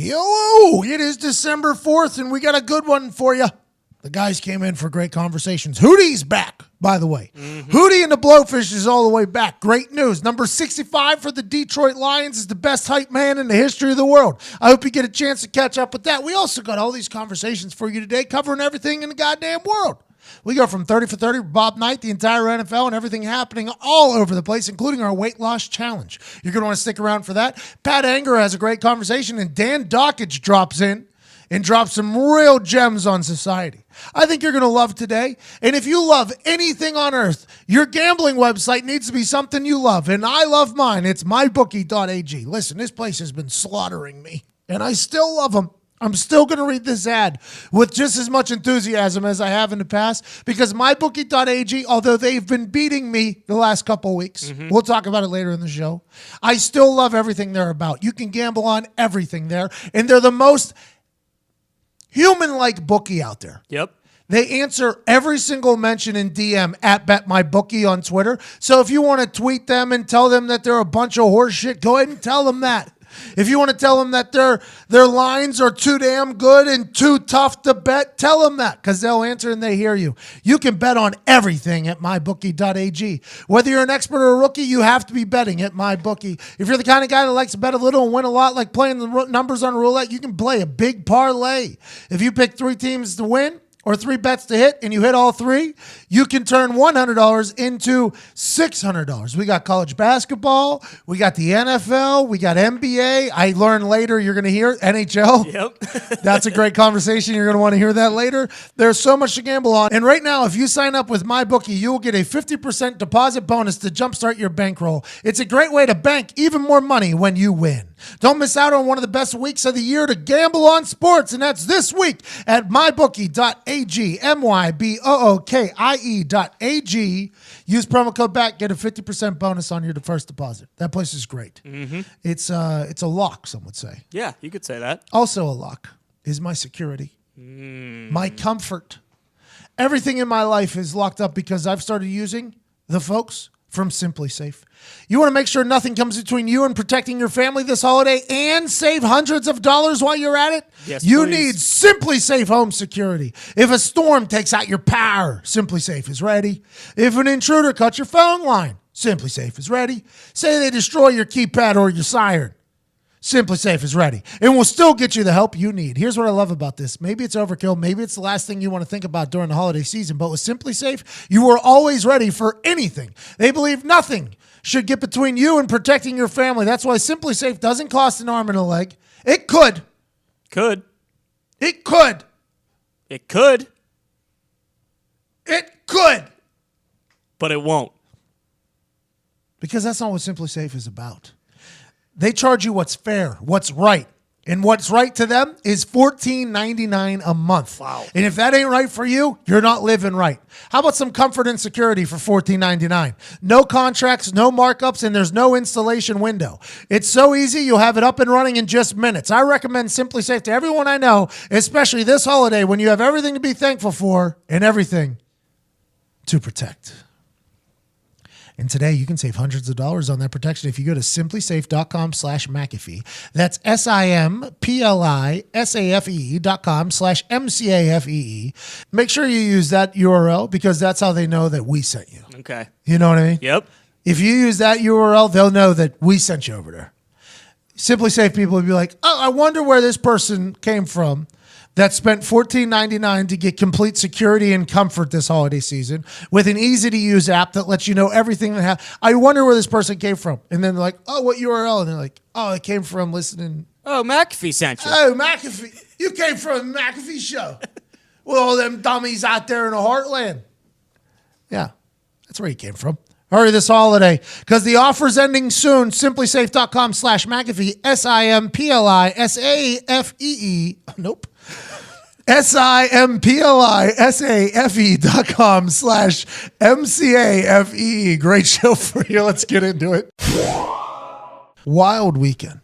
Hello, it is December 4th, and we got a good one for you. The guys came in for great conversations. Hootie's back, by the way. Hootie and the Blowfish is all the way back. Great news. Number 65 for the Detroit Lions is the best hype man in the history of the world. I hope you get a chance to catch up with that. We also got all these conversations for you today, covering everything in the goddamn world. We go from 30 for 30 with Bob Knight, the entire NFL, and everything happening all over the place, including our weight loss challenge. You're going to want to stick around for that. Pat Anger has a great conversation, and Dan Dakich drops in and drops some real gems on society. I think you're going to love today. And if you love anything on earth, your gambling website needs to be something you love. And I love mine. It's mybookie.ag. Listen, this place has been slaughtering me, and I still love them. I'm still going to read this ad with just as much enthusiasm as I have in the past, because mybookie.ag, although they've been beating me the last couple of weeks, we'll talk about it later in the show, I still love everything they're about. You can gamble on everything there, and they're the most human-like bookie out there. Yep. They answer every single mention in DM at BetMyBookie on Twitter. So if you want to tweet them and tell them that they're a bunch of horse shit, go ahead and tell them that. If you want to tell them that their lines are too damn good and too tough to bet, tell them that, because they'll answer and they hear you. You can bet on everything at mybookie.ag. Whether you're an expert or a rookie, you have to be betting at MyBookie. If you're the kind of guy that likes to bet a little and win a lot, like playing the numbers on roulette, you can play a big parlay. If you pick 3 teams to win or 3 bets to hit, and you hit all 3, you can turn $100 into $600. We got college basketball, we got the NFL, we got NBA. I learned later you're going to hear NHL. Yep. That's a great conversation. You're going to want to hear that later. There's so much to gamble on. And right now, if you sign up with MyBookie, you will get a 50% deposit bonus to jumpstart your bankroll. It's a great way to bank even more money when you win. Don't miss out on one of the best weeks of the year to gamble on sports, and that's this week at mybookie.ag, mybookie.ag. Use promo code BACK, get a 50% bonus on your first deposit. That place is great. It's a lock, some would say. Yeah, you could say that. Also a lock is my security, my comfort. Everything in my life is locked up because I've started using the folks from Simply Safe. You want to make sure nothing comes between you and protecting your family this holiday and save hundreds of dollars while you're at it? Yes, you please. need Simply Safe home security. If a storm takes out your power, Simply Safe is ready. If an intruder cuts your phone line, Simply Safe is ready. Say they destroy your keypad or your siren, Simply Safe is ready, and will still get you the help you need. Here's what I love about this. Maybe it's overkill. Maybe it's the last thing you want to think about during the holiday season, but with Simply Safe, you are always ready for anything. They believe nothing should get between you and protecting your family. That's why Simply Safe doesn't cost an arm and a leg. It could. Could. It could. It could. It could. But it won't. Because that's not what Simply Safe is about. They charge you what's fair, what's right. And what's right to them is $14.99 a month. Wow. And if that ain't right for you, you're not living right. How about some comfort and security for $14.99? No contracts, no markups, and there's no installation window. It's so easy, you'll have it up and running in just minutes. I recommend Simply Safe to everyone I know, especially this holiday when you have everything to be thankful for and everything to protect. And today you can save hundreds of dollars on that protection if you go to simplysafe.com/McAfee. That's simplysafe.com/MCAFEE. Make sure you use that URL because that's how they know that we sent you. Okay. You know what I mean? Yep. If you use that URL, they'll know that we sent you over there. Simply Safe people would be like, oh, I wonder where this person came from that spent $14.99 to get complete security and comfort this holiday season with an easy-to-use app that lets you know everything that happened. I wonder where this person came from. And then they're like, oh, what URL? And they're like, oh, it came from listening. Oh, McAfee sent you. Oh, McAfee. You came from a McAfee show. With all them dummies out there in the heartland. Yeah, that's where he came from. Hurry this holiday because the offer's ending soon. Simplysafe.com/McAfee. SIMPLISAFEE. Nope. SIMPLISAFE.com/MCAFEE. Great show for you. Let's get into it. Wild weekend.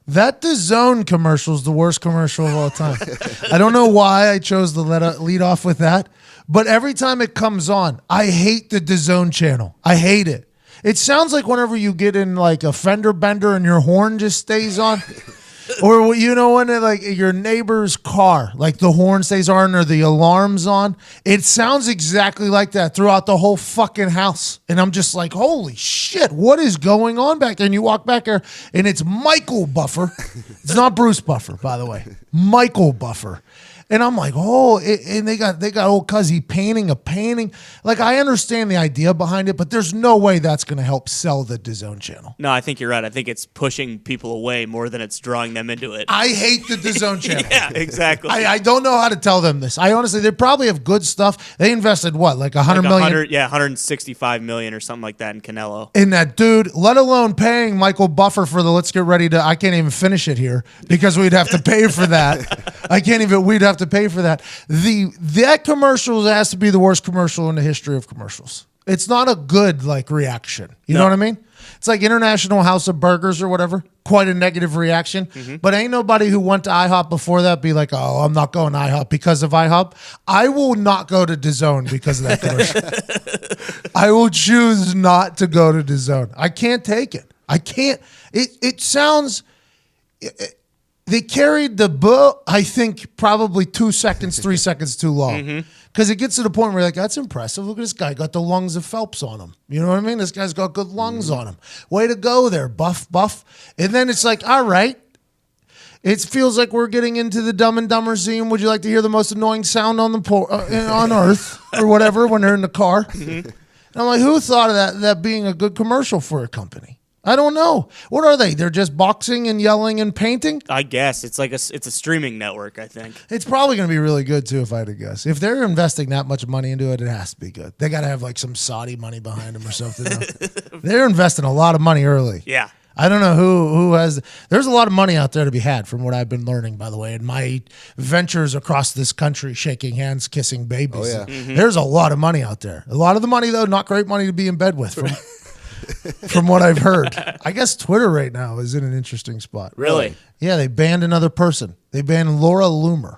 That DAZN commercial is the worst commercial of all time. I don't know why I chose to lead off with that, but every time it comes on, I hate the DAZN channel. I hate it. It sounds like whenever you get in like a fender bender and your horn just stays on. Or when like your neighbor's car, like the horn stays on or the alarm's on, it sounds exactly like that throughout the whole fucking house. And I'm just like, holy shit, what is going on back there? And you walk back there, and it's Michael Buffer. It's not Bruce Buffer, by the way. Michael Buffer. And I'm like, and they got old Cuzzy painting a painting. Like, I understand the idea behind it, but there's no way that's going to help sell the DAZN channel. No, I think you're right. I think it's pushing people away more than it's drawing them into it. I hate the DAZN channel. Yeah, exactly. I don't know how to tell them this. I honestly, they probably have good stuff. They invested what, like $100 million? Yeah, $165 million or something like that in Canelo. In that dude, let alone paying Michael Buffer for the let's get ready to, I can't even finish it here because we'd have to pay for that. We'd have to pay for that. That commercial has to be the worst commercial in the history of commercials. It's not a good reaction. You know what I mean? It's like International House of Burgers or whatever. Quite a negative reaction. Mm-hmm. But ain't nobody who went to IHOP before that be like, oh, I'm not going to IHOP because of IHOP. I will not go to DAZN because of that commercial. I will choose not to go to DAZN. I can't take it. I can't. It sounds... They carried the book, I think, probably 2 seconds, 3 seconds too long. Because it gets to the point where you're like, that's impressive. Look at this guy. Got the lungs of Phelps on him. You know what I mean? This guy's got good lungs on him. Way to go there, buff. And then it's like, all right. It feels like we're getting into the Dumb and Dumber scene. Would you like to hear the most annoying sound on on Earth or whatever when they're in the car? And I'm like, who thought of that being a good commercial for a company? I don't know. What are they? They're just boxing and yelling and painting? I guess. It's like it's a streaming network, I think. It's probably going to be really good, too, if I had to guess. If they're investing that much money into it, it has to be good. They got to have some Saudi money behind them or something. They're investing a lot of money early. Yeah. I don't know who has. There's a lot of money out there to be had from what I've been learning, by the way, in my ventures across this country, shaking hands, kissing babies. Oh, yeah. There's a lot of money out there. A lot of the money, though, not great money to be in bed with. From what I've heard. I guess Twitter right now is in an interesting spot. Really? Yeah, they banned another person. They banned Laura Loomer.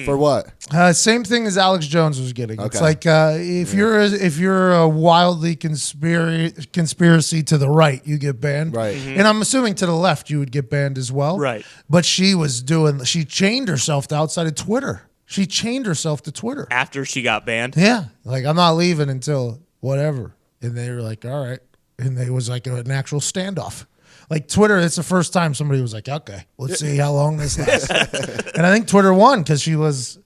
For what? Same thing as Alex Jones was getting. Okay. It's like if you're a wildly conspiracy to the right, you get banned. Right. And I'm assuming to the left you would get banned as well. Right. But she chained herself to outside of Twitter. She chained herself to Twitter. After she got banned? Yeah. Like, I'm not leaving until whatever. And they were like, all right. And it was like an actual standoff. Like Twitter, it's the first time somebody was like, okay, let's see how long this lasts. And I think Twitter won because she was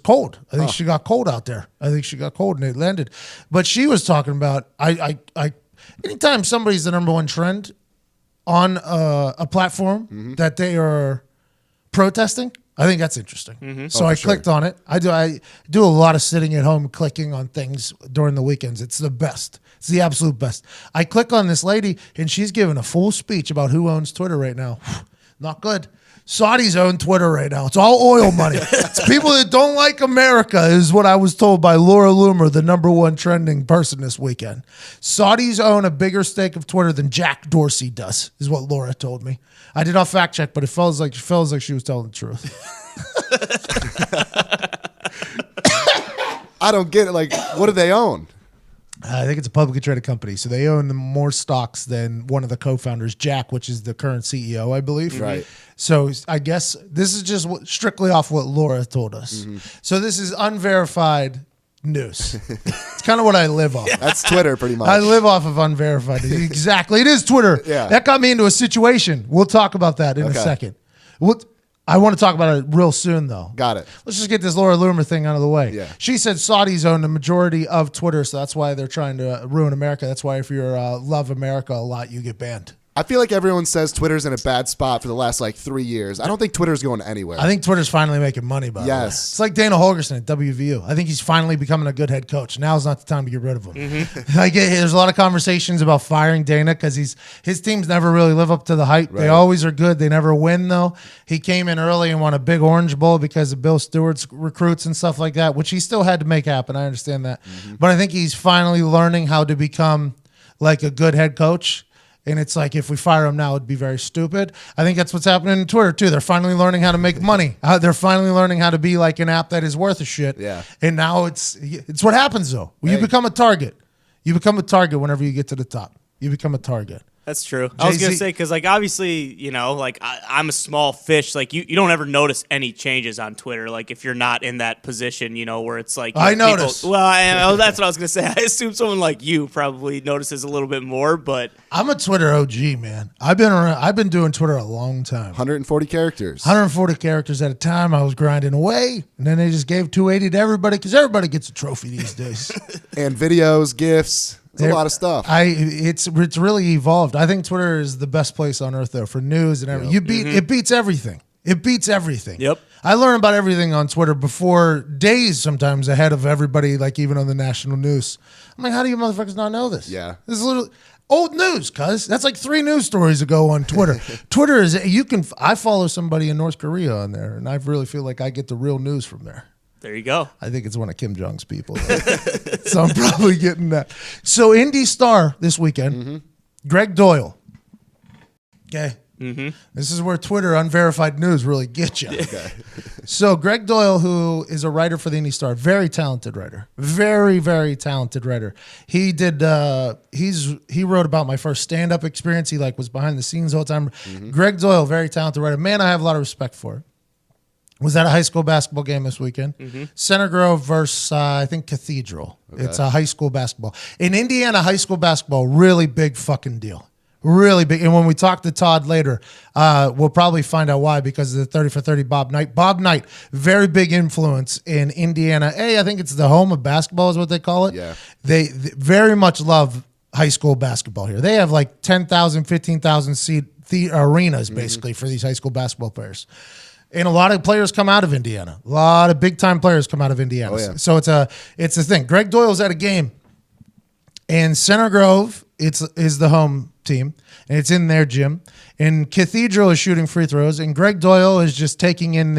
cold. I think she got cold out there. I think she got cold and it landed. But she was talking about, anytime somebody's the number one trend on a platform that they are protesting, I think that's interesting. So I clicked on it. I do a lot of sitting at home clicking on things during the weekends. It's the best. It's the absolute best. I click on this lady, and she's giving a full speech about who owns Twitter right now. Not good. Saudis own Twitter right now. It's all oil money. It's people that don't like America is what I was told by Laura Loomer, the number one trending person this weekend. Saudis own a bigger stake of Twitter than Jack Dorsey does, is what Laura told me. I did not fact check, but it feels like she was telling the truth. I don't get it. Like, what do they own? I think it's a publicly traded company, so they own more stocks than one of the co-founders, Jack, which is the current CEO, I believe. Right. So I guess this is just strictly off what Laura told us. So this is unverified news. It's kind of what I live off. That's Twitter, pretty much. I live off of unverified. Exactly. It is Twitter. Yeah. That got me into a situation. We'll talk about that in a second. I want to talk about it real soon, though. Got it. Let's just get this Laura Loomer thing out of the way. Yeah. She said Saudis own the majority of Twitter, so that's why they're trying to ruin America. That's why if you love America a lot, you get banned. I feel like everyone says Twitter's in a bad spot for the last 3 years. I don't think Twitter's going anywhere. I think Twitter's finally making money, by the way. It's like Dana Holgorsen at WVU. I think he's finally becoming a good head coach. Now's not the time to get rid of him. There's a lot of conversations about firing Dana because his teams never really live up to the hype. Right. They always are good. They never win, though. He came in early and won a big Orange Bowl because of Bill Stewart's recruits and stuff like that, which he still had to make happen. I understand that. But I think he's finally learning how to become like a good head coach. And it's like, if we fire him now, it'd be very stupid. I think that's what's happening in Twitter, too. They're finally learning how to make money. They're finally learning how to be like an app that is worth a shit. Yeah. And now it's what happens, though. You become a target. You become a target whenever you get to the top. You become a target. That's true. I was going to say, because, like, obviously, you know, like, I'm a small fish. Like, you don't ever notice any changes on Twitter, like, if you're not in that position, you know, where it's like... I notice. Well, that's what I was going to say. I assume someone like you probably notices a little bit more, but... I'm a Twitter OG, man. I've been doing Twitter a long time. 140 characters. 140 characters at a time. I was grinding away, and then they just gave 280 to everybody, because everybody gets a trophy these days. And videos, GIFs. There's a lot of stuff. It's really evolved. I think Twitter is the best place on earth, though, for news and everything. It beats everything. It beats everything. Yep. I learn about everything on Twitter before days, sometimes ahead of everybody, like even on the national news. I'm like, how do you motherfuckers not know this? Yeah. This is literally old news, cuz. That's like 3 news stories ago on Twitter. Twitter is, I follow somebody in North Korea on there, and I really feel like I get the real news from there. There you go. I think it's one of Kim Jong's people. So I'm probably getting that. So Indy Star this weekend, Greg Doyle. Okay. This is where Twitter unverified news really gets you. Okay. So Greg Doyle, who is a writer for the Indy Star, very talented writer, very, very talented writer. He did. He wrote about my first stand-up experience. He was behind the scenes all the time. Greg Doyle, very talented writer. Man, I have a lot of respect for it. Was at a high school basketball game this weekend. Center Grove versus, I think, Cathedral. Okay. It's a high school basketball. In Indiana, high school basketball, really big fucking deal. Really big. And when we talk to Todd later, we'll probably find out why, because of the 30 for 30 Bob Knight. Bob Knight, very big influence in Indiana. I think it's the home of basketball is what they call it. Yeah. They very much love high school basketball here. They have like 10,000, 15,000 seat arenas, basically, for these high school basketball players. And a lot of players come out of Indiana. A lot of big-time players come out of Indiana. Oh, yeah. So it's a thing. Greg Doyle's at a game, and Center Grove is the home team, and it's in their gym. And Cathedral is shooting free throws, and Greg Doyle is just taking in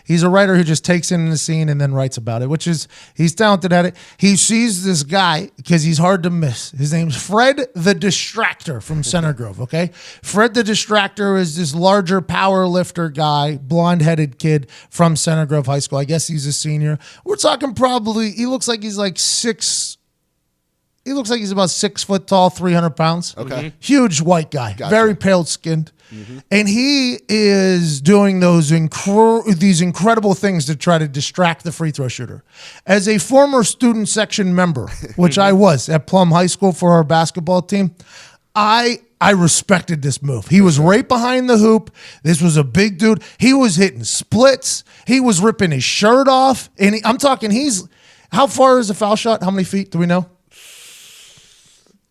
he's a writer who just takes in the scene and then writes about it, he's talented at it. He sees this guy, because he's hard to miss. His name's Fred the Distractor from Center Grove, okay? Fred the Distractor is this larger power lifter guy, blonde-headed kid from Center Grove High School. I guess he's a senior. We're talking he looks like he's like He looks like he's about 6 foot tall, 300 pounds. Okay. Huge white guy, Gotcha. Very pale skinned. And he is doing these incredible things to try to distract the free throw shooter. As a former student section member, which I was at Plum High School for our basketball team, I respected this move. He was right behind the hoop. This was a big dude. He was hitting splits. He was ripping his shirt off. And I'm talking, how far is the foul shot? How many feet do we know?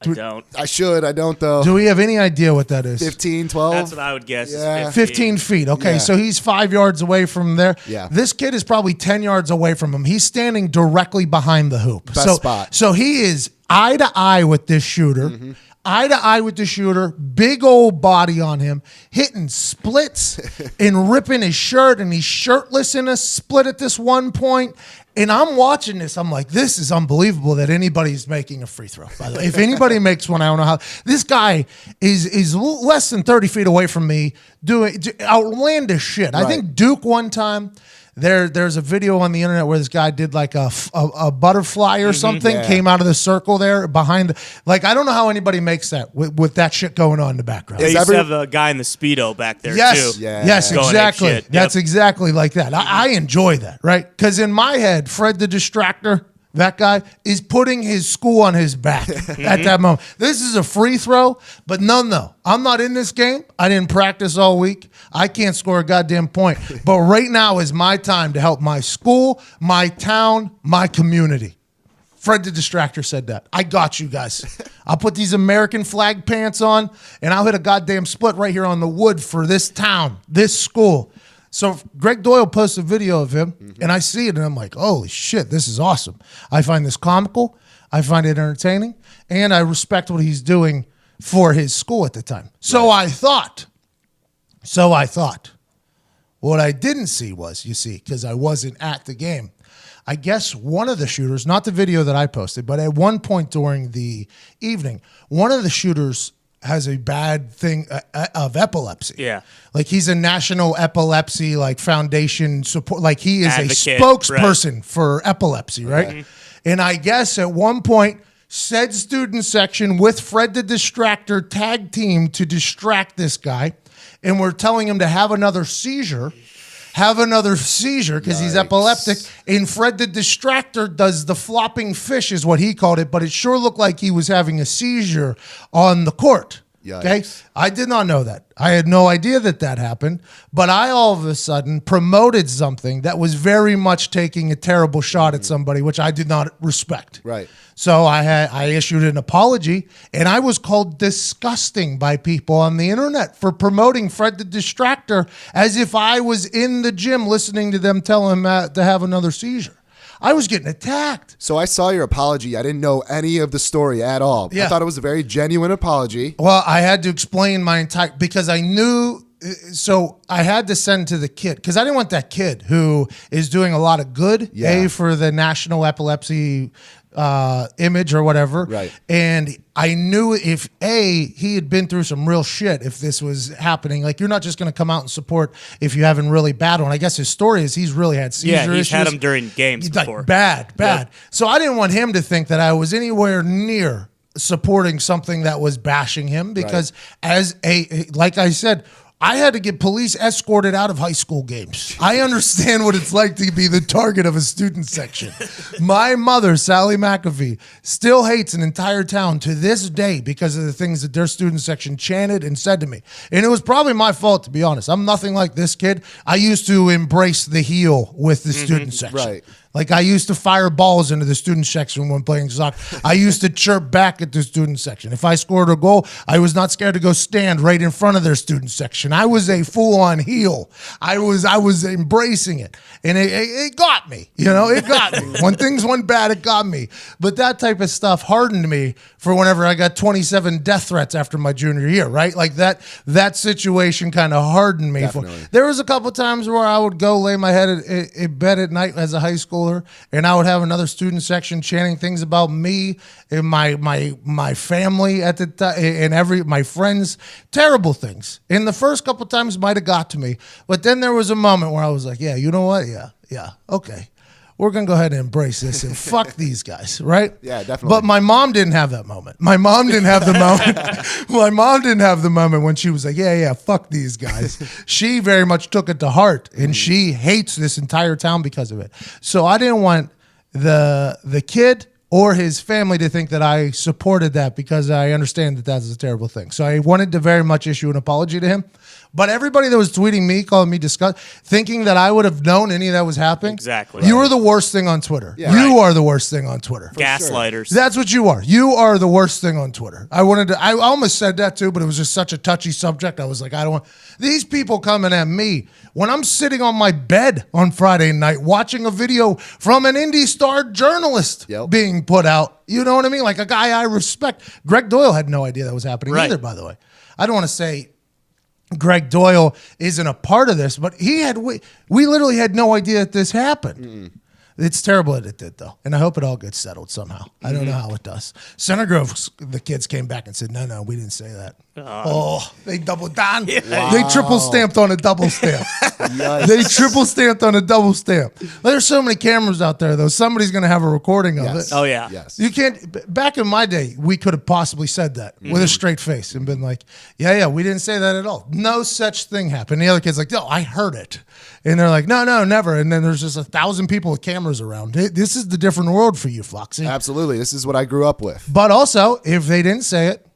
I don't. I don't, though. Do we have any idea what that is? 15, 12? That's what I would guess. Yeah. Is 15 feet. Okay, Yeah. so he's 5 yards away from there. Yeah. This kid is probably 10 yards away from him. He's standing directly behind the hoop. Best spot. So he is eye to eye with this shooter. Eye to eye with the shooter, big old body on him, hitting splits and ripping his shirt, and he's shirtless in a split at this one point. And I'm watching this. I'm like, this is unbelievable that anybody's making a free throw. By the way, if anybody makes one, I don't know how. This guy is less than 30 feet away from me doing outlandish shit. Right. I think Duke one time. There's a video on the internet where this guy did like a butterfly or something, Yeah. came out of the circle there behind. I don't know how anybody makes that with that shit going on in the background. Yeah, you used every- to have a guy in the Speedo back there, Yes, too. Yeah. yes, Going exactly. apeshit. Yep. That's exactly like that. I enjoy that, right? Because in my head, Fred the Distractor, that guy, is putting his school on his back at that moment. This is a free throw, but no. I'm not in this game. I didn't practice all week. I can't score a goddamn point. But right now is my time to help my school, my town, my community. Fred the Distractor said that. I got you guys. I'll put these American flag pants on, and I'll hit a goddamn split right here on the wood for this town, this school. So Greg Doyle posts a video of him, and I see it, and I'm like, holy shit, this is awesome. I find this comical. I find it entertaining, and I respect what he's doing for his school at the time. So I thought. What I didn't see was, you see, because I wasn't at the game, I guess one of the shooters, not the video that I posted, but at one point during the evening, one of the shooters has a bad thing of epilepsy. Yeah. Like he's a national epilepsy foundation support. Like he is Advocate, a spokesperson for epilepsy, right? And I guess at one point said student section with Fred the Distractor tag team to distract this guy, and we're telling him to have another seizure because he's epileptic. And Fred the Distractor does the flopping fish is what he called it, but it sure looked like he was having a seizure on the court. Okay, I did not know that. I had no idea that happened, but I all of a sudden promoted something that was very much taking a terrible shot at somebody, which I did not respect. Right. So I issued an apology, and I was called disgusting by people on the internet for promoting Fred the Distractor as if I was in the gym listening to them tell him to have another seizure. I was getting attacked. So I saw your apology. I didn't know any of the story at all. Yeah. I thought it was a very genuine apology. Well, I had to explain my entire, because I knew, so I had to send to the kid, because I didn't want that kid who is doing a lot of good, for the National Epilepsy image or whatever. Right. And I knew if he had been through some real shit, if this was happening, like you're not just going to come out and support if you haven't really bad one. I guess his story is he's really had seizure issues. Yeah, he's had them during games before. Like bad. Yep. So I didn't want him to think that I was anywhere near supporting something that was bashing him, because like I said, I had to get police escorted out of high school games. I understand what it's like to be the target of a student section. My mother, Sally McAfee, still hates an entire town to this day because of the things that their student section chanted and said to me. And it was probably my fault, to be honest. I'm nothing like this kid. I used to embrace the heel with the student section. Right. Like I used to fire balls into the student section when playing soccer. I used to chirp back at the student section. If I scored a goal, I was not scared to go stand right in front of their student section. I was a full-on heel. I was embracing it. And it got me. It got me. When things went bad, it got me. But that type of stuff hardened me for whenever I got 27 death threats after my junior year, right? Like that situation kind of hardened me. Definitely. There was a couple times where I would go lay my head in bed at night as a high schooler, and I would have another student section chanting things about me and my family at the time, and my friends, terrible things. And the first couple times might have got to me, but then there was a moment where I was like, yeah, you know what? Yeah, okay. We're going to go ahead and embrace this and fuck these guys, right? Yeah, definitely. But my mom didn't have that moment. My mom didn't have the moment. My mom didn't have the moment when she was like, yeah, fuck these guys. She very much took it to heart, and she hates this entire town because of it. So I didn't want the kid or his family to think that I supported that, because I understand that that's a terrible thing. So I wanted to very much issue an apology to him. But everybody that was tweeting me, calling me thinking that I would have known any of that was happening. Exactly. You are the worst thing on Twitter. Yeah. You are the worst thing on Twitter. Gaslighters. That's what you are. You are the worst thing on Twitter. I almost said that too, but it was just such a touchy subject. I was like, I don't want these people coming at me when I'm sitting on my bed on Friday night watching a video from an Indy Star journalist being put out. You know what I mean? Like a guy I respect. Greg Doyle had no idea that was happening either, by the way. I don't want to say Greg Doyle isn't a part of this, but we literally had no idea that this happened. Mm-mm. It's terrible that it did, though, and I hope it all gets settled somehow. I don't know how it does. Center Grove, the kids came back and said, no, we didn't say that. They doubled down. Yeah. Wow. They triple stamped on a double stamp. They triple stamped on a double stamp. There's so many cameras out there, though. Somebody's going to have a recording of it. Oh, yeah. Yes. You can't. Back in my day, we could have possibly said that with a straight face and been like, yeah, we didn't say that at all. No such thing happened. The other kid's like, no, I heard it. And they're like, no, never. And then there's just 1,000 people with cameras around. This is the different world for you, Foxy. Absolutely. This is what I grew up with. But also, if they didn't say it,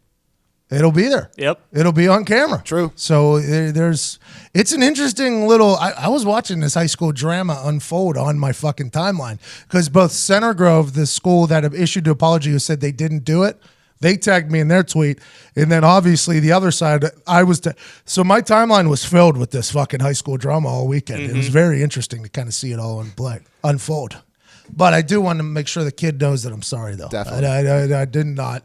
it'll be there. Yep. It'll be on camera. True. So it's an interesting little, I was watching this high school drama unfold on my fucking timeline, because both Center Grove, the school that have issued the apology who said they didn't do it, they tagged me in their tweet. And then obviously the other side, so my timeline was filled with this fucking high school drama all weekend. It was very interesting to kind of see it all unfold. But I do want to make sure the kid knows that I'm sorry, though. Definitely.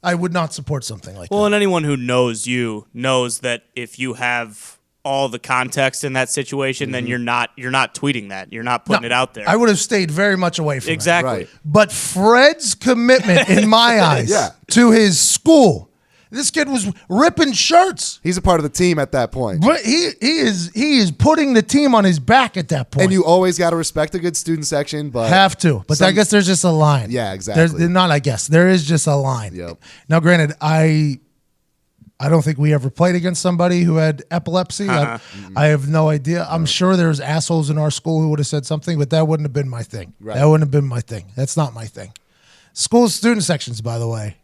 I would not support something like that. Well, and anyone who knows you knows that if you have all the context in that situation, then you're not tweeting that. You're not putting it out there. I would have stayed very much away from it. Exactly. Right. But Fred's commitment, in my eyes, to his school This kid was ripping shirts. He's a part of the team at that point. But he is putting the team on his back at that point. And you always got to respect a good student section, but have to. But I guess there's just a line. Yeah, exactly. There is just a line. Yep. Now, granted, I don't think we ever played against somebody who had epilepsy. I have no idea. I'm sure there's assholes in our school who would have said something, but that wouldn't have been my thing. Right. That wouldn't have been my thing. That's not my thing. School student sections, by the way,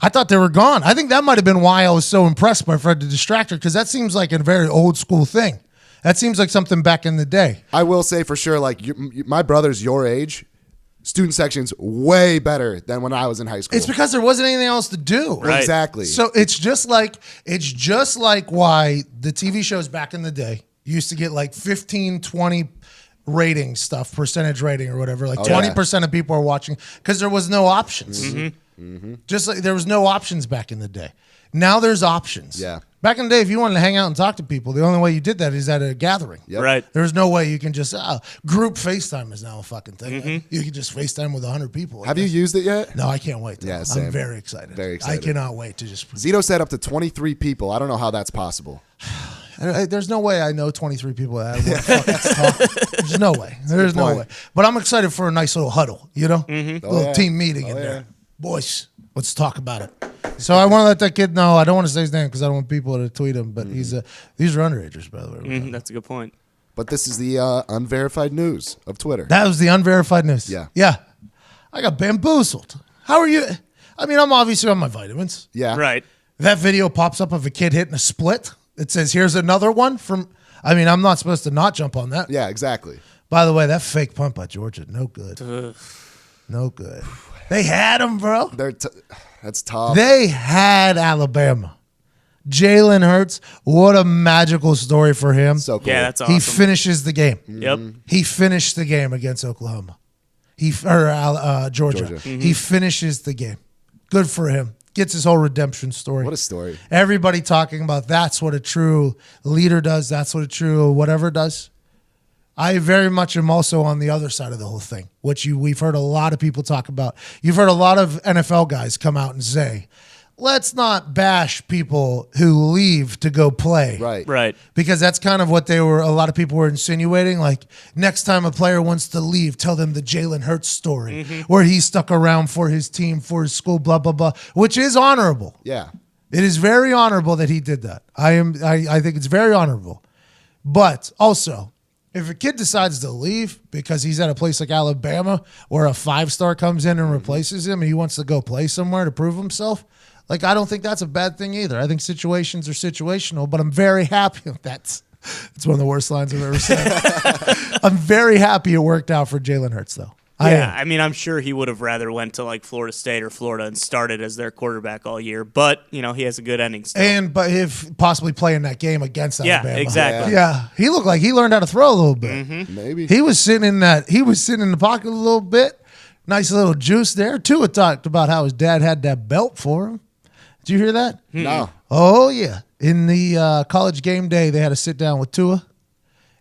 I thought they were gone. I think that might have been why I was so impressed by Fred the Distractor, because that seems like a very old school thing. That seems like something back in the day. I will say for sure, like my brother's your age, student section's way better than when I was in high school. It's because there wasn't anything else to do. Right. Exactly. So it's just like why the TV shows back in the day used to get like 15, 20 rating stuff, percentage rating or whatever. Like 20% of people are watching because there was no options. Just like there was no options back in the day. Now there's options. Yeah. Back in the day, if you wanted to hang out and talk to people, the only way you did that is at a gathering. Yep. Right. There's no way you can just group FaceTime is now a fucking thing. Like, you can just FaceTime with 100 people. Have you used it yet? No, I can't wait. Yeah, same. I'm very excited. Very excited. I cannot wait to just. Zito said up to 23 people. I don't know how that's possible. There's no way I know 23 people that want to fucking talk. There's no way. There's no way. But I'm excited for a nice little huddle, you know? Little team meeting in there. Boys, let's talk about it. So I want to let that kid know. I don't want to say his name because I don't want people to tweet him, but these are underagers, by the way. That's a good point. But this is the unverified news of Twitter. That was the unverified news. Yeah. Yeah. I got bamboozled. How are you? I mean, I'm obviously on my vitamins. Yeah. Right. That video pops up of a kid hitting a split. It says, here's another one from, I mean, I'm not supposed to not jump on that. Yeah, exactly. By the way, that fake punt by Georgia, no good. No good. They had him, bro. That's tough. They had Alabama. Jalen Hurts, what a magical story for him. So cool. Yeah, that's awesome. He finishes the game. Yep. He finished the game against Oklahoma. Georgia. He finishes the game. Good for him. Gets his whole redemption story. What a story. Everybody talking about that's what a true leader does. That's what a true whatever does. I very much am also on the other side of the whole thing, which we've heard a lot of people talk about. You've heard a lot of NFL guys come out and say, let's not bash people who leave to go play. Right. Right. Because that's kind of what a lot of people were insinuating. Like, next time a player wants to leave, tell them the Jalen Hurts story, where he stuck around for his team, for his school, blah, blah, blah, which is honorable. Yeah. It is very honorable that he did that. I think it's very honorable. But also, if a kid decides to leave because he's at a place like Alabama where a 5-star comes in and replaces him and he wants to go play somewhere to prove himself, like, I don't think that's a bad thing either. I think situations are situational, but I'm very happy. It's one of the worst lines I've ever said. I'm very happy it worked out for Jalen Hurts, though. Yeah, I mean, I'm sure he would have rather went to like Florida State or Florida and started as their quarterback all year. But he has a good ending still. But if possibly playing that game against Alabama. Yeah, exactly. Yeah, he looked like he learned how to throw a little bit. Maybe. He was sitting in the pocket a little bit. Nice little juice there. Tua talked about how his dad had that belt for him. Did you hear that? No. Oh, yeah. In the college game day, they had to sit down with Tua.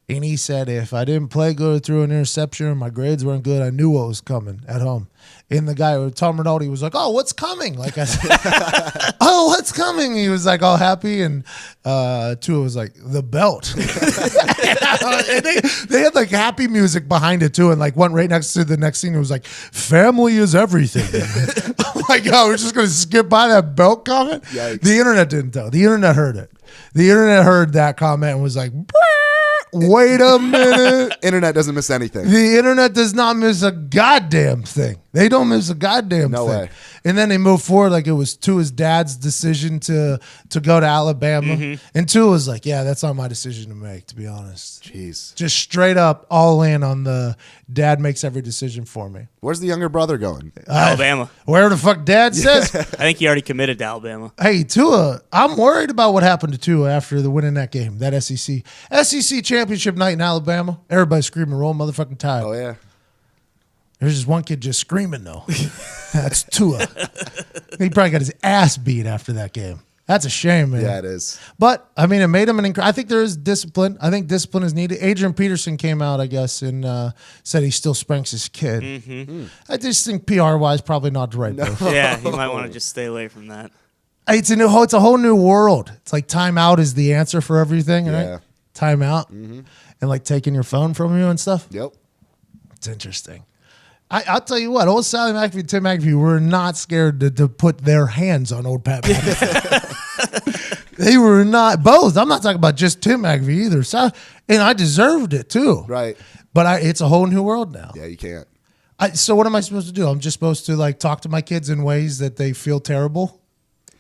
And he said, if I didn't play good through an interception or my grades weren't good, I knew what was coming at home. And the guy, Tom Rinaldi, was like, oh, what's coming? Like I said, oh, what's coming? He was like all happy. And Tua was like, the belt. And they had like happy music behind it too. And like went right next to the next scene. It was like, family is everything. I'm like, oh, we're just going to skip by that belt comment? Yikes. The internet didn't though. The internet heard it. The internet heard that comment and was like, wait a minute. Internet doesn't miss anything. The internet does not miss a goddamn thing. They don't miss a goddamn No thing. way. And then they moved forward like it was Tua's dad's decision to go to Alabama. And Tua was like, yeah, that's not my decision to make, to be honest. Jeez. Just straight up all in on the dad makes every decision for me. Where's the younger brother going? Alabama. Wherever the fuck dad says. I think he already committed to Alabama. Hey, Tua, I'm worried about what happened to Tua after the winning that game, that SEC championship night in Alabama. Everybody screaming, roll motherfucking tide. Oh, yeah. There's just one kid just screaming, though. That's Tua. He probably got his ass beat after that game. That's a shame, man. Yeah, it is. But, I mean, it made him I think there is discipline. I think discipline is needed. Adrian Peterson came out, I guess, and said he still spanks his kid. I just think PR-wise, probably not the right move. Yeah, he might want to just stay away from that. It's a whole new world. It's like timeout is the answer for everything, right? Yeah. Timeout. And like taking your phone from you and stuff. Yep. It's interesting. I'll tell you what, old Sally McAfee and Tim McAfee were not scared to put their hands on old Pat McAfee. They were not, both. I'm not talking about just Tim McAfee either. And I deserved it too. Right. But it's a whole new world now. Yeah, you can't. So what am I supposed to do? I'm just supposed to like talk to my kids in ways that they feel terrible?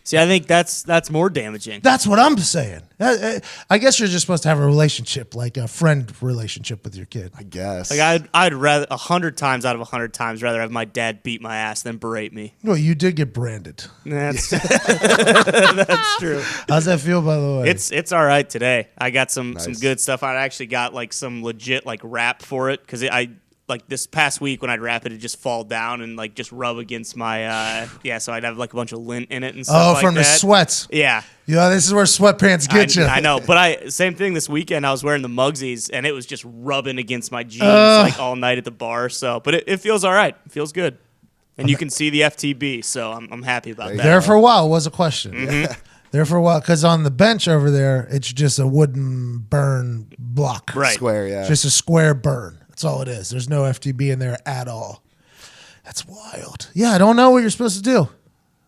See, I think that's more damaging. That's what I'm saying. I guess you're just supposed to have a relationship, like a friend relationship with your kid. I guess. Like I'd rather 100 times out of 100 times rather have my dad beat my ass than berate me. No, you did get branded. That's that's true. How's that feel, by the way? It's all right today. I got some good stuff. I actually got like some legit like wrap for it because I like this past week when I'd wrap it, it'd just fall down and like just rub against my so I'd have like a bunch of lint in it and stuff like that. Oh, from the sweats. Yeah. Yeah, this is where sweatpants get you. I know, but same thing this weekend. I was wearing the Mugsies and it was just rubbing against my jeans like all night at the bar. So, but it feels all right. It feels good, and you can see the FTB. So I'm happy about that. There for a while was a question. There for a while because on the bench over there, it's just a wooden burn block. Right. Square, yeah. Just a square burn. That's all it is. There's no FTB in there at all. That's wild. Yeah, I don't know what you're supposed to do.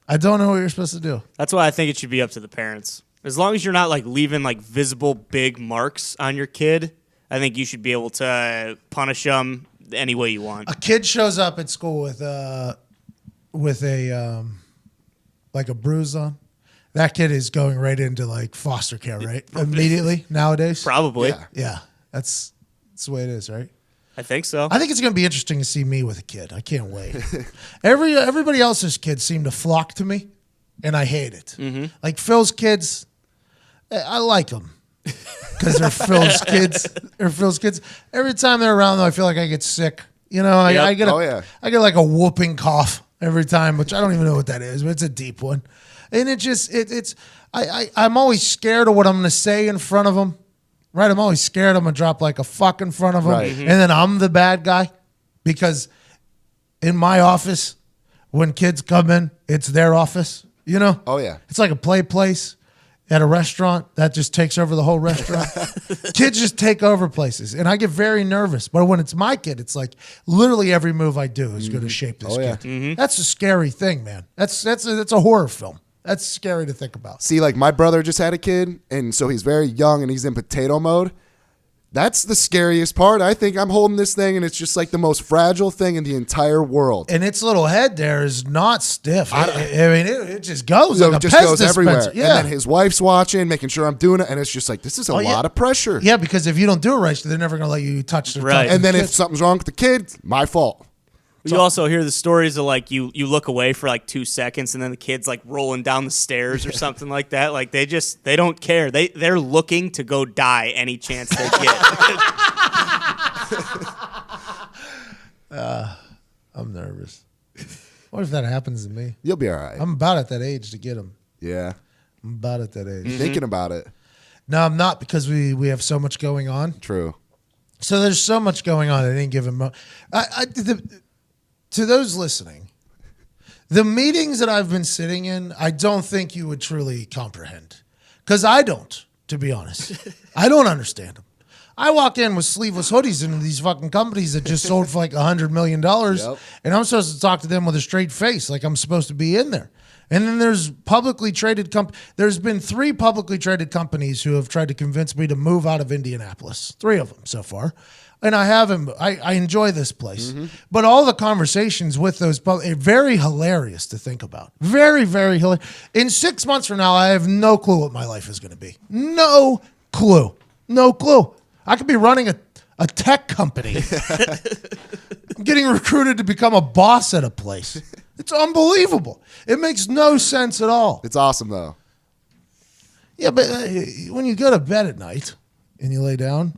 That's why I think it should be up to the parents. As long as you're not like leaving like visible big marks on your kid, I think you should be able to punish them any way you want. A kid shows up at school with a like a bruise on. That kid is going right into like foster care, right? Immediately nowadays. Probably. Yeah. That's the way it is, right? I think so. I think it's going to be interesting to see me with a kid. I can't wait. Everybody else's kids seem to flock to me, and I hate it. Like Phil's kids, I like them because they're Phil's kids. They're Phil's kids. Every time they're around, though, I feel like I get sick. You know, I get like a whooping cough every time, which I don't even know what that is, but it's a deep one. And I'm always scared of what I'm going to say in front of them. Right, I'm always scared I'm going to drop like a fuck in front of them. Right. And then I'm the bad guy because in my office, when kids come in, it's their office, you know? Oh, yeah. It's like a play place at a restaurant that just takes over the whole restaurant. Kids just take over places. And I get very nervous. But when it's my kid, it's like literally every move I do is going to shape this kid. That's a scary thing, man. That's a horror film. That's scary to think about. See, like my brother just had a kid, and so he's very young, and he's in potato mode. That's the scariest part. I think I'm holding this thing, and it's just like the most fragile thing in the entire world. And its little head there is not stiff. I mean, it just goes like it a just Pez goes everywhere. dispenser. Yeah. And then his wife's watching, making sure I'm doing it, and it's just like, this is a lot of pressure. Yeah, because if you don't do it right, they're never going to let you touch their Right. tongue. And then if something's wrong with the kid, my fault. You also hear the stories of like you look away for like 2 seconds and then the kid's like rolling down the stairs or something like that. Like they don't care. They're looking to go die any chance they get. I'm nervous. What if that happens to me? You'll be all right. I'm about at that age to get them. Yeah. I'm about at that age. Thinking about it. No, I'm not because we have so much going on. True. So there's so much going on at any given moment. To those listening, the meetings that I've been sitting in, I don't think you would truly comprehend. Because I don't, to be honest. I don't understand them. I walk in with sleeveless hoodies into these fucking companies that just sold for like $100 million, and I'm supposed to talk to them with a straight face like I'm supposed to be in there. And then there's publicly traded there's been 3 publicly traded companies who have tried to convince me to move out of Indianapolis. 3 of them so far. And I haven't. I enjoy this place. But all the conversations with those are very hilarious to think about. Very, very hilarious. In 6 months from now, I have no clue what my life is going to be. No clue. No clue. I could be running a tech company. I'm getting recruited to become a boss at a place. It's unbelievable. It makes no sense at all. It's awesome, though. Yeah, but when you go to bed at night and you lay down,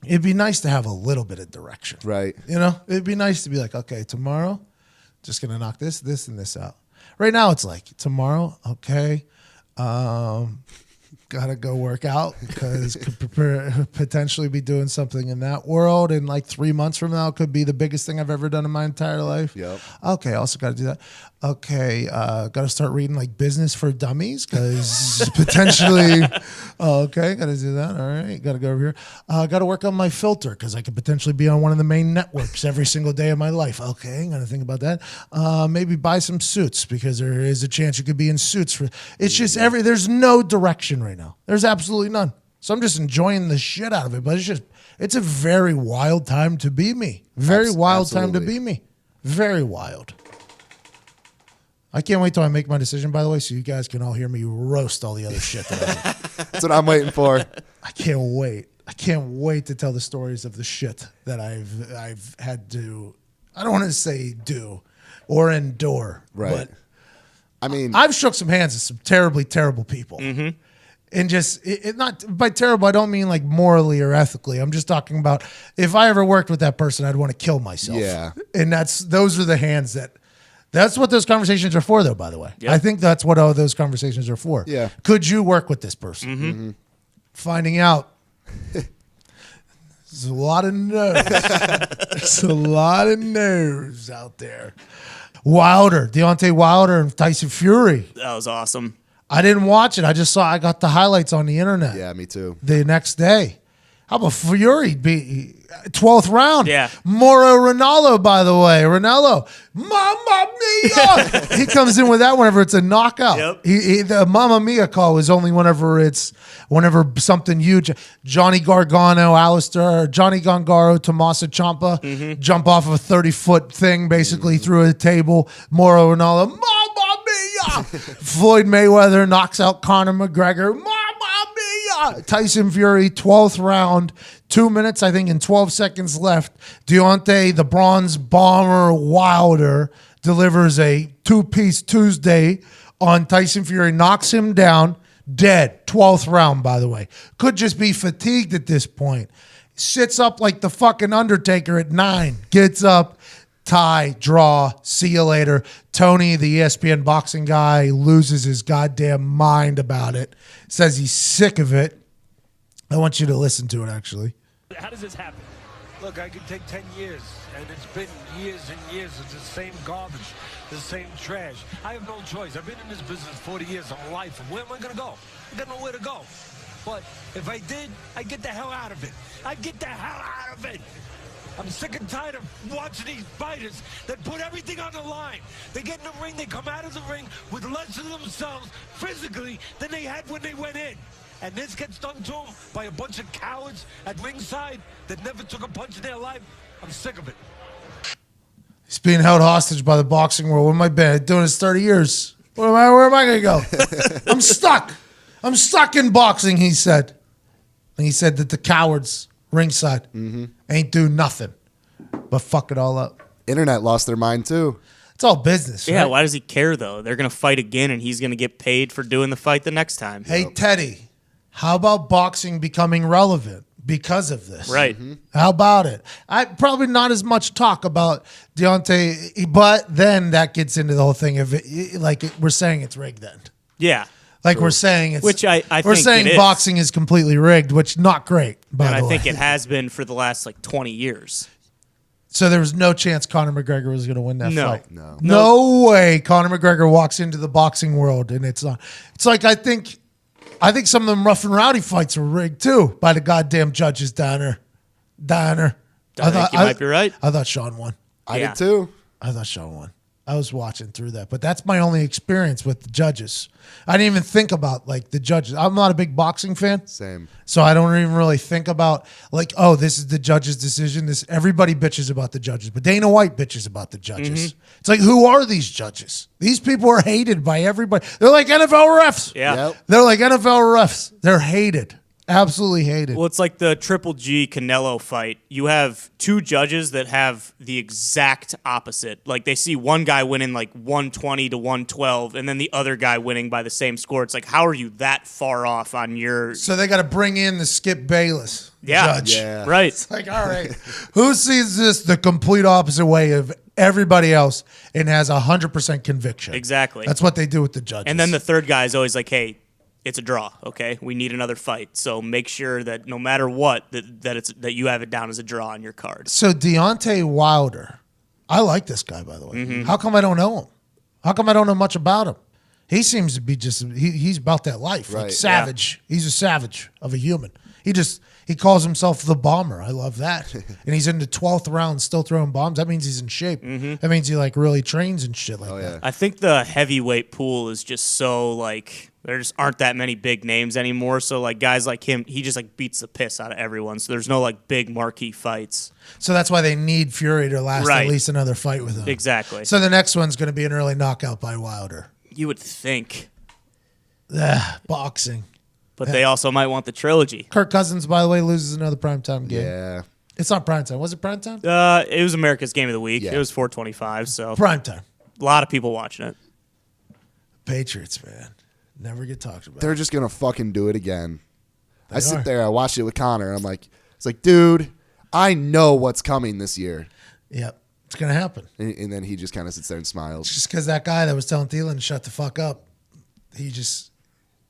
it'd be nice to have a little bit of direction. Right. You know, it'd be nice to be like, okay, tomorrow, just going to knock this, and this out. Right now, it's like, tomorrow, okay, going Gotta go work out because could potentially be doing something in that world. And like 3 months from now, could be the biggest thing I've ever done in my entire life. Yep. Okay, also got to do that. Okay, got to start reading like Business for Dummies because potentially. Okay, got to do that. All right, got to go over here. Got to work on my filter because I could potentially be on one of the main networks every single day of my life. Okay, got to think about that. Maybe buy some suits because there is a chance you could be in suits. It's just there's no direction right now. There's absolutely none. So I'm just enjoying the shit out of it. But it's a very wild time to be me. Very wild time to be me. Very wild. I can't wait till I make my decision, by the way, so you guys can all hear me roast all the other shit that I do. That's what I'm waiting for. I can't wait. I can't wait to tell the stories of the shit that I've had to, I don't want to say do or endure. Right. But I mean, I've shook some hands with some terribly terrible people. Mm-hmm. And just, not by terrible, I don't mean like morally or ethically. I'm just talking about if I ever worked with that person, I'd want to kill myself. Yeah. And those are the hands that's what those conversations are for, though, by the way. Yep. I think that's what all those conversations are for. Yeah. Could you work with this person? Mm-hmm. Mm-hmm. Finding out. There's a lot of no's. There's a lot of no's out there. Deontay Wilder and Tyson Fury. That was awesome. I didn't watch it. I got the highlights on the internet. yeah, me too. The next day. How about Fury be 12th round? Yeah. Mauro Ranallo, by the way. Ranallo, Mamma Mia! He comes in with that whenever it's a knockout. Yep. The Mamma Mia call is only whenever something huge. Johnny Gongaro, Tommaso Ciampa jump off of a 30-foot thing basically through a table. Mauro Ranallo, Mamma Mia! Floyd Mayweather knocks out Conor McGregor. Mamma Mia! Tyson Fury, 12th round, 2 minutes, I think, and 12 seconds left. Deontay, the Bronze Bomber Wilder, delivers a two-piece Tuesday on Tyson Fury, knocks him down, dead. 12th round, by the way. Could just be fatigued at this point. Sits up like the fucking Undertaker at 9. Gets up. Tie, draw, see you later. Tony, the ESPN boxing guy, loses his goddamn mind about it. Says he's sick of it. I want you to listen to it, actually. How does this happen? Look, I could take 10 years, and it's been years and years of the same garbage, the same trash. I have no choice. I've been in this business 40 years of life. Where am I going to go? I got nowhere to go. But if I did, I'd get the hell out of it. I'd get the hell out of it. I'm sick and tired of watching these fighters that put everything on the line. They get in the ring, they come out of the ring with less of themselves physically than they had when they went in. And this gets done to them by a bunch of cowards at ringside that never took a punch in their life. I'm sick of it. He's being held hostage by the boxing world. What am I been doing this 30 years? Where am I going to go? I'm stuck. I'm stuck in boxing, he said. And he said that the cowards ringside ain't do nothing but fuck it all up. Internet lost their mind too. It's all business. Yeah, right? why does he care, though? They're going to fight again, and he's going to get paid for doing the fight the next time. Hey, Teddy, how about boxing becoming relevant because of this? Right. How about it? I probably not as much talk about Deontay, but then that gets into the whole thing of we're saying it's rigged then. Yeah. Like we're saying it's Which I we're think saying it is. boxing is completely rigged, which not great. By And the I way. think it has been for the last 20 years. So there was no chance Conor McGregor was going to win that No. fight. No. way Conor McGregor walks into the boxing world and it's not. It's like I think some of them rough and rowdy fights are rigged too by the goddamn judges down there. I think you might be right. I thought Sean won. I Yeah. did too. I thought Sean won. I was watching through that, but that's my only experience with the judges. I didn't even think about the judges. I'm not a big boxing fan. Same. So I don't even really think about this is the judge's decision. Everybody bitches about the judges, but Dana White bitches about the judges. It's like, who are these judges? These people are hated by everybody. They're like NFL refs. Yeah. Yep. They're like NFL refs. They're hated. Absolutely hated. Well, it's like the Triple G Canelo fight. You have two judges that have the exact opposite. Like they see one guy winning 120 to 112, and then the other guy winning by the same score. It's like, how are you that far off on your? So they got to bring in the Skip Bayless judge. Yeah. Right. It's like, all right, who sees this the complete opposite way of everybody else and has 100% conviction? Exactly. That's what they do with the judges. And then the third guy is always like, hey, it's a draw. Okay, we need another fight. So make sure that no matter what, that you have it down as a draw on your card. So Deontay Wilder, I like this guy, by the way. Mm-hmm. How come I don't know him? How come I don't know much about him? He seems to be he's about that life, like savage. Yeah. He's a savage of a human. He calls himself the bomber. I love that. And he's in the 12th round still throwing bombs. That means he's in shape. Mm-hmm. That means he like really trains and shit like that. I think the heavyweight pool is just so like there just aren't that many big names anymore. So like guys like him, he just like beats the piss out of everyone. So there's no like big marquee fights. So that's why they need Fury to last at least another fight with him. Exactly. So the next one's going to be an early knockout by Wilder. You would think. Boxing. But they also might want the trilogy. Kirk Cousins, by the way, loses another primetime game. Yeah. It's not primetime. Was it primetime? It was America's Game of the Week. Yeah. It was 4:25, so primetime. A lot of people watching it. Patriots, man. Never get talked about. They're just going to fucking do it again. I sit are. there, I watched it with Connor, and I'm like, it's like, dude, I know what's coming this year. Yep. It's going to happen. And then he just kind of sits there and smiles. Just because that guy that was telling Thielen to shut the fuck up,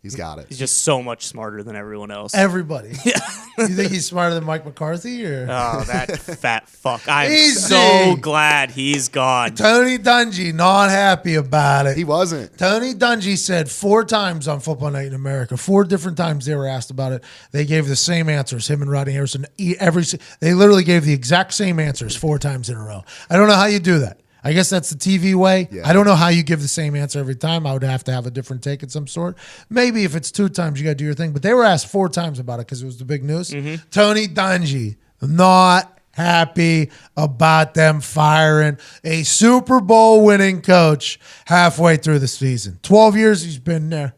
He's got it. He's just so much smarter than everyone else. Everybody. Yeah. You think he's smarter than Mike McCarthy? Or? Oh, that fat fuck. I'm Easy. so glad he's gone. Tony Dungy, not happy about it. He wasn't. Tony Dungy said 4 times on Football Night in America, 4 different times they were asked about it. They gave the same answers, him and Rodney Harrison. They literally gave the exact same answers 4 times in a row. I don't know how you do that. I guess that's the TV way. Yeah. I don't know how you give the same answer every time. I would have to have a different take of some sort. Maybe if it's 2 times, you got to do your thing. But they were asked 4 times about it because it was the big news. Mm-hmm. Tony Dungy, not happy about them firing a Super Bowl winning coach halfway through the season. 12 years he's been there.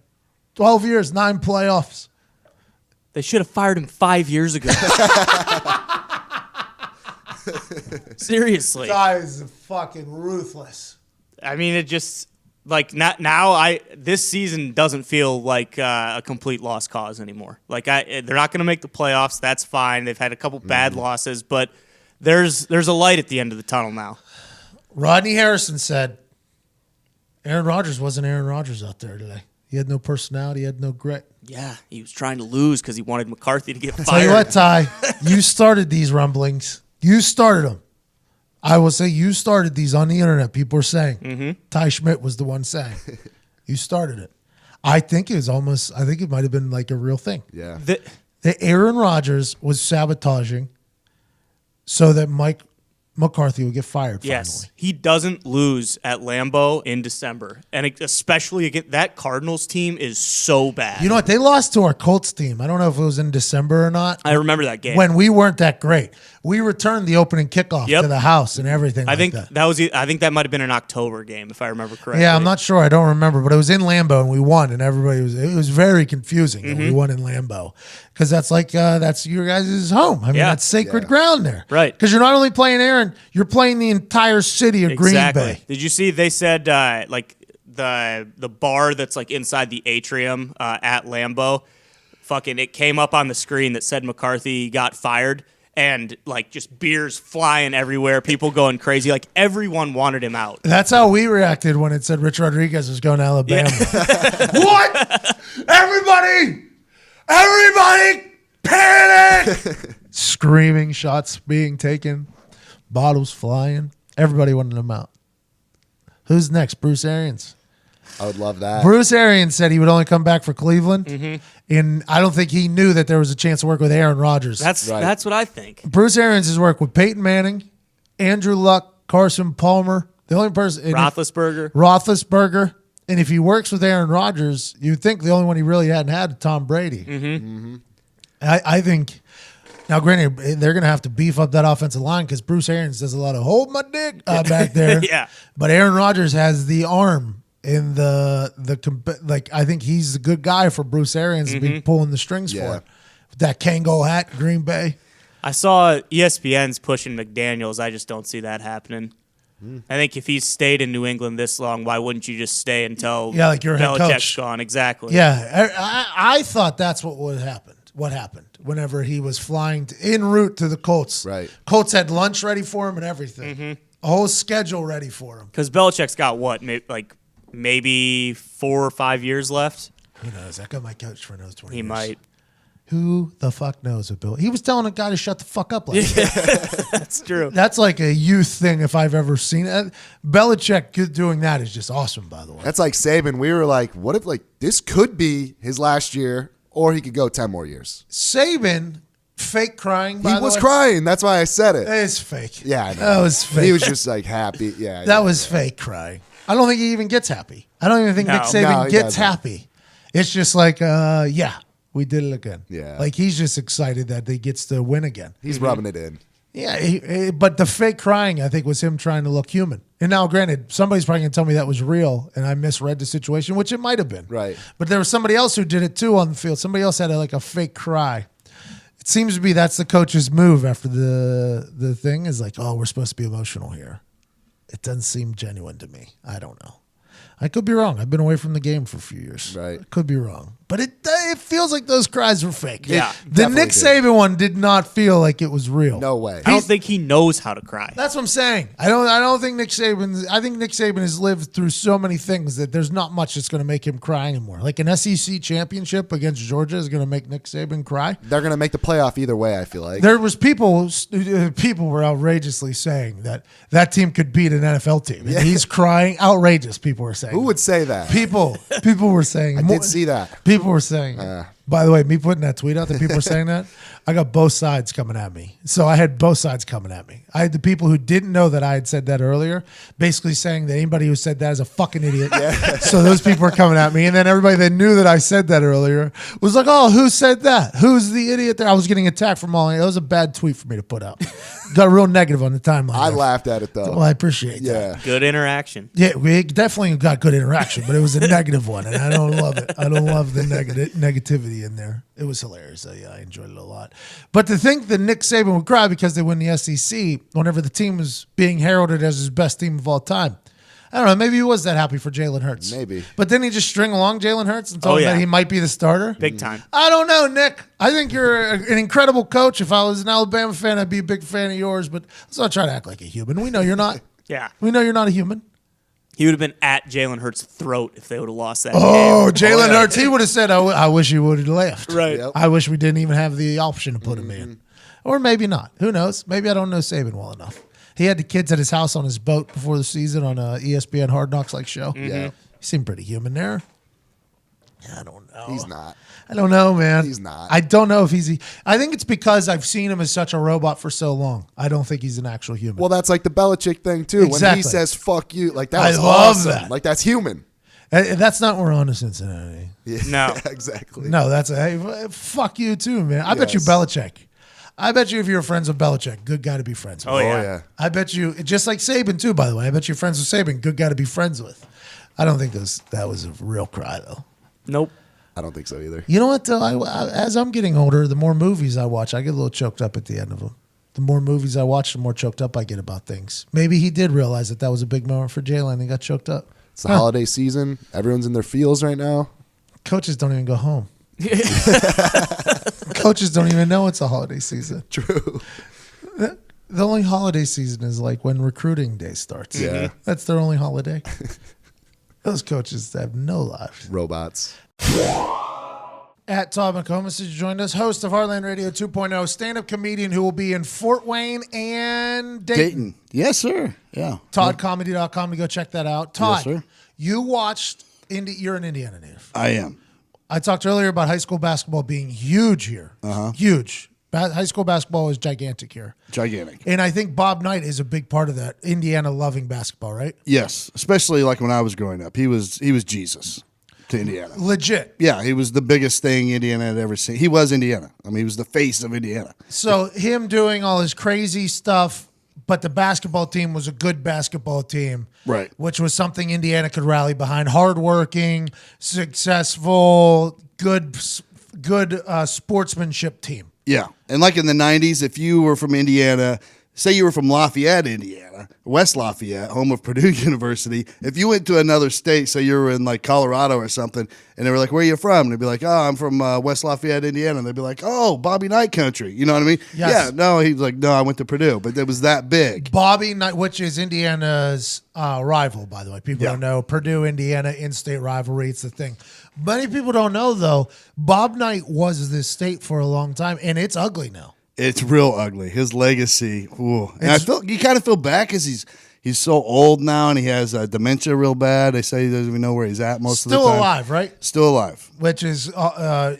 12 years, 9 playoffs. They should have fired him 5 years ago. Seriously. Guy is fucking ruthless. I mean, it just like now. This season doesn't feel like a complete lost cause anymore. Like they're not going to make the playoffs. That's fine. They've had a couple bad losses, but there's a light at the end of the tunnel now. Rodney Harrison said, "Aaron Rodgers wasn't Aaron Rodgers out there today. He had no personality. He had no grit." Yeah, he was trying to lose because he wanted McCarthy to get fired. Tell you what, Ty, you started these rumblings. You started them. I will say you started these on the internet. People are saying. Mm-hmm. Ty Schmidt was the one saying. You started it. I think it might have been like a real thing. Yeah. That Aaron Rodgers was sabotaging so that Mike McCarthy would get fired finally. Yes, he doesn't lose at Lambeau in December. And especially against that Cardinals team is so bad. You know what? They lost to our Colts team. I don't know if it was in December or not. I remember that game. When we weren't that great. We returned the opening kickoff to the house and everything I think that. I think that might have been an October game, if I remember correctly. Yeah, I'm not sure. I don't remember. But it was in Lambeau and we won. And it was very confusing that we won in Lambeau. Because that's that's your guys' home. I mean, that's sacred ground there. Right. Because you're not only playing Aaron, you're playing the entire city of Green Bay. Did you see they said like the bar that's like inside the atrium at Lambeau, fucking it came up on the screen that said McCarthy got fired and like just beers flying everywhere, people going crazy, like everyone wanted him out. That's how we reacted when it said Rich Rodriguez was going to Alabama. Yeah. What? Everybody panic! Screaming, shots being taken, bottles flying. Everybody wanted him out. Who's next? Bruce Arians. I would love that. Bruce Arians said he would only come back for Cleveland, and I don't think he knew that there was a chance to work with Aaron Rodgers. That's what I think. Bruce Arians has worked with Peyton Manning, Andrew Luck, Carson Palmer. The only person Roethlisberger. And if he works with Aaron Rodgers, you'd think the only one he really hadn't had is Tom Brady. Mm-hmm. I think. Now, granted, they're going to have to beef up that offensive line because Bruce Arians does a lot of hold my dick back there. Yeah. But Aaron Rodgers has the arm in I think he's the good guy for Bruce Arians to be pulling the strings for him. With that Kangol hat, Green Bay. I saw ESPN's pushing McDaniels. I just don't see that happening. I think if he's stayed in New England this long, why wouldn't you just stay until like your head Belichick's coach gone? Exactly. Yeah, I thought that's what would happen. What happened whenever he was flying en route to the Colts? Right. Colts had lunch ready for him and everything. A whole schedule ready for him. Because Belichick's got what, maybe 4 or 5 years left. Who knows? That guy might coach for another 20 He years. might. Who the fuck knows with Bill? He was telling a guy to shut the fuck up last night. That's true. That's like a youth thing if I've ever seen it. Belichick doing that is just awesome, by the way. That's like Saban. We were like, what if this could be his last year, or he could go 10 more years. Saban, fake crying, by He the was way. crying. That's why I said it. It's fake. Yeah, I know. That was fake. He was just like happy. Yeah, That was fake crying. I don't think he even gets happy. I don't even think Nick No. Saban No, he gets doesn't. happy. It's just like, yeah, we did it again. Yeah. Like he's just excited that he gets to win again. He's rubbing it in. Yeah, but the fake crying, I think, was him trying to look human. And now, granted, somebody's probably going to tell me that was real, and I misread the situation, which it might have been. Right. But there was somebody else who did it too on the field. Somebody else had a fake cry. It seems to be that's the coach's move after the thing is like, oh, we're supposed to be emotional here. It doesn't seem genuine to me. I don't know. I could be wrong. I've been away from the game for a few years. Right. I could be wrong. But it feels like those cries were fake. Yeah, The definitely Nick did. Saban one did not feel like it was real. No way. I don't think he knows how to cry. That's what I'm saying. I don't think Nick Saban. I think Nick Saban has lived through so many things that there's not much that's going to make him cry anymore. Like an SEC championship against Georgia is going to make Nick Saban cry. They're going to make the playoff either way, I feel like. There was people were outrageously saying that team could beat an NFL team. And he's crying. Outrageous. People were saying. Who would say that? People were saying. I did see that. People were saying. By the way, me putting that tweet out that people were saying that, I got both sides coming at me. So I had both sides coming at me. I had the people who didn't know that I had said that earlier, basically saying that anybody who said that is a fucking idiot. So those people were coming at me. And then everybody that knew that I said that earlier was like, oh, who said that? Who's the idiot there? I was getting attacked from all. That was a bad tweet for me to put out. Got real negative on the timeline. I there. laughed at it, though. Well, I appreciate that. Yeah. Good interaction. Yeah, we definitely got good interaction, but it was a negative one, and I don't love it. I don't love the negativity in there. It was hilarious. I enjoyed it a lot. But to think that Nick Saban would cry because they win the SEC whenever the team was being heralded as his best team of all time. I don't know. Maybe he was that happy for Jalen Hurts. Maybe. But didn't he just string along Jalen Hurts and told him that he might be the starter? Big time. I don't know, Nick. I think you're an incredible coach. If I was an Alabama fan, I'd be a big fan of yours, but let's not try to act like a human. We know you're not. Yeah. We know you're not a human. He would have been at Jalen Hurts' throat if they would have lost that Oh, game. Jalen Hurts, he would have said, I wish he would have left. Right. Yep. I wish we didn't even have the option to put him in. Or maybe not. Who knows? Maybe I don't know Saban well enough. He had the kids at his house on his boat before the season on a ESPN Hard Knocks like show. Yeah. He seemed pretty human there. I don't know. He's not. I don't know, man. He's not. I don't know if he's. I think it's because I've seen him as such a robot for so long. I don't think he's an actual human. Well, that's like the Belichick thing, too. When Exactly. he says, fuck you, like that I was love awesome. that. Like that's human. And that's not where we're on to Cincinnati. Yeah, No. exactly. No, that's hey, fuck you too, man. I bet you Yes. Belichick. I bet you if you're friends with Belichick, good guy to be friends with. Oh, Oh, yeah. yeah. I bet you, just like Saban too, by the way. I bet you're friends with Saban, good guy to be friends with. I don't think that was a real cry though. Nope. I don't think so either. You know what though? As I'm getting older, the more movies I watch, I get a little choked up at the end of them. The more movies I watch, the more choked up I get about things. Maybe he did realize that was a big moment for Jalen and got choked up. It's the holiday season. Everyone's in their feels right now. Coaches don't even go home. Coaches don't even know it's a holiday season. True. The only holiday season is like when recruiting day starts. Yeah. That's their only holiday. Those coaches have no lives. Robots. At Todd McComas has joined us, host of Heartland Radio 2.0, stand-up comedian who will be in Fort Wayne and Dayton. Yes, sir. Yeah. ToddComedy.com to go check that out. Todd, Yes, sir. you watched, you're an Indiana native. I am. I talked earlier about high school basketball being huge here. Huge. High school basketball is gigantic here. Gigantic. And I think Bob Knight is a big part of that, Indiana loving basketball, right? Yes. Especially like when I was growing up. He was Jesus to Indiana. Legit. Yeah, he was the biggest thing Indiana had ever seen. He was Indiana. I mean, he was the face of Indiana. So him doing all his crazy stuff, but the basketball team was a good basketball team. Right. Which was something Indiana could rally behind. Hardworking, successful, good sportsmanship team. Yeah. And like in the 90s, if you were from Indiana, say you were from Lafayette, Indiana, West Lafayette, home of Purdue University. If you went to another state, say you were in like Colorado or something, and they were like, "Where are you from?" And they'd be like, "Oh, I'm from West Lafayette, Indiana." And they'd be like, "Oh, Bobby Knight country." You know what I mean? Yes. Yeah. No, he's like, "No, I went to Purdue," but it was that big. Bobby Knight, which is Indiana's rival, by the way. People don't know. Purdue, Indiana, in-state rivalry. It's the thing. Many people don't know, though, Bob Knight was this state for a long time, and it's ugly now. It's real ugly. His legacy. Ooh. And you kind of feel bad because he's so old now and he has dementia real bad. They say he doesn't even know where he's at most of the time. Still alive, right? Still alive. Which is,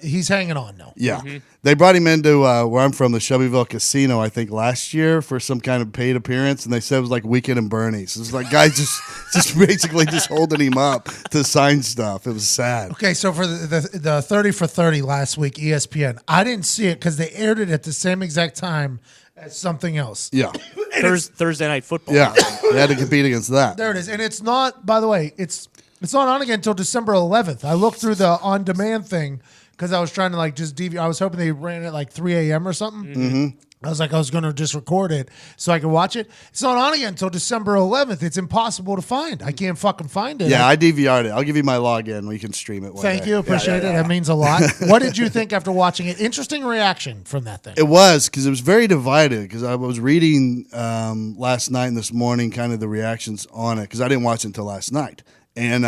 he's hanging on now. Yeah. They brought him into where I'm from, the Shelbyville Casino, I think, last year for some kind of paid appearance, and they said it was like Weekend and Bernie's. It was like guys just basically just holding him up to sign stuff. It was sad. Okay, so for the 30 for 30 last week, ESPN, I didn't see it because they aired it at the same exact time as something else. Yeah. Thursday Night Football. Yeah. They had to compete against that. There it is. And it's not, by the way, it's not on again until December 11th. I looked through the on-demand thing because I was trying to like just deviate. I was hoping they ran it like 3 a.m. or something. Mm-hmm. I was like, I was going to just record it so I could watch it. It's not on again until December 11th. It's impossible to find. I can't fucking find it. Yeah, I DVR'd it. I'll give you my login. We can stream it one Thank day. you. Appreciate it. That means a lot. What did you think after watching it? Interesting reaction from that thing. It was, because it was very divided, because I was reading last night and this morning kind of the reactions on it, because I didn't watch it until last night. And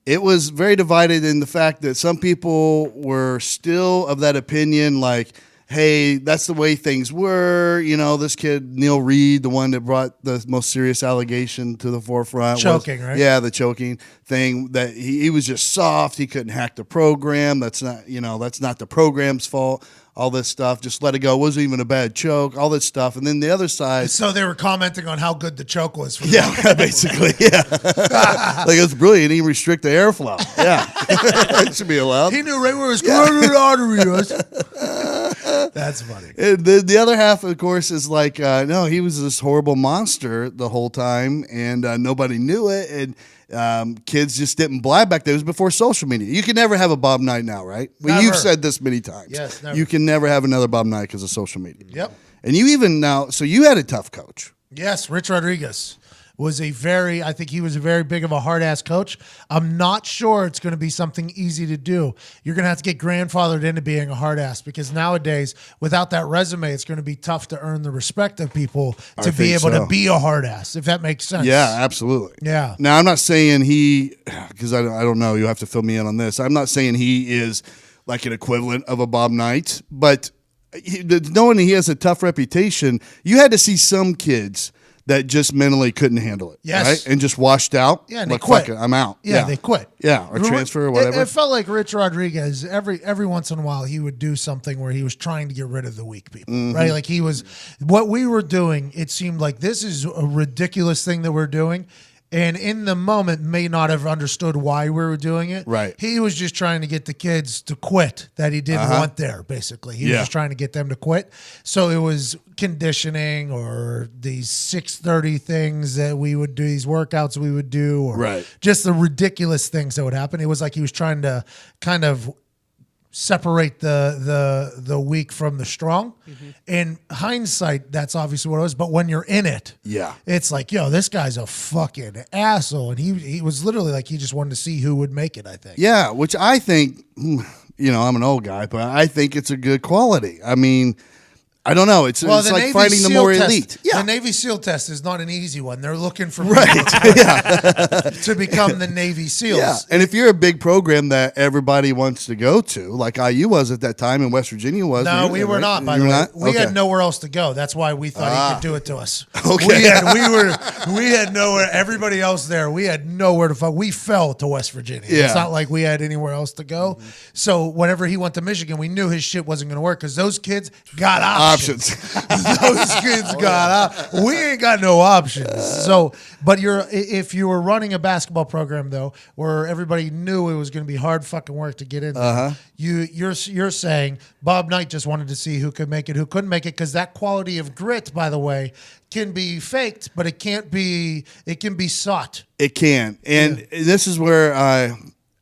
it was very divided in the fact that some people were still of that opinion, like, hey, that's the way things were. You know, this kid, Neil Reed, the one that brought the most serious allegation to the forefront. Choking, right? Yeah, the choking thing, that he was just soft. He couldn't hack the program. That's not the program's fault. All this stuff, just let it go. It wasn't even a bad choke, all this stuff. And then the other side. So they were commenting on how good the choke was. For yeah, basically, yeah. Like, it's brilliant. He restrict the airflow. Yeah. It should be allowed. He knew right where his carotid artery was. That's funny. And the other half, of course, is like, no, he was this horrible monster the whole time, and nobody knew it. And kids just didn't blab back then. It was before social media. You can never have a Bob Knight now, right? Well, you've said this many times. Yes, never. You can never have another Bob Knight because of social media. Yep. And you even now, so you had a tough coach. Yes, Rich Rodriguez was I think he was a very big of a hard-ass coach. I'm not sure it's going to be something easy to do. You're going to have to get grandfathered into being a hard-ass because nowadays, without that resume, it's going to be tough to earn the respect of people to be able to be a hard-ass, if that makes sense. Yeah, absolutely. Yeah. Now, I'm not saying because I don't know, you have to fill me in on this. I'm not saying he is like an equivalent of a Bob Knight, but knowing he has a tough reputation, you had to see some kids that just mentally couldn't handle it. Yes. Right? And just washed out. Yeah, and like, they quit. Fuck it, I'm out. Yeah, they quit. Yeah, or transfer or whatever. It felt like Rich Rodriguez, every once in a while, he would do something where he was trying to get rid of the weak people, right? Like what we were doing, it seemed like this is a ridiculous thing that we're doing. And in the moment, may not have understood why we were doing it. Right. He was just trying to get the kids to quit that he didn't want there, basically. He was just trying to get them to quit. So it was conditioning or these 6:30 things that we would do, these workouts we would do, or just the ridiculous things that would happen. It was like he was trying to kind of separate the weak from the strong. In hindsight, that's obviously what it was. But when you're in it, it's like, yo, this guy's a fucking asshole. And he was literally like, he just wanted to see who would make it, I think. Yeah, which I think, I'm an old guy, but I think it's a good quality. I mean, I don't know. It's like Navy finding the SEAL more test, elite. Yeah. The Navy SEAL test is not an easy one. They're looking for people to become the Navy SEALs. Yeah. And if you're a big program that everybody wants to go to, like IU was at that time and West Virginia was. No, we were not, by the way. We had nowhere else to go. That's why we thought he could do it to us. Okay. We had nowhere. Everybody else there, we had nowhere to fuck. We fell to West Virginia. Yeah. It's not like we had anywhere else to go. So whenever he went to Michigan, we knew his shit wasn't going to work because those kids got options. Those kids got out. We ain't got no options. So, but if you were running a basketball program though, where everybody knew it was going to be hard fucking work to get in there, you're saying Bob Knight just wanted to see who could make it, who couldn't make it, because that quality of grit, by the way, can be faked, but it can't be. It can be sought. It can, and this is where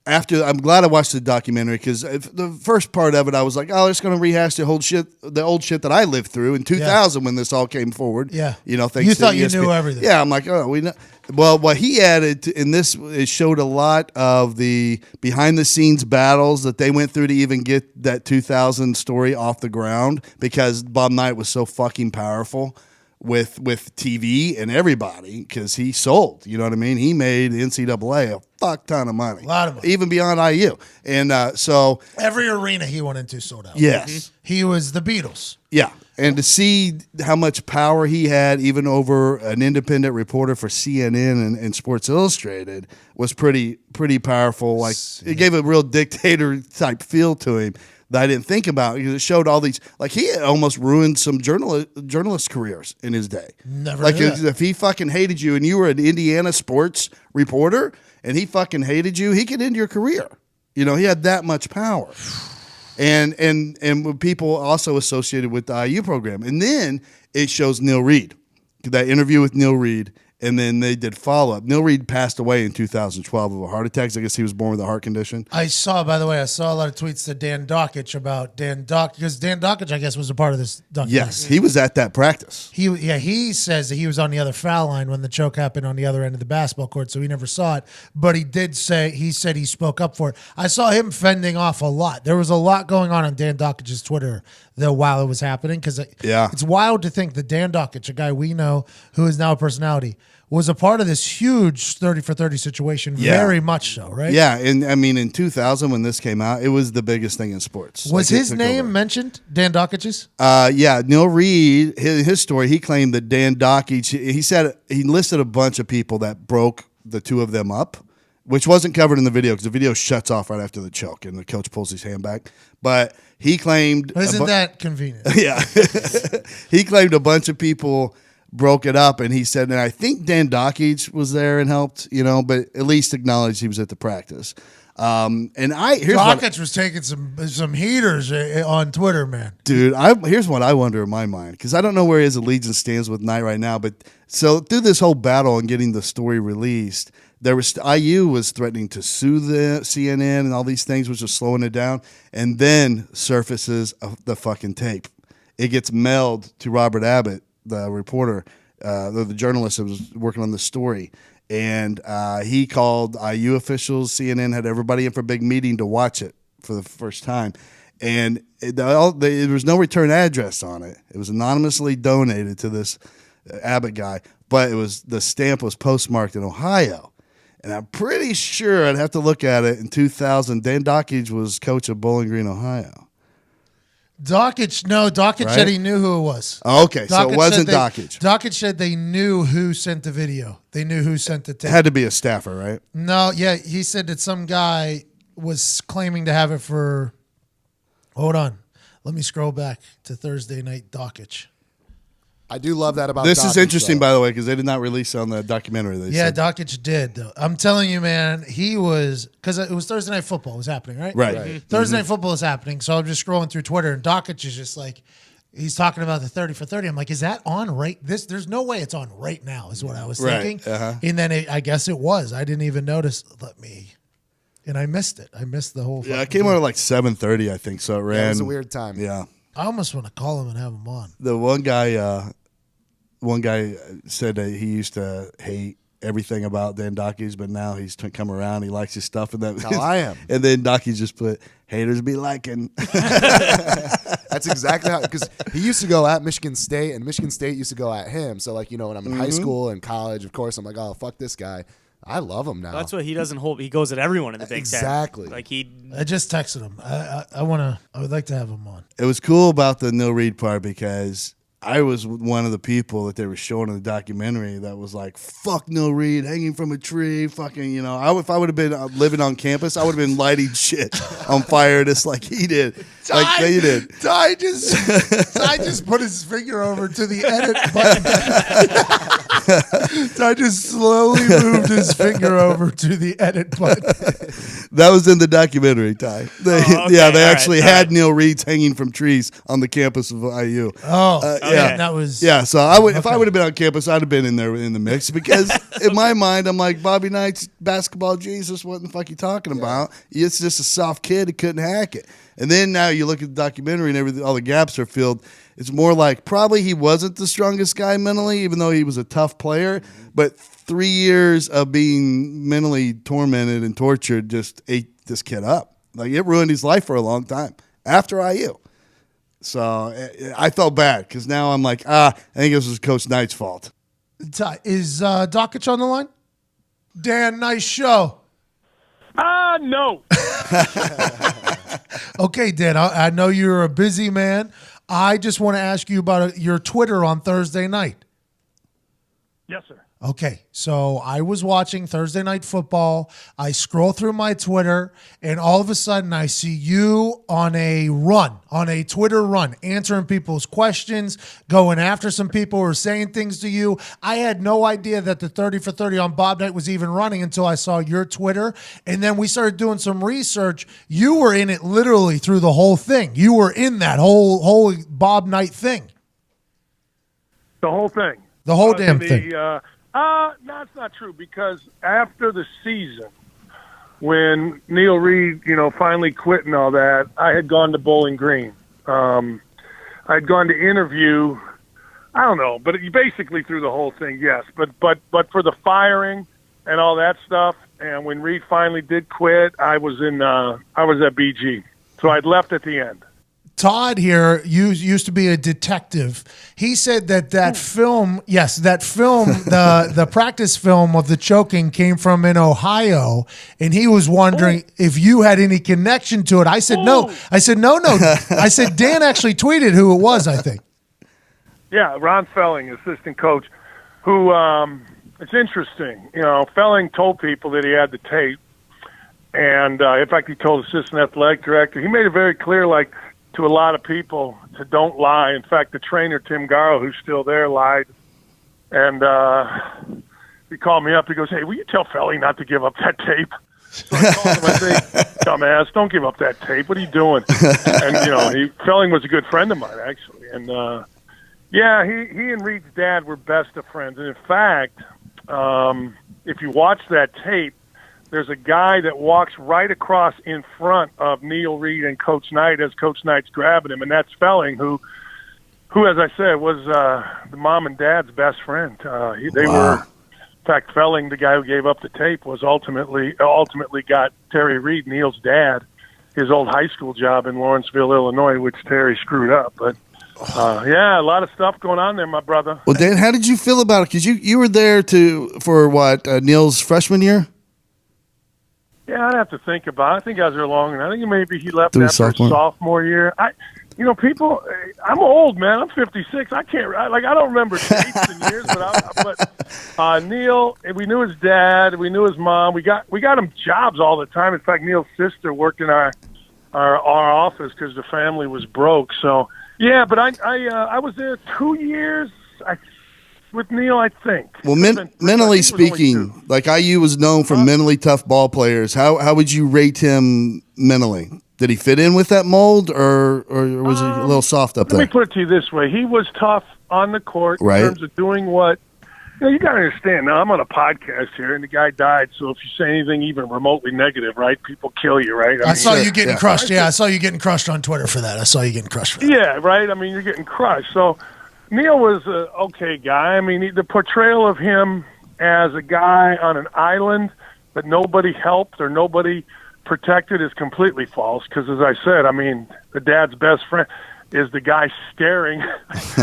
I'm glad I watched the documentary because the first part of it, I was like, oh, it's going to rehash the old shit that I lived through in 2000 when this all came forward. Yeah. Thanks You to thought you ESPN. knew everything. Yeah, I'm like, oh, we know. Well, what he added in this, it showed a lot of the behind-the-scenes battles that they went through to even get that 2000 story off the ground because Bob Knight was so fucking powerful with TV and everybody because he sold. You know what I mean? He made the NCAA a fuck ton of money. A lot of money. Even beyond IU. And so... Every arena he went into sold out. Yes. He was the Beatles. Yeah. And to see how much power he had, even over an independent reporter for CNN and Sports Illustrated, was pretty powerful. Like it gave a real dictator type feel to him that I didn't think about because it showed all these. Like he had almost ruined some journalist careers in his day. Never like knew that. if he fucking hated you and you were an Indiana sports reporter and he fucking hated you, he could end your career. He had that much power. And people also associated with the IU program. And then it shows Neil Reed, that interview with Neil Reed, and then they did follow-up. Neil Reed passed away in 2012 of a heart attack. I guess he was born with a heart condition. I saw a lot of tweets to Dan Dakich about because Dan Dakich, I guess, was a part of this documentary. Yes, he was at that practice. He says that he was on the other foul line when the choke happened on the other end of the basketball court, so he never saw it. But he said he spoke up for it. I saw him fending off a lot. There was a lot going on Dan Dakich's Twitter while it was happening because it's wild to think that Dan Dakich, a guy we know who is now a personality, was a part of this huge 30 for 30 situation, very much so, right? Yeah, and I mean, in 2000 when this came out, it was the biggest thing in sports. Was his name mentioned, Dan Dakich's? Yeah, Neil Reed, his story, he claimed that Dan Dakich, he said he listed a bunch of people that broke the two of them up, which wasn't covered in the video because the video shuts off right after the choke and the coach pulls his hand back. But he claimed... Isn't that convenient? Yeah. He claimed a bunch of people broke it up, and he said, and I think Dan Dakich was there and helped, but at least acknowledged he was at the practice. Dakich was taking some heaters on Twitter, man. Dude, here's what I wonder in my mind, because I don't know where his allegiance stands with Knight right now, but so through this whole battle and getting the story released, IU was threatening to sue the CNN and all these things, which was slowing it down, and then surfaces the fucking tape. It gets mailed to Robert Abbott, the reporter, the journalist that was working on the story, and he called IU officials. CNN had everybody in for a big meeting to watch it for the first time, and there was no return address on it. It was anonymously donated to this Abbott guy, but the stamp was postmarked in Ohio, and I'm pretty sure I'd have to look at it. In 2000, Dan Dakich was coach of Bowling Green, Ohio. Dakich said he knew who it was. Oh, okay, so it wasn't Dakich. Dakich said they knew who sent the video. They knew who sent the tape. It had to be a staffer, right? No, yeah, he said that some guy was claiming to have it for... Hold on. Let me scroll back to Thursday night Dakich. I do love that about this Dakich, is interesting, though. by the way, because they did not release on the documentary. Dakich did, though. I'm telling you, man, he was, because it was Thursday Night Football was happening, right? Right. Thursday Night Football is happening, so I'm just scrolling through Twitter, and Dakich is just like, he's talking about the 30 for 30. I'm like, is that on right? There's no way it's on right now, is what I was thinking. And then I guess it was. I didn't even notice. And I missed it. I missed the whole. Yeah, it came out at like 7:30, I think. So it ran. Yeah, it was a weird time. Yeah. I almost want to call him and have him on. The one guy said that he used to hate everything about Dan Dakich, but now he's come around. He likes his stuff, and that. How I am. And then Dakich just put haters be liking. That's exactly how, because he used to go at Michigan State, and Michigan State used to go at him. So when I'm in high school and college, of course, I'm like, oh, fuck this guy. I love him now. That's what he doesn't hold. He goes at everyone in the Big Ten. Exactly. I just texted him. I would like to have him on. It was cool about the Neil Reed part because I was one of the people that they were showing in the documentary that was like, fuck Neil Reed, hanging from a tree, fucking, if I would have been living on campus, I would have been lighting shit on fire just like he did. Like they did. Ty just put his finger over to the edit button. I just slowly moved his finger over to the edit button. That was in the documentary, Ty. Yeah, they actually had Neil Reeds hanging from trees on the campus of IU. Yeah, that was So I would, if I would have been on campus, I'd have been in there in the mix because in my mind, I'm like Bobby Knight's basketball Jesus. What the fuck you talking about? It's just a soft kid who couldn't hack it. And then now you look at the documentary and everything, all the gaps are filled. It's more like probably he wasn't the strongest guy mentally, even though he was a tough player. But 3 years of being mentally tormented and tortured just ate this kid up. Like it ruined his life for a long time after IU. So I felt bad because now I'm like, I think this was Coach Knight's fault. Is Dakich on the line? Dan, nice show. No. Okay, Dan, I know you're a busy man. I just want to ask you about your Twitter on Thursday night. Yes, sir. Okay, so I was watching Thursday Night Football. I scroll through my Twitter, and all of a sudden I see you on a Twitter run, answering people's questions, going after some people who are saying things to you. I had no idea that the 30 for 30 on Bob Knight was even running until I saw your Twitter, and then we started doing some research. You were in it literally through the whole thing. You were in that whole Bob Knight thing. The whole thing. The whole damn thing. No, it's not true because after the season, when Neil Reed, finally quit and all that, I had gone to Bowling Green. I'd gone to interview. I don't know, but basically through the whole thing, yes. But for the firing and all that stuff, and when Reed finally did quit, I was at BG, so I'd left at the end. Todd here used to be a detective. He said that film, the practice film of the choking came from in Ohio, and he was wondering if you had any connection to it. I said no. I said no. I said Dan actually tweeted who it was, I think. Yeah, Ron Felling, assistant coach, who it's interesting. Felling told people that he had the tape, and in fact, he told assistant athletic director. He made it very clear, to a lot of people to don't lie. In fact, the trainer, Tim Garrow, who's still there, lied. And he called me up. He goes, "Hey, will you tell Felling not to give up that tape?" So I called him. I say, "Dumbass, don't give up that tape. What are you doing?" And, Felling was a good friend of mine, actually. And, he and Reed's dad were best of friends. And, in fact, if you watch that tape, there's a guy that walks right across in front of Neil Reed and Coach Knight as Coach Knight's grabbing him, and that's Felling, who, as I said, was the mom and dad's best friend. They were, in fact, Felling, the guy who gave up the tape, was ultimately got Terry Reed, Neil's dad, his old high school job in Lawrenceville, Illinois, which Terry screwed up. But a lot of stuff going on there, my brother. Well, Dan, how did you feel about it? Because you were there for Neil's freshman year. Yeah, I'd have to think about it. I think I was there long, and I think maybe he left after sophomore year. People. I'm old, man. I'm 56. I can't. I don't remember dates and years, but Neil. We knew his dad. We knew his mom. We got him jobs all the time. In fact, Neil's sister worked in our office because the family was broke. So yeah, but I was there 2 years. With Neil, I think. Well, mentally speaking, IU was known for mentally tough ball players. How would you rate him mentally? Did he fit in with that mold, or was he a little soft up there? Let me put it to you this way. He was tough on the court in terms of doing what you got to understand. Now, I'm on a podcast here, and the guy died, so if you say anything even remotely negative, right, people kill you, right? I saw you getting crushed. Yeah, I saw you getting crushed on Twitter for that. Yeah, right? I mean, you're getting crushed. So Neil was an okay guy. I mean, the portrayal of him as a guy on an island that nobody helped or nobody protected is completely false. Because, as I said, I mean, the dad's best friend is the guy staring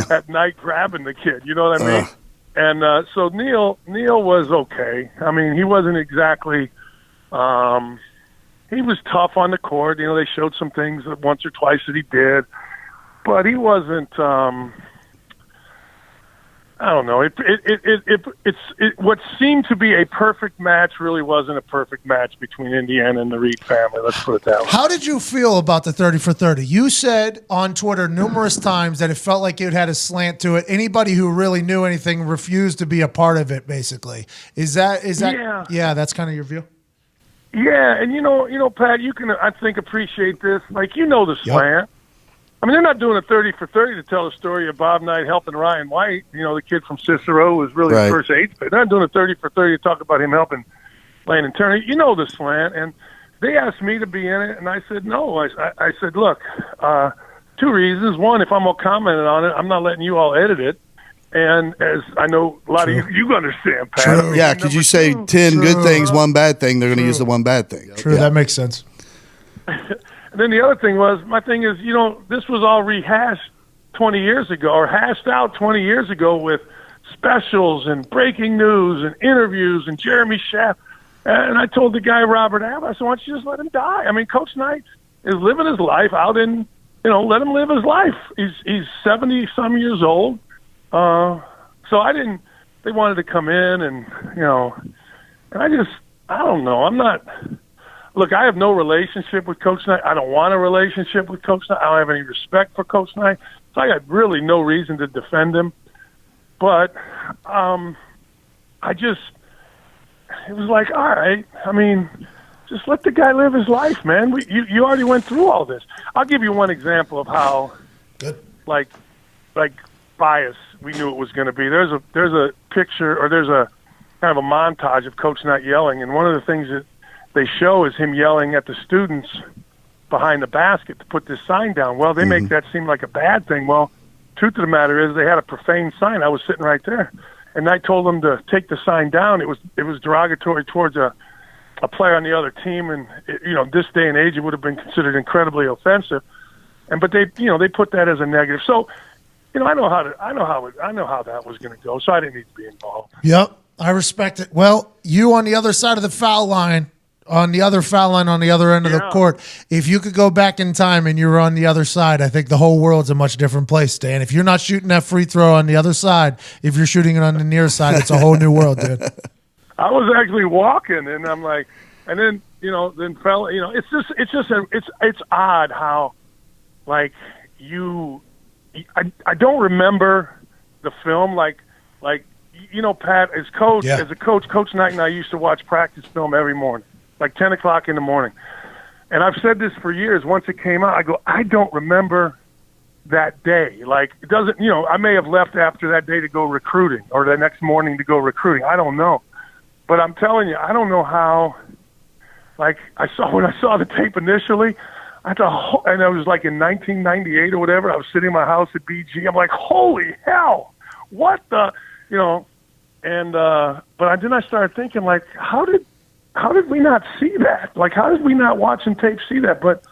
at night grabbing the kid. You know what I mean? And so Neil was okay. I mean, he wasn't exactly he was tough on the court. They showed some things that once or twice that he did. But he wasn't I don't know. What seemed to be a perfect match really wasn't a perfect match between Indiana and the Reed family. Let's put it that way. How did you feel about the 30 for 30? You said on Twitter numerous times that it felt like it had a slant to it. Anybody who really knew anything refused to be a part of it, basically. Is that? Yeah, that's kind of your view? Yeah, and you know, Pat, you can, I think, appreciate this. Like, the slant. I mean, they're not doing a 30 for 30 to tell the story of Bob Knight helping Ryan White. The kid from Cicero was really the first eighth. They're not doing a 30 for 30 to talk about him helping Landon Turner. The slant. And they asked me to be in it, and I said no. I said, look, two reasons. One, if I'm going to comment on it, I'm not letting you all edit it. And as I know a lot of you understand, Pat. True. Yeah, because you say 10 good things, one bad thing, they're going to use the one bad thing. True, that makes sense. And then the other thing was, my thing is, this was all rehashed 20 years ago, or hashed out 20 years ago with specials and breaking news and interviews and Jeremy Schaff. And I told the guy, Robert Abb, I said, why don't you just let him die? I mean, Coach Knight is living his life out in, let him live his life. He's 70-some years old. So they wanted to come in and, and I don't know. Look, I have no relationship with Coach Knight. I don't want a relationship with Coach Knight. I don't have any respect for Coach Knight. So I got really no reason to defend him. But it was like, all right, I mean, just let the guy live his life, man. You already went through all this. I'll give you one example of how, like bias we knew it was going to be. There's a picture, or there's a kind of a montage of Coach Knight yelling, and one of the things that they show is him yelling at the students behind the basket to put this sign down. Well, they make that seem like a bad thing. Well, truth of the matter is they had a profane sign. I was sitting right there, and I told them to take the sign down. It was derogatory towards a player on the other team, and this day and age it would have been considered incredibly offensive. But they put that as a negative. So, I know how that was going to go. So I didn't need to be involved. Yep, I respect it. Well, you on the other side of the foul line. On the other foul line, on the other end of the court, if you could go back in time and you were on the other side, I think the whole world's a much different place, Dan. If you're not shooting that free throw on the other side, if you're shooting it on the near side, it's a whole new world, dude. I was actually walking, and I'm like, and then then fell. It's odd how, like, I don't remember the film like. Pat, as a coach, Coach Knight and I used to watch practice film every morning, like 10 o'clock in the morning. And I've said this for years. Once it came out, I go, I don't remember that day. Like, it doesn't, I may have left after that day to go recruiting, or the next morning to go recruiting. I don't know. But I'm telling you, I don't know how, like, when I saw the tape initially, I thought, and it was like in 1998 or whatever, I was sitting in my house at BG. I'm like, holy hell, what the, but then I started thinking, like, how did we not see that? Like, how did we not watching tape see that? But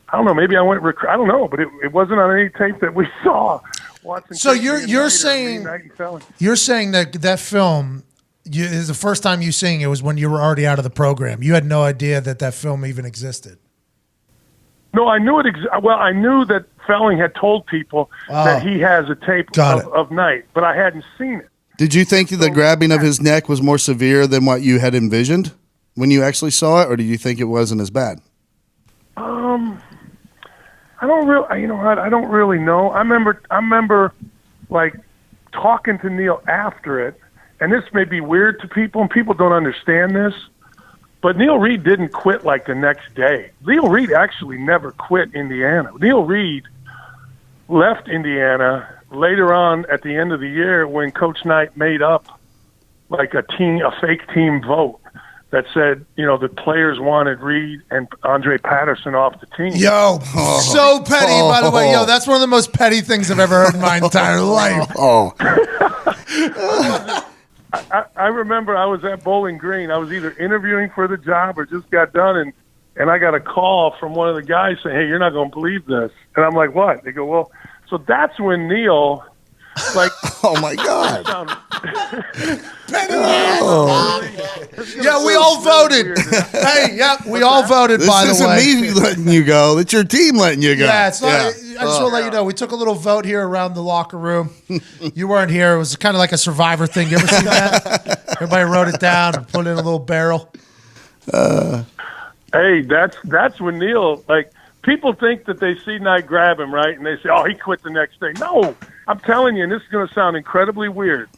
I don't know. Maybe I went. I don't know. But it wasn't on any tape that we saw. Watching. So you're saying that film is the first time you seeing it was when you were already out of the program. You had no idea that film even existed. No, I knew it. I knew that Felling had told people that he has a tape of Knight, but I hadn't seen it. Did you think the grabbing of his neck was more severe than what you had envisioned when you actually saw it, or did you think it wasn't as bad? I don't really know. I remember like talking to Neil after it, and this may be weird to people, and people don't understand this, but Neil Reed didn't quit like the next day. Neil Reed actually never quit Indiana. Neil Reed left Indiana later on at the end of the year when Coach Knight made up like a fake team vote that said, the players wanted Reed and Andre Patterson off the team. Yo, so petty, by the way. Yo, that's one of the most petty things I've ever heard in my entire life. I remember I was at Bowling Green. I was either interviewing for the job or just got done, and I got a call from one of the guys saying, hey, you're not going to believe this. And I'm like, what? They go, well, so that's when Neil, like, oh my God. Yeah, we all all voted. weird. Hey, yep, we all voted, by the way. This isn't me letting you go. It's your team letting you go. Yeah, it's not. I just want to let you know, we took a little vote here around the locker room. You weren't here. It was kind of like a Survivor thing. You ever seen that? Everybody wrote it down and put it in a little barrel. Hey, that's when Neil, like, people think that they see Knight grab him, right? And they say, oh, he quit the next day. No, I'm telling you, and this is going to sound incredibly weird.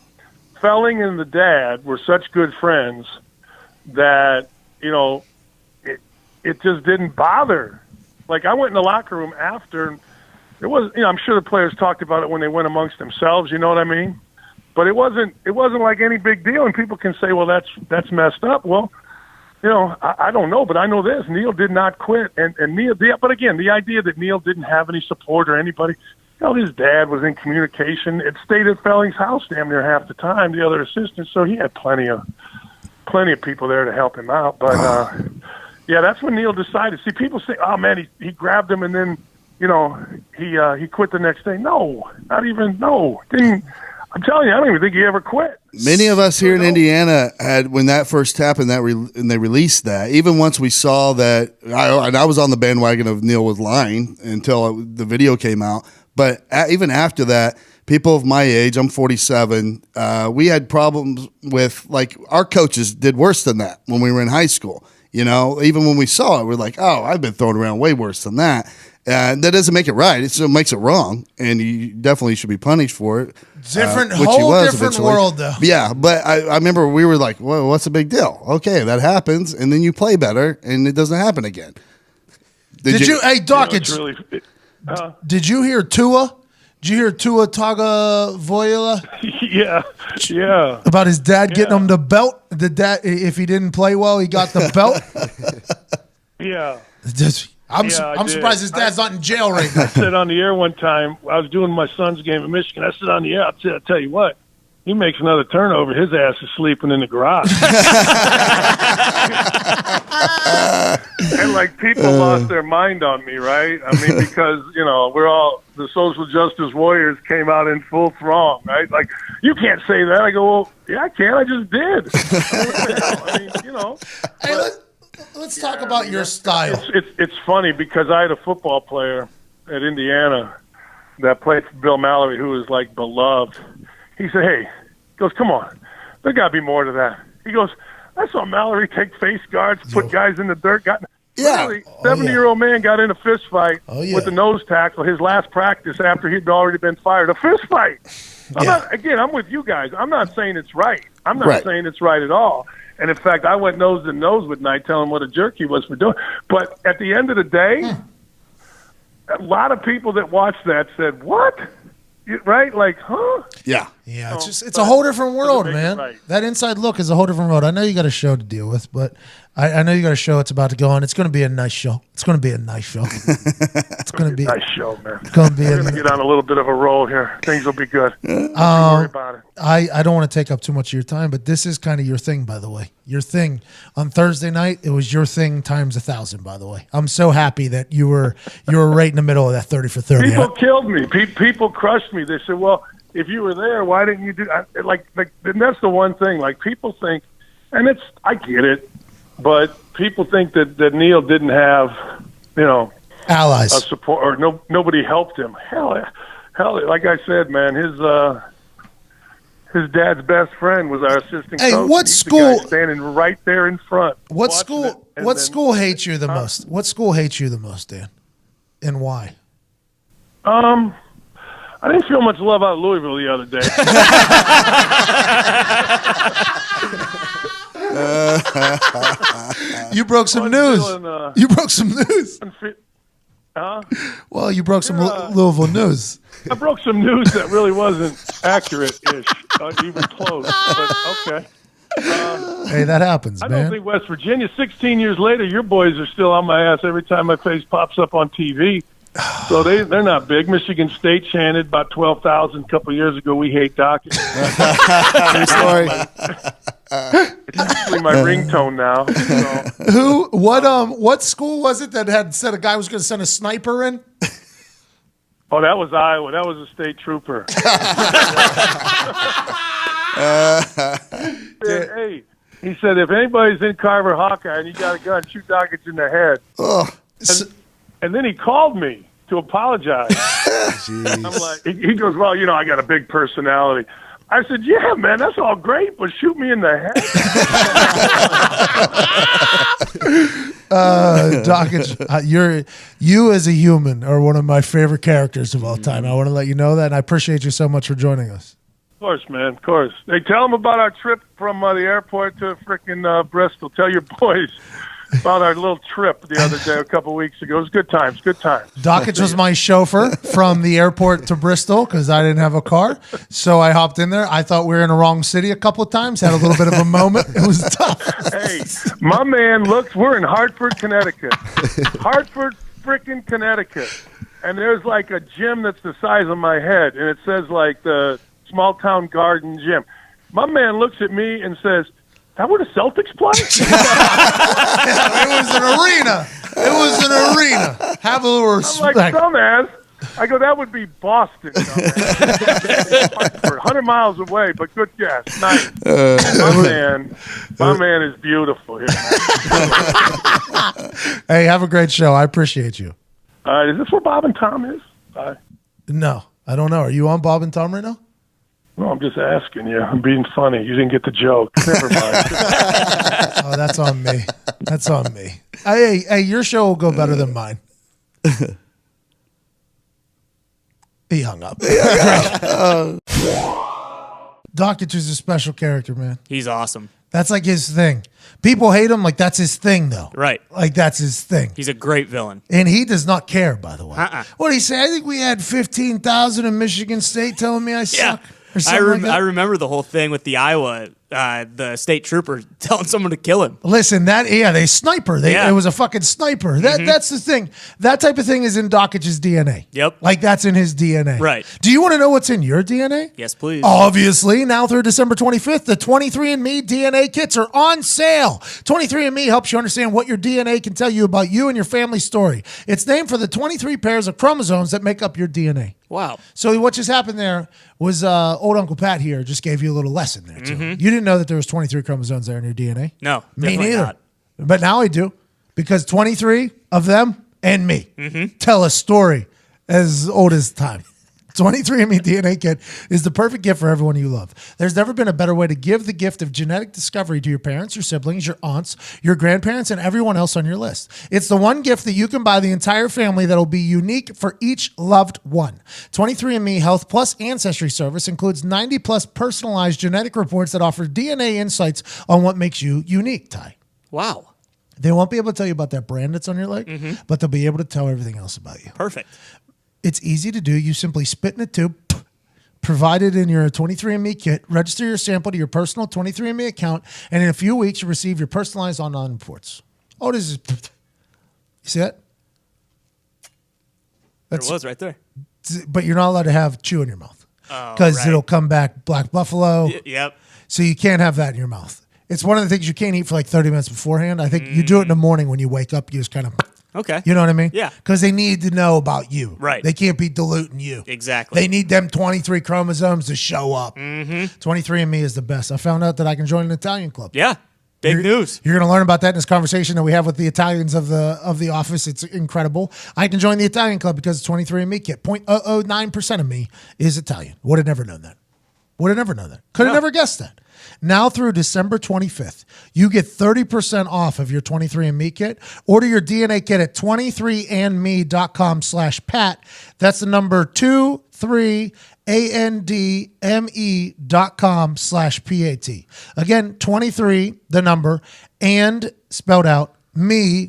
Felling and the dad were such good friends that, it just didn't bother. Like, I went in the locker room after, and it was, I'm sure the players talked about it when they went amongst themselves, you know what I mean? But it wasn't like any big deal, and people can say, well, that's messed up. Well, I don't know, but I know this. Neil did not quit. And Neil, but again, the idea that Neil didn't have any support or anybody, his dad was in communication. It stayed at Felling's house damn near half the time, the other assistants, so he had plenty of people there to help him out. But, yeah, that's when Neil decided. See, people say, oh, man, he grabbed him and then, he quit the next day. No, not even, no. Didn't. I'm telling you, I don't even think he ever quit. Many of us here in Indiana had, when that first happened, and they released that. Even once we saw that, I was on the bandwagon of Neil was lying until the video came out. But even after that, people of my age, I'm 47, we had problems with, like, our coaches did worse than that when we were in high school. Even when we saw it, we're like, oh, I've been thrown around way worse than that. That doesn't make it right. It still makes it wrong, and you definitely should be punished for it. Different, which whole he was different eventually. world, though. Yeah, but I remember we were like, well, what's the big deal? Okay, that happens, and then you play better, and it doesn't happen again. Did you hey, Dakich, Really, did you hear Tua? Did you hear Tua Tagovailoa? yeah. About his dad getting him the belt? The dad, if he didn't play well, he got the belt? Yeah. I'm did. surprised his dad's not in jail right now. I said on the air one time, I was doing my son's game in Michigan. I said on the air, I'll tell you what, he makes another turnover, his ass is sleeping in the garage. And, like, people lost their mind on me, right? I mean, because, we're all, the social justice warriors came out in full throng, right? Like, you can't say that. I go, well, yeah, I can. I just did. I mean, Hey, let's talk about your style. It's funny because I had a football player at Indiana that played for Bill Mallory who was, like, beloved. He said, hey, he goes, come on, there got to be more to that. He goes, I saw Mallory take face guards, put guys in the dirt. Literally, 70-year-old man got in a fist fight with the nose tackle his last practice after he'd already been fired. A fist fight. I'm with you guys. I'm not saying it's right. I'm not saying it's right at all. And, in fact, I went nose to nose with Knight telling him what a jerk he was for doing. But at the end of the day, a lot of people that watched that said, what? Right? Like, huh? Yeah. Yeah, it's a whole different world, man. Right. That inside look is a whole different world. I know you got a show to deal with, but I know you got a show it's about to go on. It's going to be a nice show. It's going to be a nice show. It's going to be a nice show, man. It's going to be We're going to get on a little bit of a roll here. Things will be good. Don't worry about it. I don't want to take up too much of your time, but this is kind of your thing, by the way. Your thing on Thursday night, it was your thing times 1,000. By the way, I'm so happy that you were right in the middle of that 30 for 30. People killed me. People crushed me. They said, "Well, if you were there, why didn't you do?" Like, and that's the one thing. Like, people think, and I get it, but people think that Neil didn't have, allies, a support, or nobody helped him. Hell, like I said, man, his dad's best friend was our assistant coach. What He's school? the guy standing right there in front. What school? What school hates you the most? What school hates you the most, Dan? And why? I didn't feel much love out of Louisville the other day. You broke some news. You broke some news. Huh? Well, you broke some Louisville news. I broke some news that really wasn't accurate-ish, not even close. But okay. Hey, that happens, I man. don't think West Virginia, 16 years later, your boys are still on my ass every time my face pops up on TV. So they're not big. Michigan State chanted about 12,000 a couple of years ago, "We hate Dakich." True story. It's actually my ringtone now. So. What school was it that had said a guy was going to send a sniper in? Oh, that was Iowa. That was a state trooper. Hey, He said, if anybody's in Carver Hawkeye and you got a gun, shoot Dakich in the head. And then he called me to apologize. I'm like, he goes, well, I got a big personality. I said, yeah, man, that's all great, but shoot me in the head. Dakich, you as a human are one of my favorite characters of all time. I want to let you know that, and I appreciate you so much for joining us. Of course, man, of course. Hey, tell them about our trip from the airport to frickin' Bristol. Tell your boys about our little trip the other day, a couple weeks ago. It was good times, good times. Dakich was my chauffeur from the airport to Bristol because I didn't have a car. So I hopped in there. I thought we were in the wrong city a couple of times, had a little bit of a moment. It was tough. Hey, my man, we're in Hartford, Connecticut. Hartford, frickin' Connecticut. And there's like a gym that's the size of my head, and it says like the Small Town Garden Gym. My man looks at me and says, that where the Celtics play? It was an arena. It was an arena. Have a little respect. I'm like, dumbass. I go, that would be Boston, dumbass. 100 miles away, but good guess. Nice. My man is beautiful here. Hey, have a great show. I appreciate you. Is this where Bob and Tom is? No, I don't know. Are you on Bob and Tom right now? No, I'm just asking you. I'm being funny. You didn't get the joke. Never mind. Oh, that's on me. That's on me. Hey, your show will go better than mine. He hung up. Dakich is a special character, man. He's awesome. That's like his thing. People hate him like that's his thing, though. Right. Like that's his thing. He's a great villain. And he does not care, by the way. What did he say? I think we had 15,000 in Michigan State telling me I suck. I remember the whole thing with the Iowa, the state trooper telling someone to kill him. Listen, they sniper. It was a fucking sniper. That's the thing. That type of thing is in Dakich's DNA. Yep. Like that's in his DNA. Right. Do you want to know what's in your DNA? Yes, please. Obviously, now through December 25th, the 23andMe DNA kits are on sale. 23andMe helps you understand what your DNA can tell you about you and your family story. It's named for the 23 pairs of chromosomes that make up your DNA. Wow. So what just happened there was old Uncle Pat here just gave you a little lesson there, too. You didn't know that there was 23 chromosomes there in your DNA? No, me neither. Not. But now I do, because 23 of them and me tell a story as old as time. 23andMe DNA Kit is the perfect gift for everyone you love. There's never been a better way to give the gift of genetic discovery to your parents, your siblings, your aunts, your grandparents, and everyone else on your list. It's the one gift that you can buy the entire family that'll be unique for each loved one. 23andMe Health Plus Ancestry Service includes 90 plus personalized genetic reports that offer DNA insights on what makes you unique, Ty. Wow. They won't be able to tell you about that brand that's on your leg, but they'll be able to tell everything else about you. Perfect. It's easy to do. You simply spit in a tube, provide it in your 23andMe kit, register your sample to your personal 23andMe account, and in a few weeks, you receive your personalized online reports. Oh, this is... You see that? There it was right there. But you're not allowed to have chew in your mouth because it'll come back black buffalo. Yep. So you can't have that in your mouth. It's one of the things you can't eat for like 30 minutes beforehand. I think you do it in the morning when you wake up. You just kind of... Okay. You know what I mean? Yeah. Because they need to know about you. Right. They can't be diluting you. Exactly. They need them 23 chromosomes to show up. 23andMe is the best. I found out that I can join an Italian club. Yeah. Big news. You're going to learn about that in this conversation that we have with the Italians of the office. It's incredible. I can join the Italian club because it's 23andMe kit. 0.009% of me is Italian. Would have never known that. Could have never guessed that. Now through December 25th, you get 30% off of your 23andMe kit. Order your DNA kit at 23andme.com/Pat. That's the number 23andme.com/PAT. Again, 23, the number, and spelled out, me,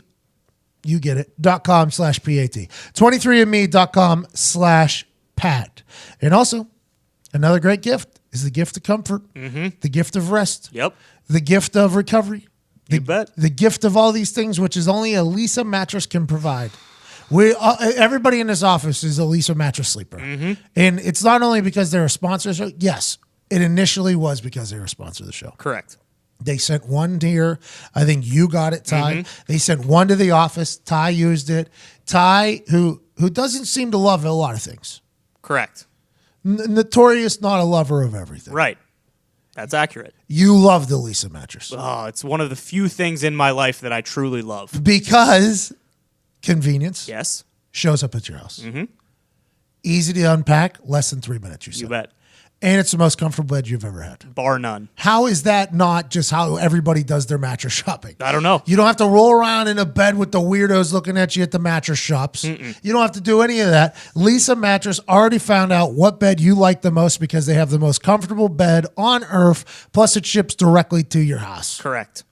you get it, .com/PAT. 23andme.com/Pat. And also, another great gift is the gift of comfort, the gift of rest, the gift of recovery, the gift of all these things, which is only a Lisa mattress can provide. Everybody in this office is a Lisa mattress sleeper. And it's not only because they're a sponsor of the show. Yes, it initially was because they were a sponsor of the show. Correct. They sent one here. I think you got it, Ty. They sent one to the office. Ty used it. Ty, who doesn't seem to love a lot of things. Correct. Notorious, not a lover of everything. Right. That's accurate. You love the Lisa mattress. Oh, it's one of the few things in my life that I truly love. Because convenience Yes. shows up at your house. Mm-hmm. Easy to unpack, less than 3 minutes, you said. You bet. And it's the most comfortable bed you've ever had. Bar none. How is that not just how everybody does their mattress shopping? I don't know. You don't have to roll around in a bed with the weirdos looking at you at the mattress shops. You don't have to do any of that. Lisa Mattress already found out what bed you like the most because they have the most comfortable bed on earth, plus it ships directly to your house. Correct.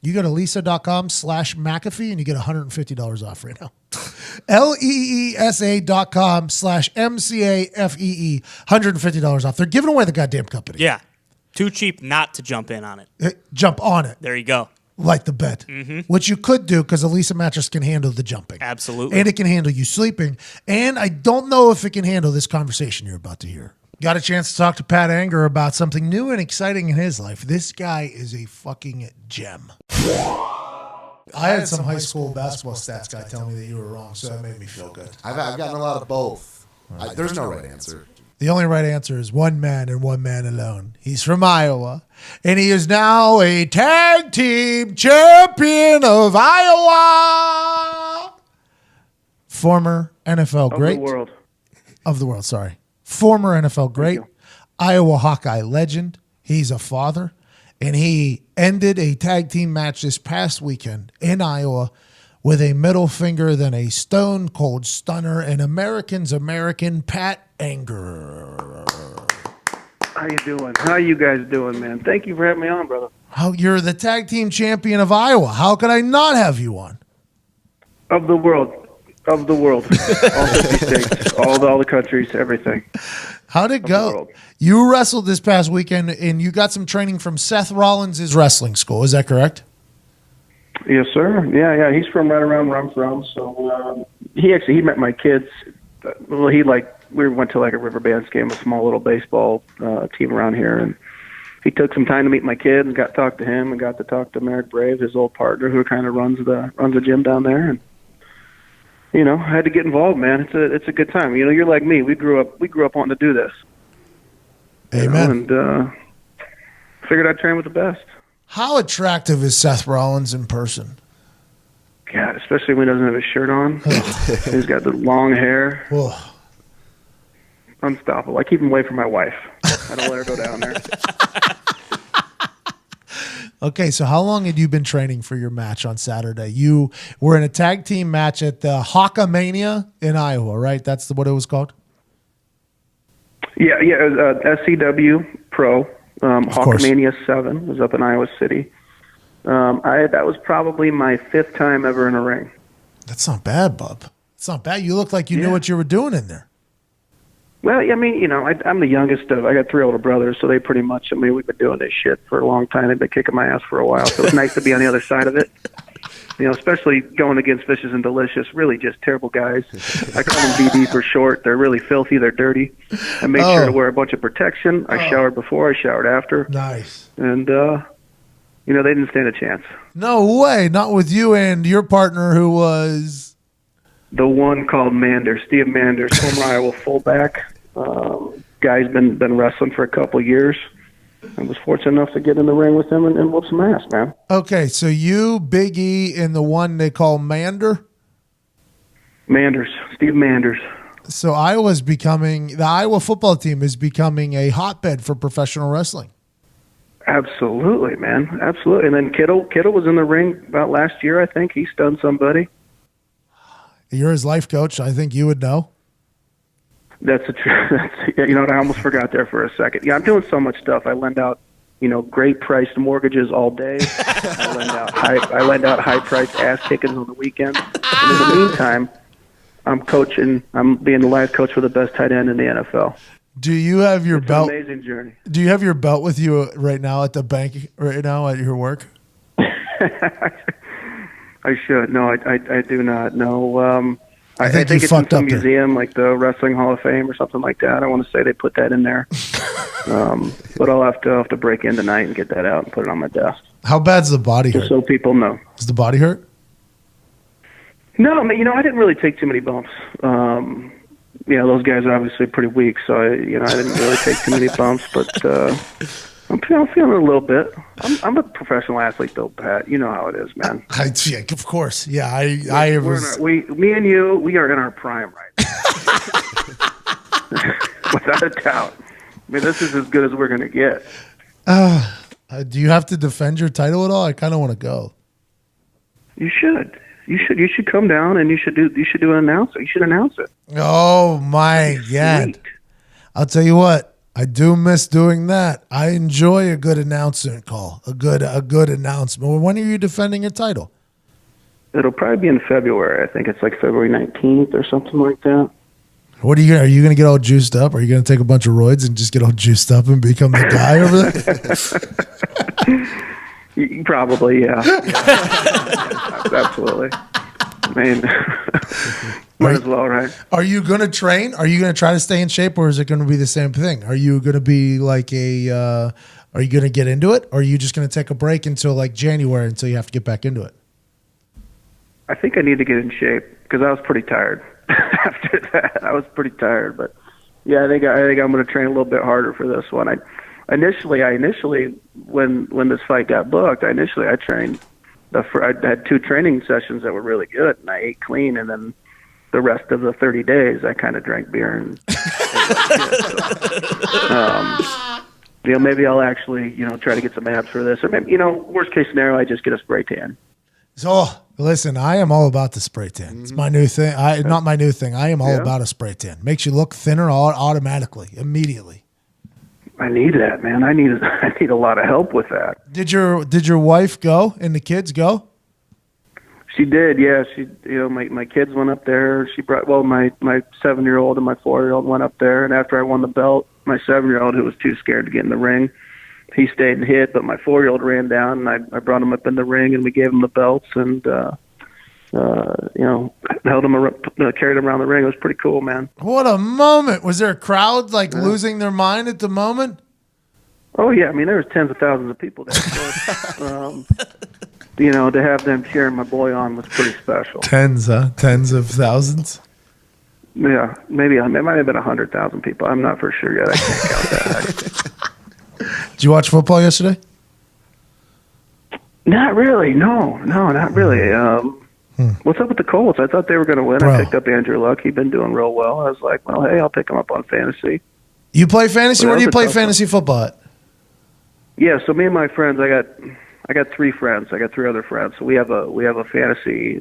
You go to lisa.com/McAfee and you get $150 off right now. LEESA.com/MCAFEE, $150 off. They're giving away the goddamn company. Yeah. Too cheap not to jump in on it. Jump on it. There you go. Like the bed, which you could do because the Lisa mattress can handle the jumping. Absolutely. And it can handle you sleeping. And I don't know if it can handle this conversation you're about to hear. Got a chance to talk to Pat Anger about something new and exciting in his life. This guy is a fucking gem. I had some high school basketball stats guy tell me that you were wrong, so that made me feel good. I've gotten a lot of both. There's no right answer. The only right answer is one man and one man alone. He's from Iowa, and he is now a tag team champion of Iowa. Former NFL great. Of the world, sorry. Former NFL great, Iowa Hawkeye legend. He's a father, and he ended a tag team match this past weekend in Iowa with a middle finger, then a stone cold stunner, and American's American Pat Anger. How you doing? How you guys doing, man? Thank you for having me on, brother. How you're the tag team champion of Iowa. How could I not have you on? Of the world. All 50 states, all the countries, everything. How'd it go? You wrestled this past weekend, and you got some training from Seth Rollins' wrestling school. Is that correct? Yes, sir. Yeah. He's from right around where I'm from. So he met my kids. Well, we went to like a River Bands game, a small little baseball team around here, and he took some time to meet my kid and got to talk to him and got to talk to Merrick Brave, his old partner, who kind of runs the gym down there. And I had to get involved, man. It's a good time. You're like me. We grew up wanting to do this. Amen. And figured I'd train with the best. How attractive is Seth Rollins in person? God, especially when he doesn't have his shirt on. He's got the long hair. Whoa. Unstoppable. I keep him away from my wife. I don't let her go down there. Okay, so how long had you been training for your match on Saturday? You were in a tag team match at the Hawkamania in Iowa, right? That's what it was called? Yeah, it was SCW Pro. Hawkamania 7 was up in Iowa City. That was probably my 5th time ever in a ring. That's not bad, bub. It's not bad. You looked like you knew what you were doing in there. Well, I mean, I'm the youngest I got 3 older brothers, so they pretty much, we've been doing this shit for a long time. They've been kicking my ass for a while, so it's nice to be on the other side of it. Especially going against Vicious and Delicious, really just terrible guys. I call them VD for short. They're really filthy. They're dirty. I made sure to wear a bunch of protection. I showered before. I showered after. Nice. And, they didn't stand a chance. No way. Not with you and your partner who was... The one called Manders, Steve Manders, former Iowa fullback. Guy's been wrestling for a couple of years. I was fortunate enough to get in the ring with him and whoop some ass, man. Okay, so you, Big E, and the one they call Manders, Steve Manders. So the Iowa football team is becoming a hotbed for professional wrestling. Absolutely, man. Absolutely. And then Kittle was in the ring about last year, I think. He stunned somebody. You're his life coach. I think you would know. That's what I almost forgot there for a second. Yeah, I'm doing so much stuff. I lend out, great priced mortgages all day. I lend out high priced ass kickings on the weekends. And in the meantime, I'm coaching. I'm being the live coach for the best tight end in the NFL. Do you have your belt? An amazing journey. Do you have your belt with you right now at the bank? Right now at your work? I should. No, I do not. No. I think it's in some museum, like the Wrestling Hall of Fame or something like that. I want to say they put that in there. But I'll have to break in tonight and get that out and put it on my desk. How bad's the body hurt? Just so people know. Does the body hurt? No, I didn't really take too many bumps. Those guys are obviously pretty weak, so I didn't really take too many bumps. But I'm feeling a little bit. I'm a professional athlete, though, Pat. You know how it is, man. Yeah, of course. Yeah, me and you, we are in our prime right now. Without a doubt. I mean, this is as good as we're going to get. Do you have to defend your title at all? I kind of want to go. You should. You should come down and you should do an announcer. You should announce it. Oh my God! Sweet. I'll tell you what. I do miss doing that. I enjoy a good announcement call, a good announcement. When are you defending your title? It'll probably be in February. I think it's like February 19th or something like that. What are you going to get all juiced up? Are you going to take a bunch of roids and just get all juiced up and become the guy over there? Probably, yeah. Absolutely. I mean, might as well, right? Are you going to train? Are you going to try to stay in shape, or is it going to be the same thing? Are you going to be like are you going to get into it, or are you just going to take a break until like January until you have to get back into it? I think I need to get in shape because I was pretty tired after that. I was pretty tired, but yeah, I think I'm going to train a little bit harder for this one. I initially when this fight got booked, I trained. I had 2 training sessions that were really good, and I ate clean, and then the rest of the 30 days, I kind of drank beer and maybe I'll actually, try to get some abs for this, or maybe, worst case scenario, I just get a spray tan. So listen, I am all about the spray tan. It's my new thing. Not my new thing. I am all about a spray tan. Makes you look thinner automatically, immediately. I need that, man. I need a lot of help with that. Did your wife go and the kids go? She did, yeah. She, my kids went up there. She brought, my 7-year-old and my 4-year-old went up there. And after I won the belt, my 7-year-old, who was too scared to get in the ring, he stayed and hit. But my 4-year-old ran down, and I brought him up in the ring, and we gave him the belts, and held him, carried him around the ring. It was pretty cool, man. What a moment! Was there a crowd losing their mind at the moment? Oh yeah, I mean there was tens of thousands of people there. So, to have them cheering my boy on was pretty special. Tens of thousands. Yeah, maybe it might have been 100,000 people. I'm not for sure yet. I can't count that. Did you watch football yesterday? Not really. No, not really. What's up with the Colts? I thought they were going to win. Bro. I picked up Andrew Luck. He'd been doing real well. I was like, well, hey, I'll pick him up on fantasy. You play fantasy? Well, Where do you play tough fantasy football at? Yeah, so me and my friends, I got 3 friends. I got 3 other friends. So we have a fantasy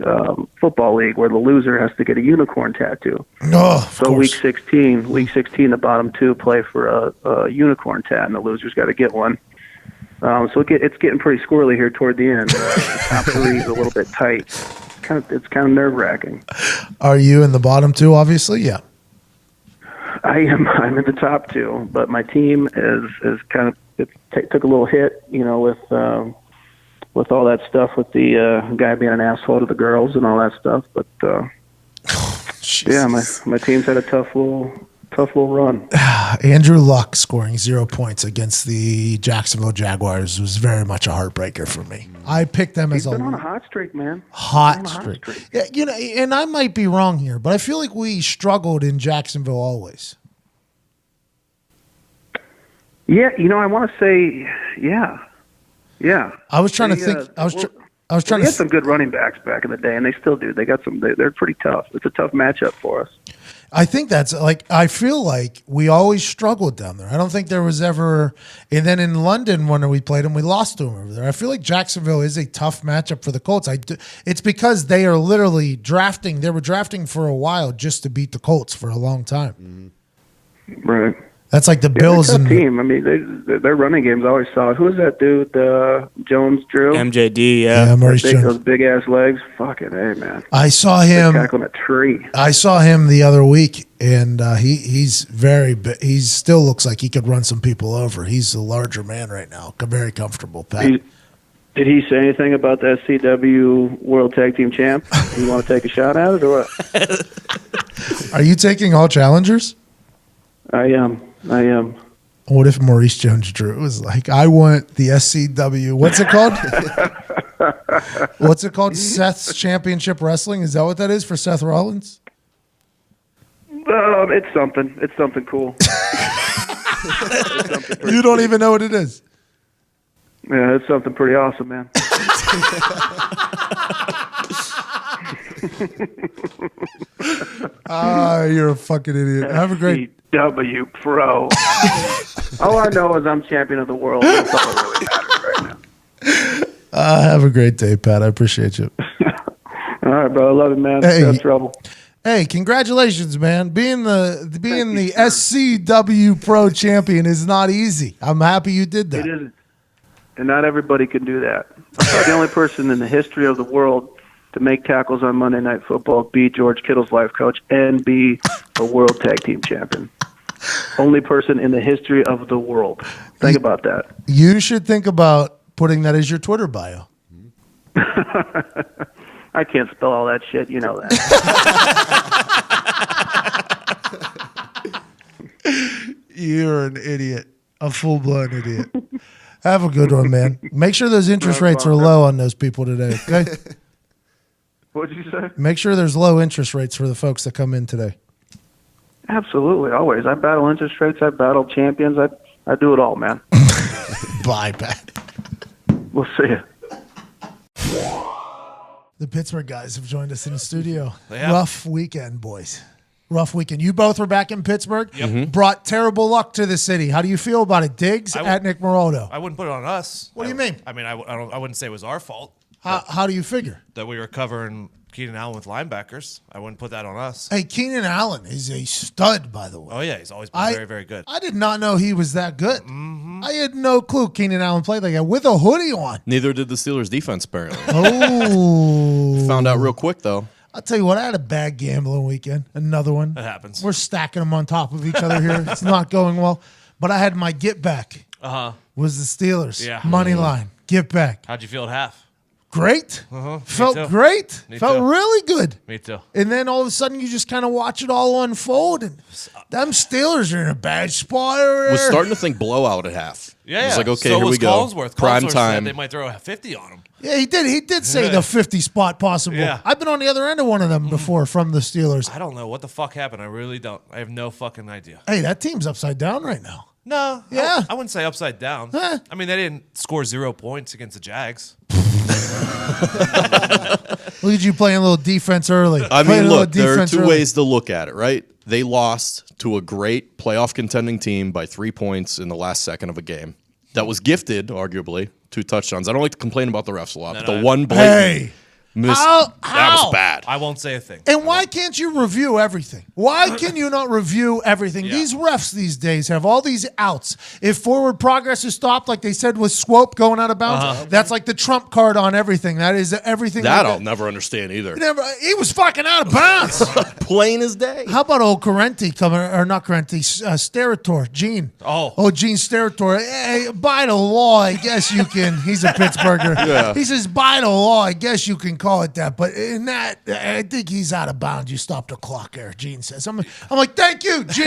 football league where the loser has to get a unicorn tattoo. Oh, of so course. week 16, the bottom 2 play for a unicorn tat, and the loser's got to get one. So it's getting pretty squirrely here toward the end. The top 3 is a little bit tight. It's kind of nerve-wracking. Are you in the bottom 2? Obviously, yeah. I am. I'm in the top 2, but my team is kind of took a little hit, with all that stuff with the guy being an asshole to the girls and all that stuff. But yeah, my team's had a tough little run. Andrew Luck scoring 0 points against the Jacksonville Jaguars was very much a heartbreaker for me. I picked them as He's been on a hot streak, man. Hot streak. Yeah, and I might be wrong here, but I feel like we struggled in Jacksonville always. Yeah, I want to say, yeah. I was trying to think. I was trying They to. had some good running backs back in the day, and they still do. They got some. They're pretty tough. It's a tough matchup for us. I think that's I feel like we always struggled down there. I don't think there was ever, and then in London when we played them, we lost to them over there. I feel like Jacksonville is a tough matchup for the Colts. It's because they are literally drafting. They were drafting for a while just to beat the Colts for a long time. Right. That's like the Bills they're a tough and team. I mean, their running game's always solid. Who is that dude? Jones Drew. MJD, yeah. Maurice Jones. Those big ass legs. Fucking hey, man. I saw him tackling a tree. I saw him the other week, and he's very. He still looks like he could run some people over. He's a larger man right now. Very comfortable, Pat. Did he say anything about the SCW World Tag Team Champ? You want to take a shot at it or what? Are you taking all challengers? I am. What if Maurice Jones-Drew was like, I want the SCW, what's it called? What's it called? Seth's Championship Wrestling? Is that what that is for Seth Rollins? It's something. It's something cool. You don't even know what it is. Yeah, it's something pretty awesome, man. You're a fucking idiot. Have a great W Pro. All I know is I'm champion of the world. That's all that really matters right now. have a great day, Pat. I appreciate you. All right, bro. I love it, man. Hey. No trouble. Hey, congratulations, man. Being the SCW Pro champion is not easy. I'm happy you did that. It isn't. And not everybody can do that. I'm the only person in the history of the world to make tackles on Monday Night Football, be George Kittle's life coach, and be a world tag team champion. Only person in the history of the world. Think about that. You should think about putting that as your Twitter bio. I can't spell all that shit. You know that. You're an idiot. A full-blown idiot. Have a good one, man. Make sure those interest rates are low on those people today, okay? What did you say? Make sure there's low interest rates for the folks that come in today. Absolutely, always. I battle interest rates. I battle champions. I do it all, man. Bye, Pat. We'll see you. The Pittsburgh guys have joined us in the studio. Yeah. Rough weekend, boys. Rough weekend. You both were back in Pittsburgh. Yep. Mm-hmm. Brought terrible luck to the city. How do you feel about it? Diggs at Nick Morodo. I wouldn't put it on us. What do you mean? I mean, I wouldn't say it was our fault How do you figure? that we were covering Keenan Allen with linebackers. I wouldn't put that on us. Hey, Keenan Allen is a stud, by the way. Oh, yeah, he's always been very, very good. I did not know he was that good. Mm-hmm. I had no clue Keenan Allen played like that with a hoodie on. Neither did the Steelers defense, apparently. Oh. Found out real quick, though. I'll tell you what, I had a bad gambling weekend. Another one. That happens. We're stacking them on top of each other here. It's not going well. But I had my get back. Was the Steelers. Yeah. Money line. Get back. How'd you feel at half? Great. Felt too. great. Me Felt too. really good. Me too. And then all of a sudden, you just kind of watch it all unfold. And them Steelers are in a bad spot. Was starting to think blowout at half. Yeah, It's like, okay, so here was we go. Collinsworth. Prime Collinsworth time. Said they might throw a 50 on him. Yeah, he did. He did say the 50 spot possible. Yeah. I've been on the other end of one of them before from the Steelers. I don't know what the fuck happened. I really don't. I have no fucking idea. Hey, that team's upside down right now. No. Yeah. I wouldn't say upside down. Huh. I mean, they didn't score 0 points against the Jags. Look at you playing a little defense early. I Playing mean, a little look, there are defense two early. ways to look at it, right? They lost to a great playoff contending team by 3 points in the last second of a game. That was gifted, arguably, 2 touchdowns. I don't like to complain about the refs a lot, but the one blatant miss, that was bad. I won't say a thing. And why can't you review everything? Why can you not review everything? Yeah. These refs these days have all these outs. If forward progress is stopped, like they said with Swope going out of bounds, that's like the trump card on everything. That is everything. That like I'll never understand either. He was fucking out of bounds. Plain as day. How about old Correnti coming, or not Correnti, Sterator, Gene. Oh. Gene Sterator. Hey, by the law, I guess you can. He's a Pittsburgher. Yeah. He says, by the law, I guess you can call it that. But in that, I think he's out of bounds. You stopped the clock there, Gene says. I'm like, thank you, Gene.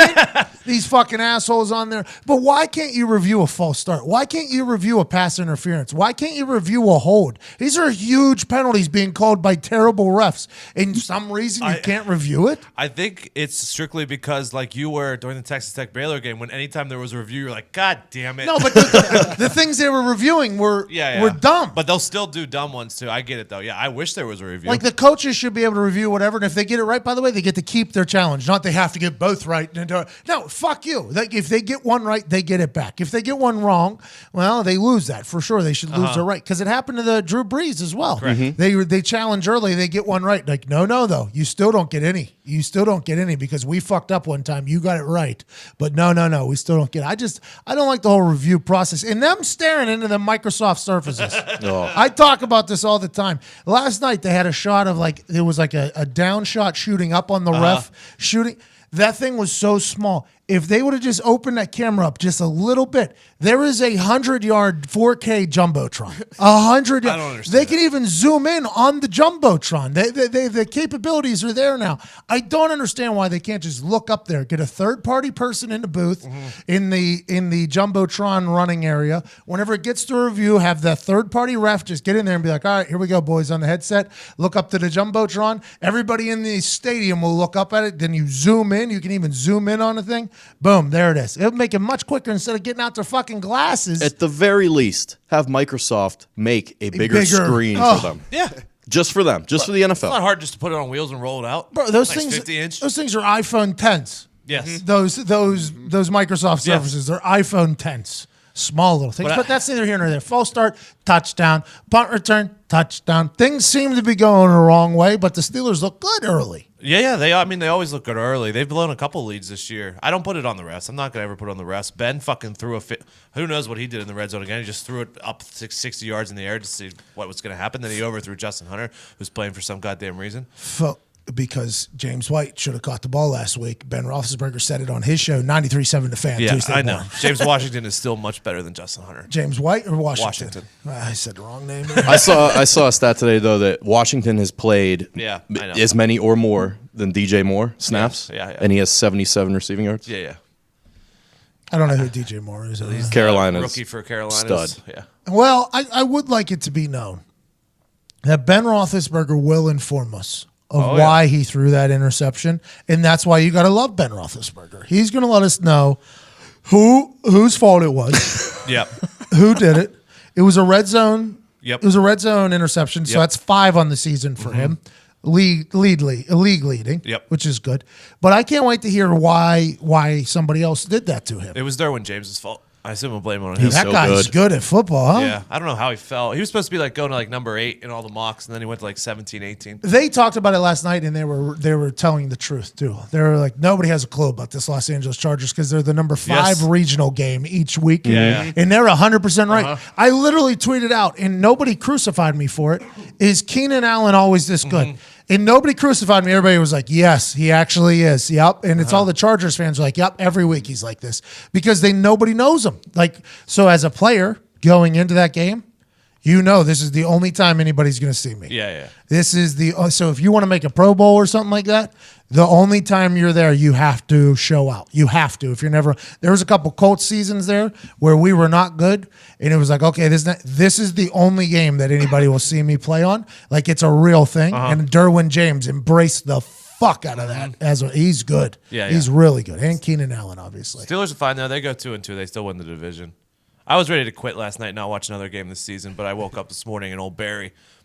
These fucking assholes on there. But why can't you review a false start? Why can't you review a pass interference? Why can't you review a hold? These are huge penalties being called by terrible refs. And some reason you can't review it? I think it's strictly because, like you were during the Texas Tech Baylor game, when anytime there was a review, you're like, God damn it. No, but the things they were reviewing were dumb. But they'll still do dumb ones too. I get it though. Yeah, I wish there was a review. Like the coaches should be able to review whatever, and if they get it right, by the way, they get to keep their challenge. Not they have to get both right. No, fuck you. If they get one right, they get it back. If they get one wrong, well, they lose that for sure. They should lose their right because it happened to the Drew Brees as well. They challenge early, they get one right. Like no, though, you still don't get any. You still don't get any because we fucked up one time. You got it right, but no, we still don't get it. I don't like the whole review process and them staring into the Microsoft Surfaces. I talk about this all the time. Last night they had a shot of there was a down shot shooting up on the ref shooting. That thing was so small. If they would have just opened that camera up just a little bit, there is 100-yard 4K jumbotron. 100. I don't understand. They can even zoom in on the jumbotron. The capabilities are there now. I don't understand why they can't just look up there, get a third-party person in the booth in the jumbotron running area. Whenever it gets to a review, have the third-party ref just get in there and be like, all right, here we go, boys, on the headset. Look up to the jumbotron. Everybody in the stadium will look up at it. Then you zoom in. You can even zoom in on the thing. Boom, there it is. It'll make it much quicker instead of getting out their fucking glasses. At the very least, have Microsoft make a bigger screen for them. Yeah. Just for them. Just for the NFL. It's not hard just to put it on wheels and roll it out. Bro, those Nice things 50-inch. those things are iPhone 10s. Yes. Those Microsoft Yeah. services, they're iPhone 10s. Small little things, But but that's neither here nor there. False start, touchdown, punt return, touchdown. Things seem to be going the wrong way, but the Steelers look good early. Yeah. They always look good early. They've blown a couple leads this year. I don't put it on the refs. I'm not going to ever put it on the refs. Ben fucking threw a fit. Who knows what he did in the red zone again? He just threw it up 60 yards in the air to see what was going to happen. Then he overthrew Justin Hunter, who's playing for some goddamn reason. Because James White should have caught the ball last week. Ben Roethlisberger said it on his show, 93.7 The Fan, Yeah, Tuesday I know. morning. James Washington is still much better than Justin Hunter. James White or Washington? Washington. I said the wrong name. I saw a stat today though that Washington has played Yeah, I know. as many or more than DJ Moore snaps. Yes, yeah. And he has 77 receiving yards. Yeah. I don't know who DJ Moore is. He's Carolina's rookie for Carolina. stud. Yeah. Well, I would like it to be known that Ben Roethlisberger will inform us of why he threw that interception, and that's why you got to love Ben Roethlisberger. He's going to let us know whose fault it was, Yep. who did it. It was a red zone. Yep. It was a red zone interception, so that's 5 on the season for him. League leading, Yep. which is good. But I can't wait to hear why somebody else did that to him. It was Derwin James's fault. I assume we'll blame it on him. He's That so guy's good at football, huh? Yeah, I don't know how he fell. He was supposed to be like going to like number 8 in all the mocks, and then he went to like 17, 18. They talked about it last night, and they were telling the truth too. They were like, nobody has a clue about this Los Angeles Chargers because they're the number 5 Yes. regional game each week, Yeah. and they're 100% right. I literally tweeted out, and nobody crucified me for it. Is Keenan Allen always this good? And nobody crucified me. Everybody was like, yes, he actually is. Yep. And it's all the Chargers fans are like, yep, every week he's like this because nobody knows him. Like, so as a player going into that game, you know this is the only time anybody's going to see me. Yeah. This is so if you want to make a Pro Bowl or something like that, the only time you're there, you have to show out. You have to. If you're never, there was a couple Colts seasons there where we were not good, and it was like, okay, this is the only game that anybody will see me play on. Like it's a real thing. And Derwin James embraced the fuck out of that. He's good. Yeah, he's really good. And Keenan Allen, obviously. Steelers are fine now. They go 2-2. They still win the division. I was ready to quit last night, not watch another game this season, but I woke up this morning and old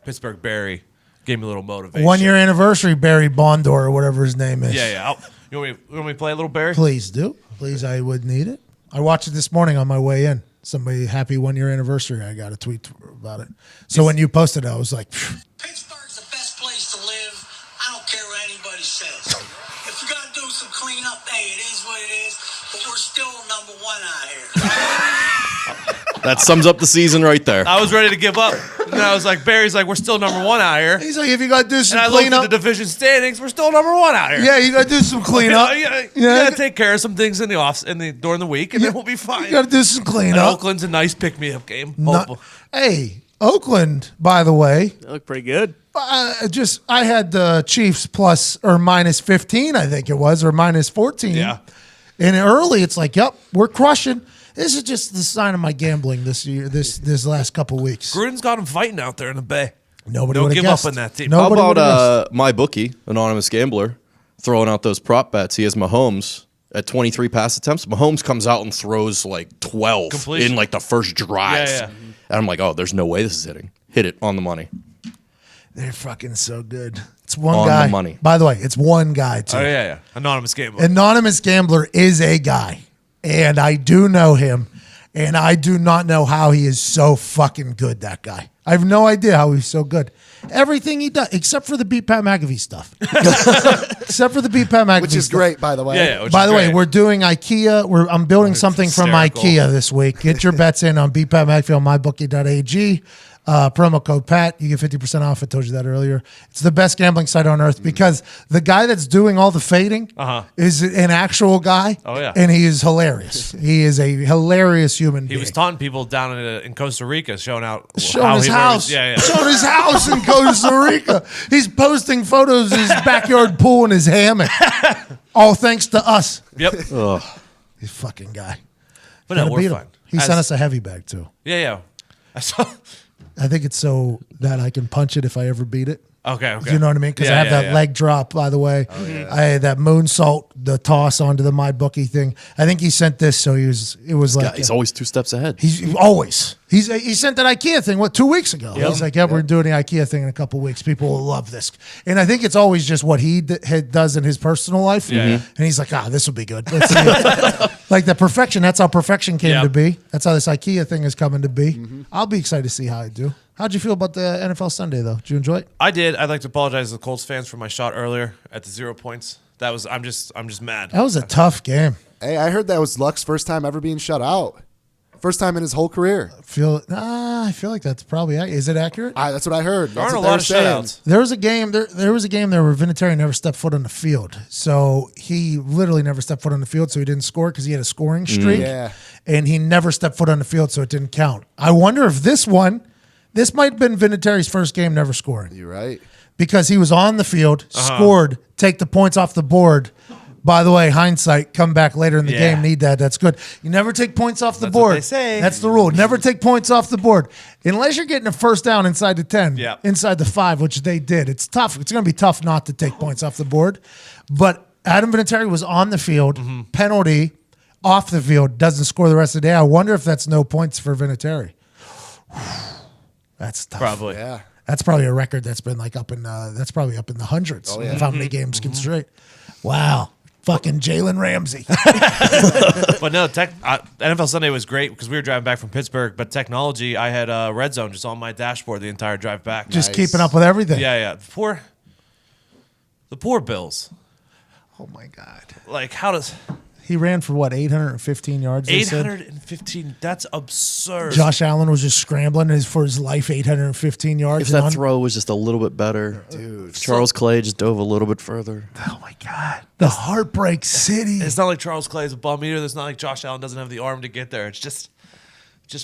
Pittsburgh Barry, gave me a little motivation. 1 year anniversary, Barry Bondor or whatever his name is. Yeah. You want me to play a little Barry? Please do. Please, I would need it. I watched it this morning on my way in. Somebody, happy 1 year anniversary. I got a tweet about it. So when you posted it, I was like, phew. Pittsburgh's the best place to live. I don't care what anybody says. If you got to do some cleanup, hey, it is what it is. But we're still number 1 out here. That sums up the season right there. I was ready to give up. And then I was like, Barry's like, we're still number 1 out here. He's like, if you got to do some And I looked cleanup. at the division standings. We're still number 1 out here. Yeah, you got to do some cleanup. You gotta take care of some things in the during the week, and then we'll be fine. You got to do some And cleanup. Oakland's a nice pick-me-up game. Hey, Oakland, by the way, They look pretty good. I had the Chiefs plus or minus 15, I think it was, or minus 14. Yeah. And early, it's like, yep, we're crushing. This is just the sign of my gambling this year, this last couple weeks. Gruden's got him fighting out there in the Bay. Nobody Don't would give have up guessed. on that team. Nobody How would've about my bookie, anonymous gambler, throwing out those prop bets? He has Mahomes at 23 pass attempts. Mahomes comes out and throws like 12 Completion. in like the first drive. Yeah. And I'm like, oh, there's no way this is hitting. Hit it on the money. They're fucking so good. It's one On guy. the money. By the way, it's one guy, too. Oh, yeah. Anonymous gambler. Anonymous Gambler is a guy, and I do know him, and I do not know how he is so fucking good, that guy. I have no idea how he's so good. Everything he does, except for the Beat Pat McAfee stuff. Except for the Beat Pat McAfee Which is stuff. great, by the way. Yeah. By the way, we're doing IKEA. I'm building something from hysterical. IKEA this week. Get your bets in on Beat Pat McAfee on mybookie.ag. Promo code Pat. You get 50% off. I told you that earlier. It's the best gambling site on earth because the guy that's doing all the fading is an actual guy. Oh, yeah. And he is hilarious. He is a hilarious human being. He was taunting people down in Costa Rica, showing Showing his house. Yeah. Showing his house in Costa Rica. He's posting photos of his backyard pool and his hammock. All thanks to us. Yep. He's a fucking guy. But no, Gotta we're beat him. fine. He sent us a heavy bag too. Yeah. I saw. I think it's so that I can punch it if I ever beat it. Okay. Do you know what I mean? Because I have that leg drop, by the way. I had that moonsault, the toss onto the MyBookie thing. I think he sent this, so he's always 2 steps ahead. He sent that IKEA thing, 2 weeks ago? Yep. He's like, we're doing the IKEA thing in a couple weeks. People will love this. And I think it's always just what he does in his personal life. And he's like, this will be good. Let's see it. Like the perfection, that's how perfection came to be. That's how this IKEA thing is coming to be. I'll be excited to see how I do. How'd you feel about the NFL Sunday, though? Did you enjoy it? I did. I'd like to apologize to the Colts fans for my shot earlier at the 0 points. I'm just mad. That was a tough game. Hey, I heard that was Luck's first time ever being shut out. First time in his whole career. I feel like that's probably is it accurate? That's what I heard. There aren't a lot of shutouts. There was a game. There was a game there where Vinatieri never stepped foot on the field. So he literally never stepped foot on the field. So he didn't score because he had a scoring streak. And he never stepped foot on the field, so it didn't count. I wonder if this might have been Vinatieri's first game never scoring. You're right. Because he was on the field, scored, take the points off the board. By the way, hindsight, come back later in the game, need that. That's good. You never take points off the board. What they say. That's the rule. Never take points off the board. Unless you're getting a first down inside the 10, inside the 5, which they did. It's tough. It's going to be tough not to take points off the board. But Adam Vinatieri was on the field, penalty, off the field, doesn't score the rest of the day. I wonder if that's no points for Vinatieri. That's tough. Probably. Yeah. That's probably a record that's been like up in that's probably up in the hundreds of how many games can straight. Wow. Fucking Jalen Ramsey. But no, NFL Sunday was great because we were driving back from Pittsburgh. But technology, I had Red Zone just on my dashboard the entire drive back. Just keeping up with everything. Yeah. The poor Bills. Oh my God. Like, how does he ran for 815 yards? 815. That's absurd. Josh Allen was just scrambling for his life, 815 yards. If that throw was just a little bit better, dude. Charles Clay just dove a little bit further. Oh my God. The Heartbreak City. It's not like Charles Clay is a bum either. It's not like Josh Allen doesn't have the arm to get there. It's just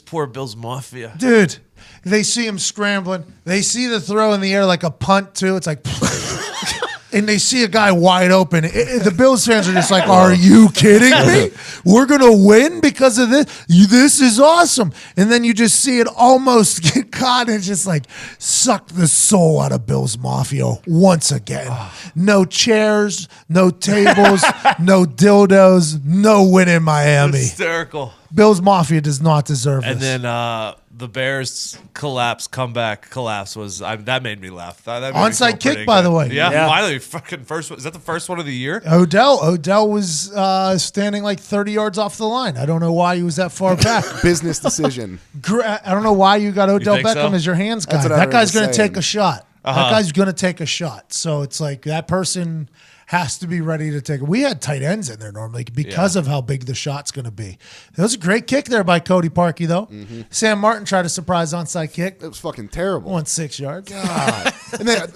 poor Bills Mafia. Dude, they see him scrambling. They see the throw in the air like a punt, too. It's like... And they see a guy wide open. The Bills fans are just like, are you kidding me? We're going to win because of this? This is awesome. And then you just see it almost get caught and just like suck the soul out of Bills Mafia once again. No chairs, no tables, no dildos, no win in Miami. Hysterical. Bills Mafia does not deserve and this. And then the Bears comeback collapse that made me laugh. That made onside kick, by the way. Yeah, finally, fucking first one. Is that the first one of the year? Odell was standing like 30 yards off the line. I don't know why he was that far back. Business decision. I don't know why you got Odell Beckham as your hands guy. That guy's going to take a shot. That guy's going to take a shot. So it's like that person has to be ready to take it. We had tight ends in there normally because of how big the shot's going to be. That was a great kick there by Cody Parkey, though. Sam Martin tried a surprise onside kick. It was fucking terrible. Went 6 yards. God. And then,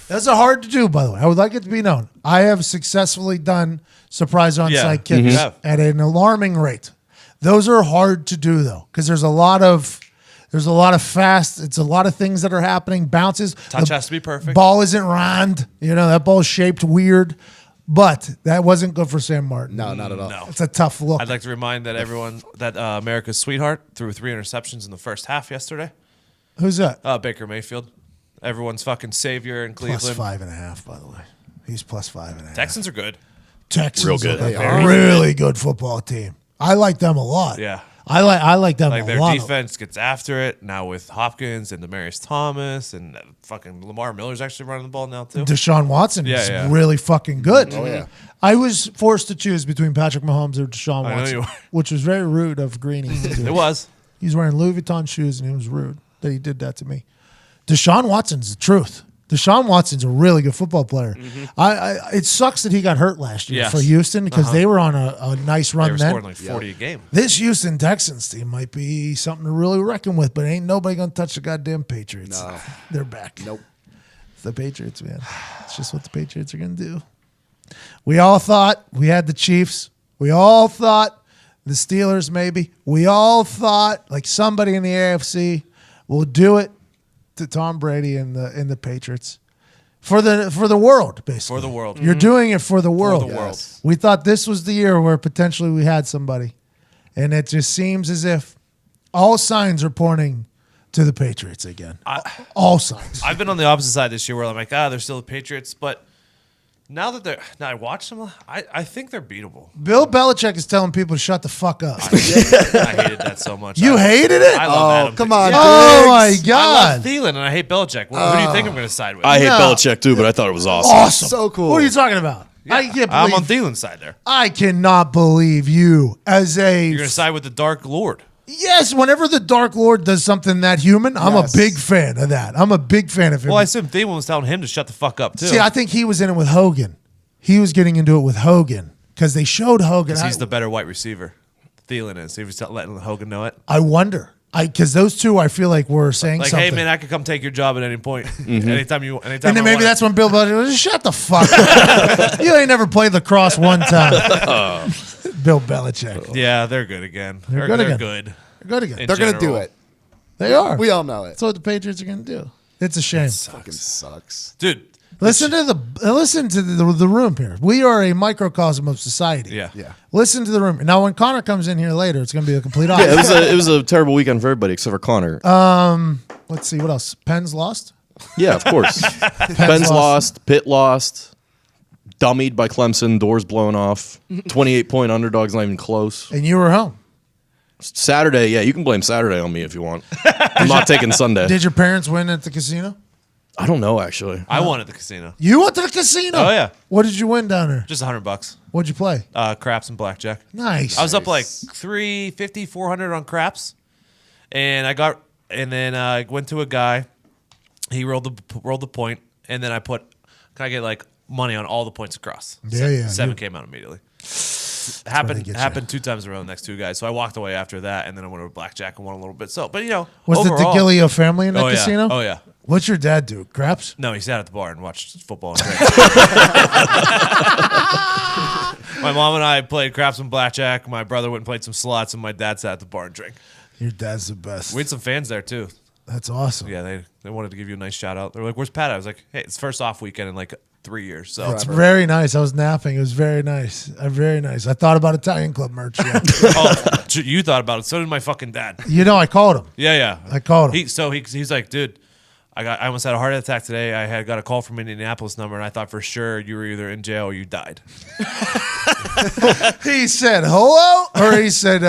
those are hard to do, by the way. I would like it to be known. I have successfully done surprise onside kicks at an alarming rate. Those are hard to do, though, because there's a lot of fast. It's a lot of things that are happening. Bounces. Touch has to be perfect. Ball isn't round. That ball is shaped weird. But that wasn't good for Sam Martin. No, not at all. No. It's a tough look. I'd like to remind everyone that America's sweetheart threw 3 interceptions in the first half yesterday. Who's that? Baker Mayfield. Everyone's fucking savior in Cleveland. Plus 5.5, by the way. He's plus 5.5. Texans are good. Texans real good. are a really good football team. I like them a lot. Yeah. I like them a lot. Their defense gets after it now with Hopkins and Demaryius Thomas and fucking Lamar Miller's actually running the ball now too. Deshaun Watson is really fucking good. Oh yeah. I was forced to choose between Patrick Mahomes or Deshaun I know Watson, you were. which was very rude of Greeny. It was. He's wearing Louis Vuitton shoes, and it was rude that he did that to me. Deshaun Watson's the truth. Deshaun Watson's a really good football player. It sucks that he got hurt last year for Houston because they were on a nice run They were then. scoring like 40 a game. This Houston Texans team might be something to really reckon with, but ain't nobody going to touch the goddamn Patriots. No. They're back. Nope. It's the Patriots, man. It's just what the Patriots are going to do. We all thought we had the Chiefs. We all thought the Steelers maybe. We all thought like somebody in the AFC will do it to Tom Brady and the Patriots for the world, basically. For the world. You're doing it for the world. For the world. Yes. We thought this was the year where potentially we had somebody, and it just seems as if all signs are pointing to the Patriots again. All signs. I've been on the opposite side this year where I'm like, they're still the Patriots, but now I watch them, I think they're beatable. Bill Belichick is telling people to shut the fuck up. I hated that so much. You hated it? I love Adam. Come on, Oh my I love God. Thielen and I hate Belichick. Who do you think I'm going to side with? I hate Belichick too, but I thought it was awesome. Awesome. So cool. What are you talking about? I can't believe. I'm on Thielen's side there. I cannot believe you as a. You're going to side with the Dark Lord. Yes, whenever the Dark Lord does something that human, I'm a big fan of that. I'm a big fan of him. Well, I assume Thielen was telling him to shut the fuck up too. See, I think he was in it with Hogan. He was getting into it with Hogan because they showed Hogan. He's the better white receiver. Thielen is. He was letting Hogan know it. I wonder. Because those two, I feel like were saying Like, something. hey man, I could come take your job at any point. Anytime you. Anytime. And then maybe that's when Bill Belichick was, shut the fuck up. You ain't never played lacrosse one time. Bill Belichick. Yeah, they're good again. They're good again. Good. They're good again. They're going to do it. They are. We all know it. That's what the Patriots are going to do. It's a shame. Fucking sucks. Dude. Listen to the room here. We are a microcosm of society. Yeah. Listen to the room. Now, when Connor comes in here later, it's going to be a complete Yeah, opposite. it was a terrible weekend for everybody except for Connor. Let's see. What else? Penn's lost? Yeah, of course. Penn's lost. Pitt lost. Dummied by Clemson. Doors blown off. 28-point underdogs, not even close. And you were home. Saturday, yeah, you can blame Saturday on me if you want. I'm not taking Sunday. Did your parents win at the casino? I don't know, actually. I won at the casino. You went to the casino? Oh, yeah. What did you win down there? Just $100. What'd you play? Craps and blackjack. Nice. I was up like 350, 400 on craps, and I went to a guy. He rolled the point, and then I put. Can I get like money on all the points across? Yeah. Seven came out immediately. Happened 2 times in a row. The next two guys. So I walked away after that, and then I went over blackjack and won a little bit. So, but was overall, the DeGilio family in that yeah. casino? Oh yeah. What's your dad do? Craps? No, he sat at the bar and watched football. And my mom and I played craps and blackjack. My brother went and played some slots, and my dad sat at the bar and drank. Your dad's the best. We had some fans there too. That's awesome. Yeah, they wanted to give you a nice shout out. They're like, "Where's Pat?" I was like, "Hey, it's first off weekend in like 3 years." So It's very nice. I was napping. It was very nice. Very nice. I thought about Italian Club merch. Yeah. You thought about it. So did my fucking dad. I called him. Yeah. I called him. He's like, dude, I almost had a heart attack today. I got a call from an Indianapolis number, and I thought for sure you were either in jail or you died. He said hello, or he said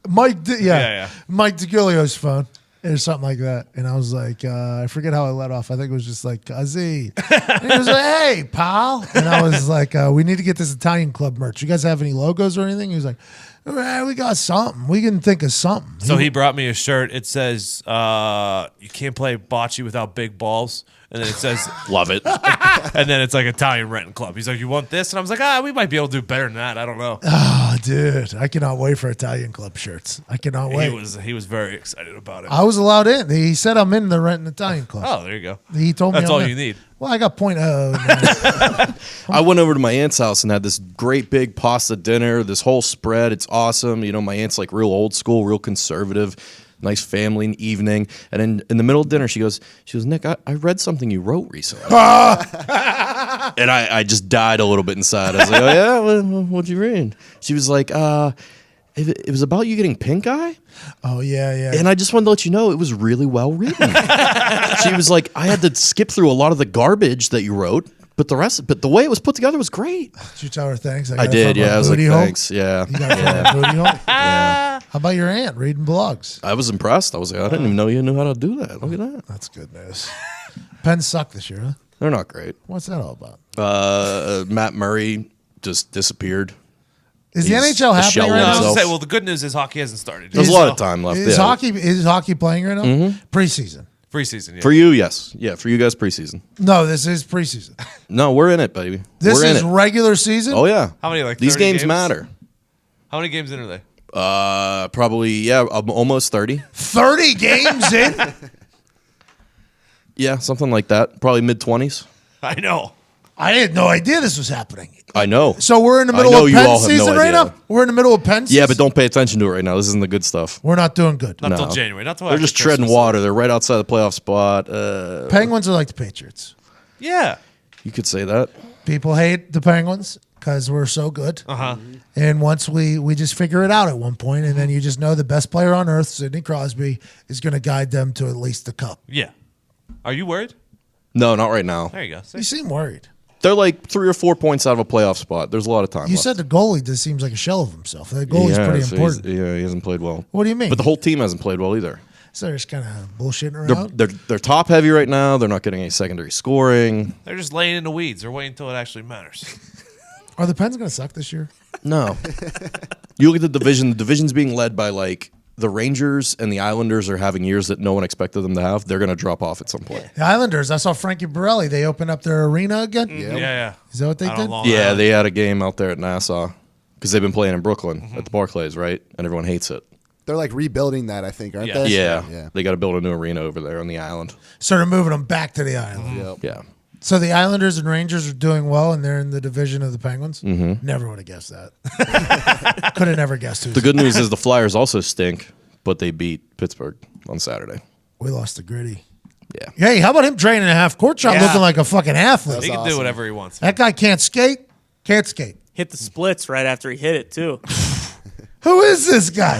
Mike. Yeah. Mike DeGilio's phone. Or something like that. And I was like, I forget how I let off. I think it was just like, Kazi. And he was like, hey, pal. And I was like, we need to get this Italian Club merch. You guys have any logos or anything? He was like, we got something. We can think of something. So he brought me a shirt. It says, you can't play bocce without big balls. And then it says, love it. And then it's like Italian Renton Club. He's like, you want this? And I was like, we might be able to do better than that. I don't know. Oh, dude. I cannot wait for Italian Club shirts. I cannot wait. He was very excited about it. I was allowed in. He said I'm in the Renton Italian Club. Oh, there you go. He told me that's I'm all in. you need. Well, I got point. I went over to my aunt's house and had this great big pasta dinner, this whole spread. It's awesome. My aunt's like real old school, real conservative. Nice family evening. And then in the middle of dinner, she goes, Nick, I read something you wrote recently. And I just died a little bit inside. I was like, oh, yeah? What'd you read? She was like, it was about you getting pink eye. Oh, yeah. And I just wanted to let you know it was really well written. She was like, I had to skip through a lot of the garbage that you wrote. But the way it was put together was great. Did you tell her thanks? I did, yeah. I was like, thanks, yeah. You got it from a booty hole? Yeah. How about your aunt reading blogs? I was impressed. I was like, I didn't even know you knew how to do that. Look at that. That's good news. Pens suck this year, huh? They're not great. What's that all about? Matt Murray just disappeared. Is the NHL happening right now? Well, the good news is hockey hasn't started. There's a lot of time left. Is hockey playing right now? Mm-hmm. Preseason. Preseason, yeah. For you, yes. Yeah, for you guys, preseason. No, this is preseason. No, we're in it, baby. This we're is in it. regular season? Oh, yeah. How many, like, these games matter. How many games in are they? Probably, yeah, almost 30. 30 games in? Yeah, something like that. Probably mid-20s. I know. I had no idea this was happening. I know. So we're in the middle of Penn season right now? We're in the middle of Penn season? Yeah, but don't pay attention to it right now. This isn't the good stuff. We're not doing good. Not until January. Not till They're just treading water. They're right outside the playoff spot. Penguins are like the Patriots. Yeah. You could say that. People hate the Penguins. because we're so good. Uh-huh. And once we just figure it out at one point, and then you just know the best player on earth, Sidney Crosby, is going to guide them to at least the cup. Yeah. Are you worried? No, not right now. There you go. See? You seem worried. They're like 3 or 4 points out of a playoff spot. There's a lot of time You left. said the goalie just seems like a shell of himself. The goalie's pretty so important. he hasn't played well. What do you mean? But the whole team hasn't played well either. So they're just kind of bullshitting around. They're top heavy right now. They're not getting any secondary scoring. They're just laying in the weeds. They're waiting until it actually matters. Are the Pens going to suck this year? No. You look at the division. The division's being led by like the Rangers and the Islanders are having years that no one expected them to have. They're going to drop off at some point. The Islanders, I saw Frankie Borelli. They opened up their arena again. Yeah. Is that what they did? Yeah, they had a game out there at Nassau because they've been playing in Brooklyn at the Barclays, right? And everyone hates it. They're like rebuilding that, I think, aren't they? Yeah. They got to build a new arena over there on the island. So they're moving them back to the island. Yep. Yeah. So the Islanders and Rangers are doing well, and they're in the division of the Penguins. Mm-hmm. Never would have guessed that. Could have never guessed who. The good news is the Flyers also stink, but they beat Pittsburgh on Saturday. We lost to Gritty. Yeah. Hey, how about him training a half court shot looking like a fucking athlete? He can do whatever he wants. That guy can't skate. Can't skate. Hit the splits right after he hit it, too. Who is this guy?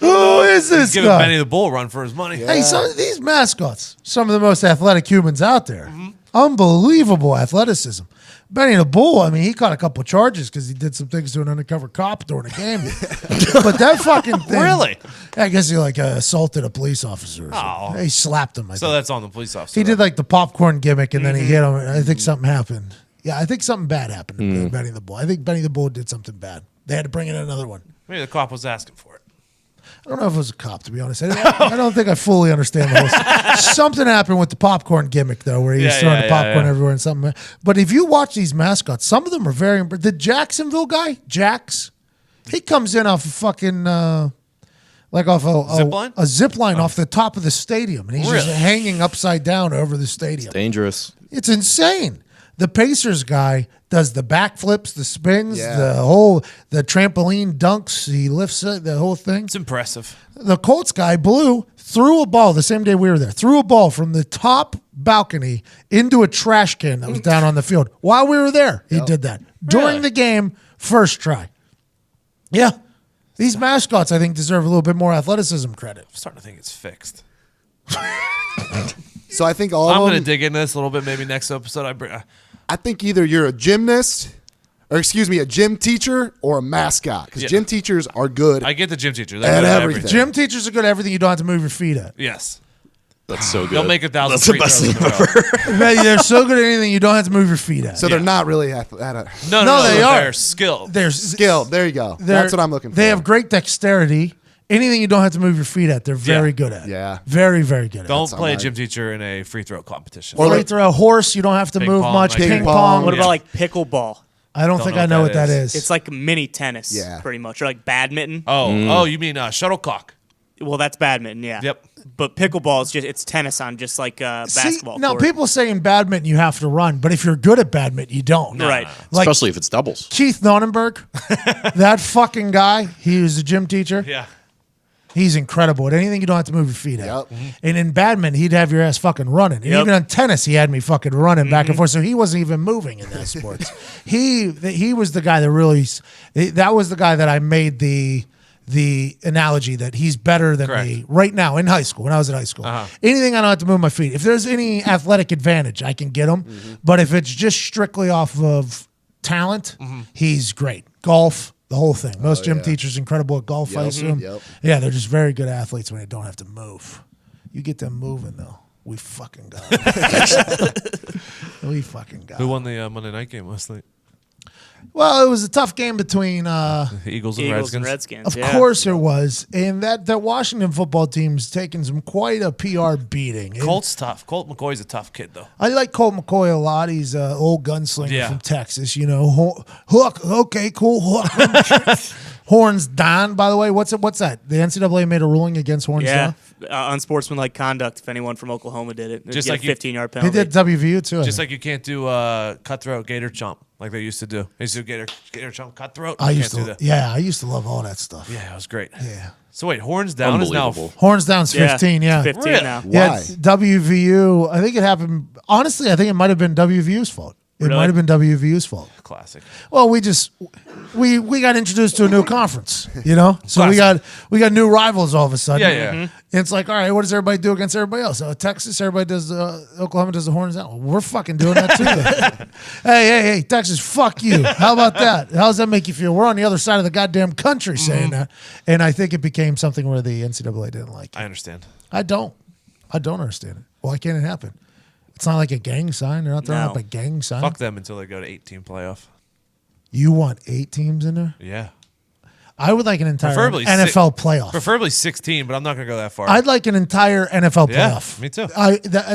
Who is this Giving guy? Benny the Bull a run for his money. Hey, some of these mascots, some of the most athletic humans out there. Unbelievable athleticism. Benny the Bull, I mean, he caught a couple charges because he did some things to an undercover cop during a game. But that fucking thing. Really? I guess he assaulted a police officer. Or something. He slapped him. I So think. that's on the police officer. He did like the popcorn gimmick and then he hit him. And I think something happened. Yeah, I think something bad happened to Benny the Bull. I think Benny the Bull did something bad. They had to bring in another one. Maybe the cop was asking for it. I don't know if it was a cop, to be honest. I don't think I fully understand the whole Something happened with the popcorn gimmick, though, where he was throwing the popcorn everywhere and something. But if you watch these mascots, some of them are very... The Jacksonville guy, Jax, he comes in off a fucking... like off a zip line off the top of the stadium. And he's just hanging upside down over the stadium. Dangerous. It's insane. The Pacers guy does the backflips, the spins, Yeah. the trampoline dunks. He lifts it, the whole thing. It's impressive. The Colts guy, Blue, threw a ball the same day we were there. Threw a ball from the top balcony into a trash can that was down on the field while we were there. He did that during the game, first try. Yeah. These mascots, I think, deserve a little bit more athleticism credit. I'm starting to think it's fixed. So I think all I'm of going to them, dig into this a little bit. Maybe next episode I think either you're a gymnast, or excuse me, a gym teacher or a mascot. Because gym teachers are good. I get the gym teacher. At They're good at everything. everything. Gym teachers are good at everything you don't have to move your feet at. Yes. That's so good. They'll make 1,000 That's the free best throws thing in a row. They're so good at anything you don't have to move your feet at. So they're not really at a No, they are. They're skilled. They're skilled. There you go. That's what I'm looking for. They have great dexterity. Anything you don't have to move your feet at, they're very good at. Yeah. Very, very good at. Don't play a gym teacher in a free throw competition. Or throw a horse, you don't have to Ping move pong, much. like Ping pong. pong. What about like pickleball? I don't think I know what that is. It's like mini tennis, Yeah. pretty much, or like badminton. Oh, you mean shuttlecock? Well, that's badminton, yeah. Yep. But pickleball is it's tennis on just like basketball. See, now court. people say in badminton you have to run, but if you're good at badminton, you don't. Right. Like Especially if it's doubles. Keith Nonnenberg, that fucking guy, he was a gym teacher. Yeah. He's incredible at anything you don't have to move your feet at. Yep. And in badminton, he'd have your ass fucking running. And Yep. even on tennis, he had me fucking running back and forth. So he wasn't even moving in that sports. He was the guy that really, that was the guy that I made the analogy that he's better than me right now in high school, when I was in high school. Anything I don't have to move my feet. If there's any athletic advantage, I can get him. But if it's just strictly off of talent, he's great. Golf. The whole thing. Most gym teachers incredible at golf, I assume. Yep. Yeah, they're just very good athletes when they don't have to move. You get them moving, though. We fucking got it. We fucking got it. Who won the Monday night game last night? Well, it was a tough game between Eagles and Eagles Redskins. and Redskins. of yeah. course it was. And that Washington football team's taken some quite a PR beating. And Colt's tough. Colt McCoy's a tough kid, though. I like Colt McCoy a lot. He's an old gunslinger Yeah. from Texas, you know. Hook, okay, cool. Hook. Horns down, by the way. What's that? The NCAA made a ruling against horns Yeah, down? unsportsmanlike conduct. If anyone from Oklahoma did it, Just get like a you- 15-yard They penalty. did WVU, too. I Just think. like you can't do cutthroat gator chomp like they used to do. They used to do gator chomp cutthroat. I You used can't to, do that. I used to love all that stuff. Yeah, it was great. Yeah. So wait, horns down is now. Unbelievable. Horns down's 15, yeah. 15 Really? now. Yeah, Why? it's WVU. I think it happened. Honestly, I think it might have been WVU's fault. It might have been WVU's fault. Classic. Well, we got introduced to a new conference, so we got new rivals all of a sudden. Yeah. And it's like, all right, what does everybody do against everybody else? Texas, everybody does. Oklahoma does the horns out. Well, we're fucking doing that too. Then. hey, Texas, fuck you. How about that? How does that make you feel? We're on the other side of the goddamn country saying that, and I think it became something where the NCAA didn't like it. I understand. I don't understand it. Why can't it happen? It's not like a gang sign. They're not throwing up a gang sign. Fuck them until they go to 8-team playoff. You want 8 teams in there? Yeah. I would like an entire Preferably NFL playoff. Preferably 16, but I'm not going to go that far. I'd like an entire NFL playoff. Me too.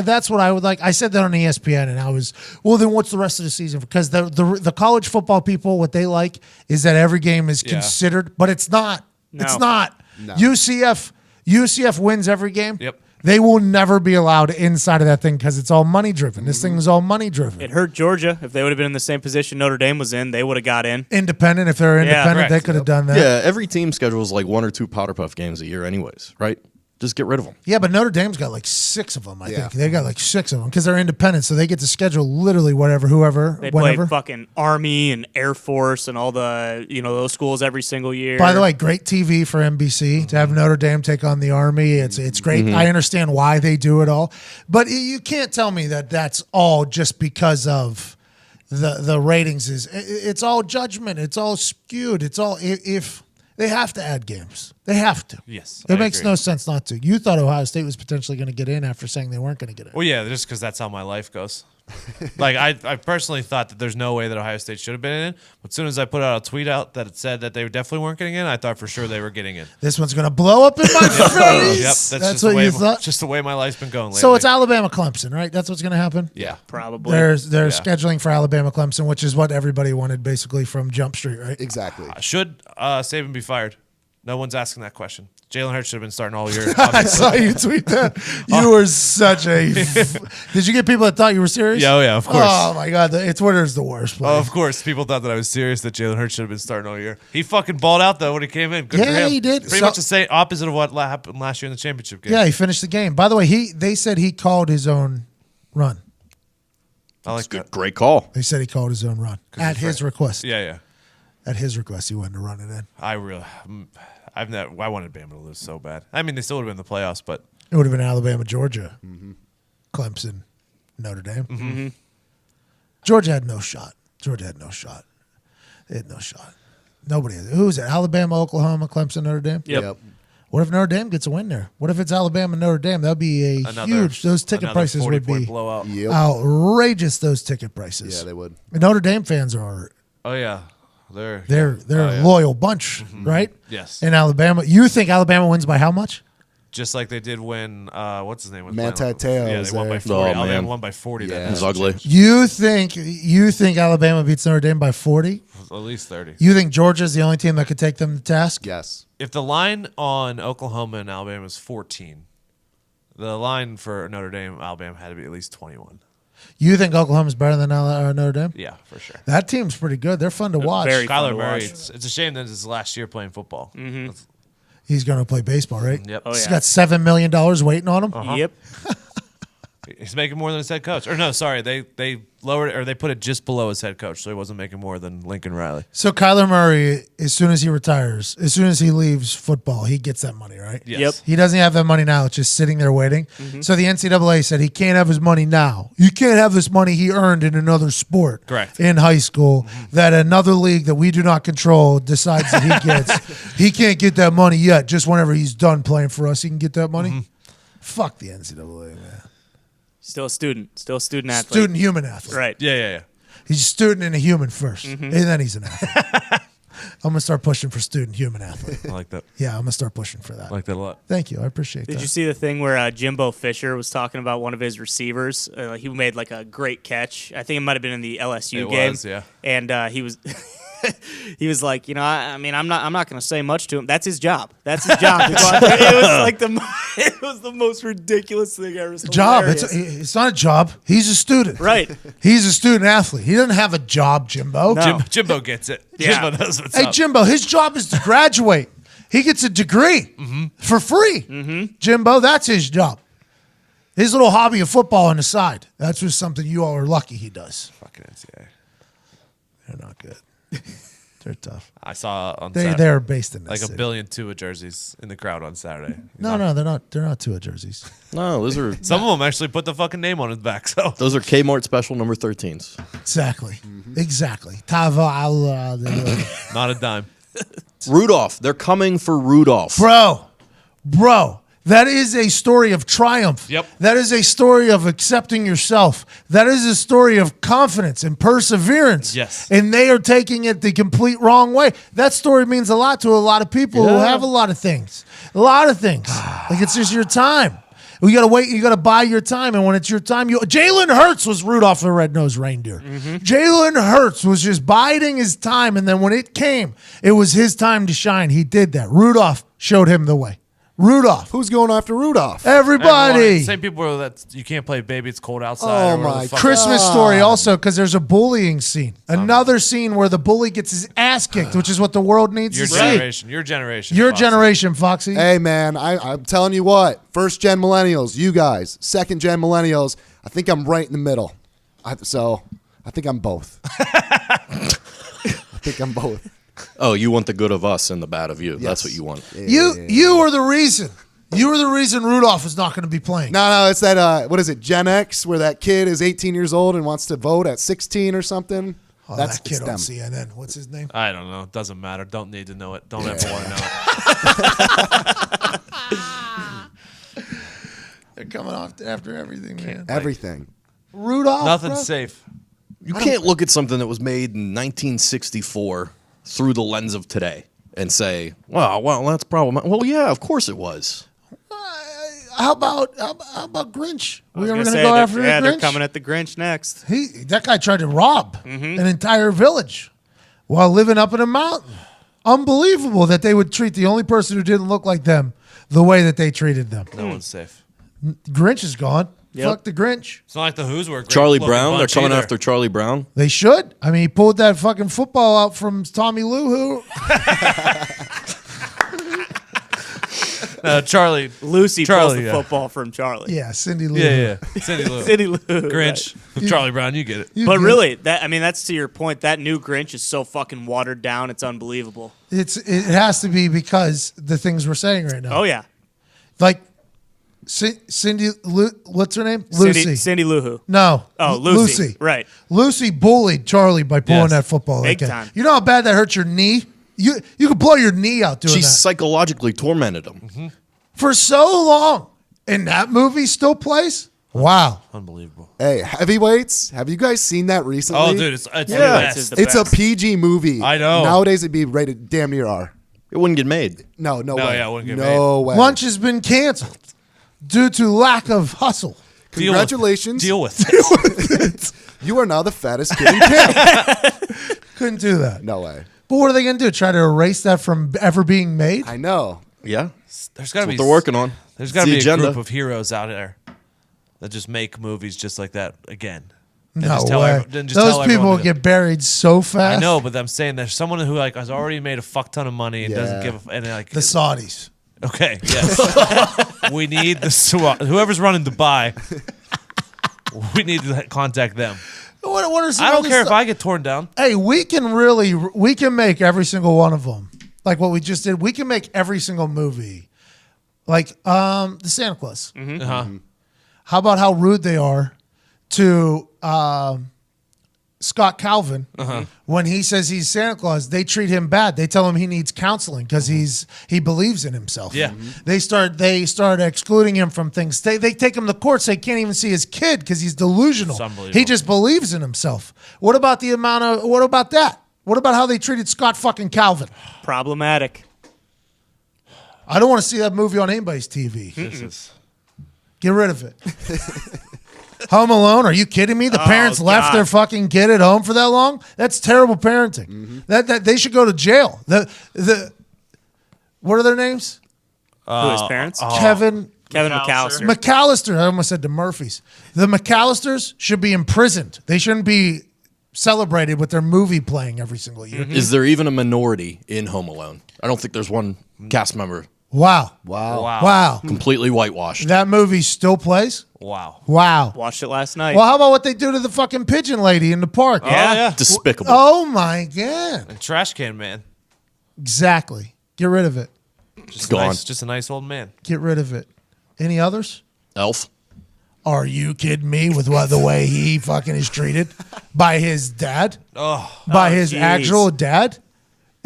That's what I would like. I said that on ESPN, and I was, well, then what's the rest of the season? Because the college football people, what they like is that every game is considered, but it's not. No. It's not. No. UCF wins every game. Yep. They will never be allowed inside of that thing because it's all money driven. This thing is all money driven. It hurt Georgia. If they would have been in the same position Notre Dame was in, they would have got in. Independent, if they're independent, they could have done that. Yeah, every team schedules like 1 or 2 Powder Puff games a year anyways, right? Just get rid of them. Yeah, but Notre Dame's got like 6 of them, I think. They got like 6 of them because they're independent, so they get to schedule literally whoever, They whenever. play fucking Army and Air Force and all the, those schools every single year. By the way, great TV for NBC to have Notre Dame take on the Army. It's great. I understand why they do it all, but you can't tell me that that's all just because of the ratings. It's all judgment. It's all skewed. It's all if they have to add games. They have to. Yes, It I makes agree. no sense not to. You thought Ohio State was potentially going to get in after saying they weren't going to get in. Well, yeah, just because that's how my life goes. Like, I personally thought that there's no way that Ohio State should have been in. But as soon as I put out a tweet out that it said that they definitely weren't getting in, I thought for sure they were getting in. This one's going to blow up in my face. Yep, That's just what the way you thought. Just the way my life's been going lately. So it's Alabama Clemson, right? That's what's going to happen? Yeah. Probably. They're scheduling for Alabama Clemson, which is what everybody wanted basically from Jump Street, right? Exactly. Should Saban be fired? No one's asking that question. Jalen Hurts should have been starting all year. I saw you tweet that. You were such a. Did you get people that thought you were serious? Yeah, of course. Oh my God, Twitter's the worst place. Oh, of course. People thought that I was serious that Jalen Hurts should have been starting all year. He fucking balled out, though, when he came in. Good for him. He did. Pretty much the same opposite of what happened last year in the championship game. Yeah, he finished the game. By the way, they said he called his own run. I like that. Great call. They said he called his own run at his request. Yeah. At his request, he wanted to run it in. I wanted Bama to lose so bad. I mean, they still would have been in the playoffs, but It would have been Alabama, Georgia, Clemson, Notre Dame. Mm-hmm. Georgia had no shot. They had no shot. Nobody. Who is it? Alabama, Oklahoma, Clemson, Notre Dame? Yep. What if Notre Dame gets a win there? What if it's Alabama, Notre Dame? That'd be huge. Those ticket prices would be blowout. Yep. outrageous. Those ticket prices. Yeah, they would. And Notre Dame fans are Oh yeah, they're a loyal bunch, right? Yes. In Alabama, you think Alabama wins by how much? Just like they did when what's his name? Was Manti playing. Te'o Yeah, was they won by there. 40. Oh, Alabama man. won by 40. Yeah. That It was night. ugly. You think Alabama beats Notre Dame by 40? At least 30. You think Georgia's the only team that could take them to task? Yes. If the line on Oklahoma and Alabama is 14, the line for Notre Dame Alabama had to be at least 21. You think Oklahoma's better than Notre Dame? Yeah, for sure. That team's pretty good. They're fun to watch. very fun Kyler to Murray. watch. It's a shame that it's his last year playing football. He's going to play baseball, right? Yep. Oh, He's yeah. got $7 million waiting on him. Yep. He's making more than his head coach. Or no, sorry, they lowered it, or they put it just below his head coach, so he wasn't making more than Lincoln Riley. So Kyler Murray, as soon as he retires, as soon as he leaves football, he gets that money, right? Yes. Yep. He doesn't have that money now. It's just sitting there waiting. So the NCAA said he can't have his money now. You can't have this money he earned in another sport. Correct. In high school that another league that we do not control decides that he gets. He can't get that money yet. Just whenever he's done playing for us, he can get that money. Fuck the NCAA, man. Still a student athlete. Student human athlete. Right. Yeah. He's a student and a human first, and then he's an athlete. I'm going to start pushing for student human athlete. I like that. Yeah, I'm going to start pushing for that. I like that a lot. Thank you. I appreciate that. Did you see the thing where Jimbo Fisher was talking about one of his receivers? He made like a great catch. I think it might have been in the LSU It game. was, yeah. And he was he was like, I mean, I'm not going to say much to him. That's his job. That's his job. To go out there. It was like it was the most ridiculous thing ever. Job. It's not a job. He's a student. Right. He's a student athlete. He doesn't have a job, Jimbo. No. Jimbo gets it. Yeah. Jimbo knows what's Hey, up. Jimbo, his job is to graduate. He gets a degree for free. Jimbo, that's his job. His little hobby of football on the side. That's just something you all are lucky he does. Fucking NCAA. They're not good. They're tough. I saw on They're based in this like city. 1 billion Tua jerseys in the crowd on Saturday. No, they're not. They're not Tua jerseys. No, those are Some of them actually put the fucking name on his back. So those are Kmart special number 13s. Exactly. Exactly. not a dime. Rudolph. They're coming for Rudolph. Bro. That is a story of triumph. Yep. That is a story of accepting yourself. That is a story of confidence and perseverance. Yes. And they are taking it the complete wrong way. That story means a lot to a lot of people who have a lot of things. A lot of things. Like it's just your time. You got to wait. You got to buy your time. And when it's your time, Jalen Hurts was Rudolph the Red-Nosed Reindeer. Jalen Hurts was just biding his time. And then when it came, it was his time to shine. He did that. Rudolph showed him the way. Rudolph. Who's going after Rudolph? Everybody. Same people that you can't play Baby It's Cold Outside. Oh or whatever my the fuck. Christmas story also because there's a bullying scene. Another scene where the bully gets his ass kicked, which is what the world needs Your to generation. Your generation. see. Your Foxy. generation, Foxy. Hey, man, I'm telling you what. First gen millennials, you guys. Second gen millennials, I think I'm right in the middle. I think I'm both. Oh, you want the good of us and the bad of you. Yes. That's what you want. You are the reason. You are the reason Rudolph is not going to be playing. No, it's that, what is it, Gen X, where that kid is 18 years old and wants to vote at 16 or something? Oh, That's that kid on them. CNN. What's his name? I don't know. It doesn't matter. Don't need to know it. Don't ever want to know it. They're coming off after everything, man. Everything. Rudolph. Nothing's bro? safe. You can't look at something that was made in 1964 through the lens of today and say, well, that's problematic. Well, yeah, of course it was. How about Grinch? We ever gonna going to say go they're- after the yeah, Grinch? they're coming at the Grinch next. That guy tried to rob an entire village while living up in a mountain. Unbelievable that they would treat the only person who didn't look like them the way that they treated them. No one's safe. Grinch is gone. Yep. Fuck the Grinch. It's not like the Who's were a great Charlie looking Brown. They're bunch coming either. after Charlie Brown. They should. I mean, he pulled that fucking football out from Tommy Lou. Charlie. Lucy Charlie, pulls the yeah. football from Charlie. Yeah, Cindy Lou. Yeah. Cindy Lou. Cindy Lou. Grinch. Charlie Brown, you get it. You But good. really, that's to your point. That new Grinch is so fucking watered down. It's unbelievable. It has to be because the things we're saying right now. Oh yeah, Like Cindy Lou, what's her name? Lucy. Cindy Lou Who. No. Oh, Lucy. Right. Lucy bullied Charlie by pulling Yes. that football. Big like that. time. You know how bad that hurts your knee? You could blow your knee out doing She that. psychologically tormented him. For so long. And that movie still plays? Wow. Unbelievable. Hey, Heavyweights, have you guys seen that recently? Oh, dude, it's Yeah. the best. It's the It's a best. PG movie. I know. Nowadays it'd be rated damn near R. It wouldn't get made. No No, way. yeah, it wouldn't get no way. Lunch has been canceled due to lack of hustle. Congratulations. Deal with it. You are now the fattest kid in camp. Couldn't do that. No way. But what are they going to do? Try to erase that from ever being made? I know. Yeah. There's got to That's be what they're working on. There's It's got to the be a agenda. group of heroes out there that just make movies just like that again. And No just tell way. then just Those tell people everyone will to- get buried so fast. I know, but I'm saying there's someone who like has already made a fuck ton of money and doesn't Yeah. give a, and like The Saudis. okay, yes, we need the whoever's running Dubai. We need to contact them. What are some I don't other care if stuff? I get torn down. Hey, we can make every single one of them. Like what we just did. We can make every single movie. Like the Santa Claus. Uh-huh. How about how rude they are to Scott Calvin when he says he's Santa Claus? They treat him bad. They tell him he needs counseling because he believes in himself. Yeah. They start excluding him from things. They take him to court. So they can't even see his kid because he's delusional. It's unbelievable. He just believes in himself. What about what about that? What about how they treated Scott fucking Calvin? Problematic. I don't want to see that movie on anybody's TV. This is Get rid of it. Home Alone? Are you kidding me? The parents left God. their fucking kid at home for that long? That's terrible parenting. That they should go to jail. The what are their names? Who his parents? Kevin Kevin McAllister. McAllister. I almost said the Murphys. The McAllisters should be imprisoned. They shouldn't be celebrated with their movie playing every single year. Is there even a minority in Home Alone? I don't think there's one cast member Wow. Wow. Completely whitewashed. That movie still plays? Wow. Wow. Watched it last night. Well, how about what they do to the fucking pigeon lady in the park? Yeah. Despicable. Oh, my God. And Trash Can Man. Exactly. Get rid of it. Just Gone. Nice, just a nice old man. Get rid of it. Any others? Elf. Are you kidding me with the way he fucking is treated by his dad? By his jeez. actual dad?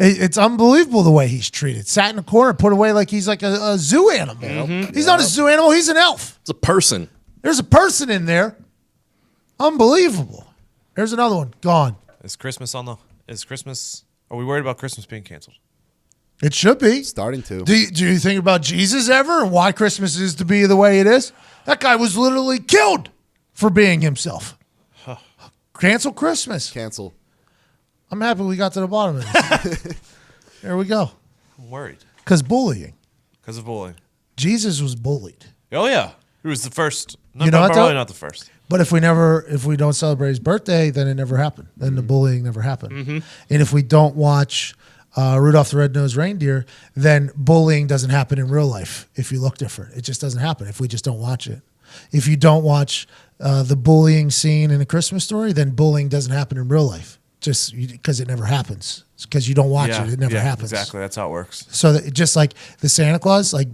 It's unbelievable the way he's treated. Sat in a corner, put away like he's like a zoo animal. He's not a zoo animal. He's an elf. It's a person. There's a person in there. Unbelievable. There's another one. Gone. Is Christmas? Are we worried about Christmas being canceled? It should be. Starting to. Do you think about Jesus ever and why Christmas is to be the way it is? That guy was literally killed for being himself. Cancel Christmas. Cancel. I'm happy we got to the bottom of this. There we go. I'm worried. Because bullying. Because of bullying. Jesus was bullied. Oh, yeah. He was the first. No, You know what, probably though? not the first. But if we don't celebrate his birthday, then it never happened. Then the bullying never happened. And if we don't watch Rudolph the Red-Nosed Reindeer, then bullying doesn't happen in real life. If you look different, it just doesn't happen if we just don't watch it. If you don't watch the bullying scene in A Christmas Story, then bullying doesn't happen in real life. Just because it never happens. Because you don't watch it never happens. Exactly. That's how it works. So that just like the Santa Claus, like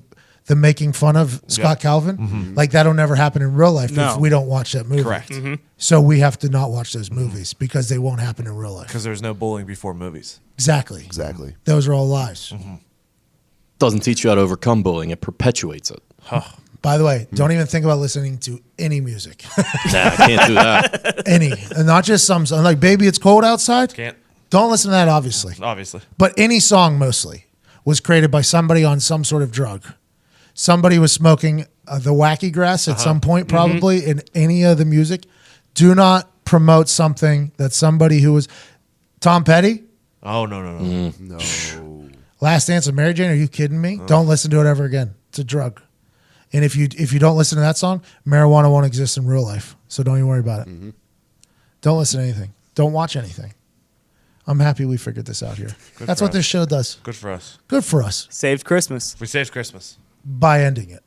the making fun of Scott Calvin, like that'll never happen in real life if we don't watch that movie. Correct. So we have to not watch those movies because they won't happen in real life. Because there's no bullying before movies. Exactly. Those are all lies. Doesn't teach you how to overcome bullying. It perpetuates it. By the way, don't even think about listening to any music. Nah, I can't do that. Any. And not just some song. Like Baby It's Cold Outside. Can't. Don't listen to that, obviously. Obviously. But any song mostly was created by somebody on some sort of drug. Somebody was smoking the wacky grass at some point, probably, in any of the music. Do not promote something that somebody who was Tom Petty. Oh, no. No. Last Dance of Mary Jane. Are you kidding me? Don't listen to it ever again. It's a drug. And if you don't listen to that song, marijuana won't exist in real life. So don't even worry about it. Don't listen to anything. Don't watch anything. I'm happy we figured this out here. That's what this show does. Good for us. Good for us. Saved Christmas. We saved Christmas. By ending it.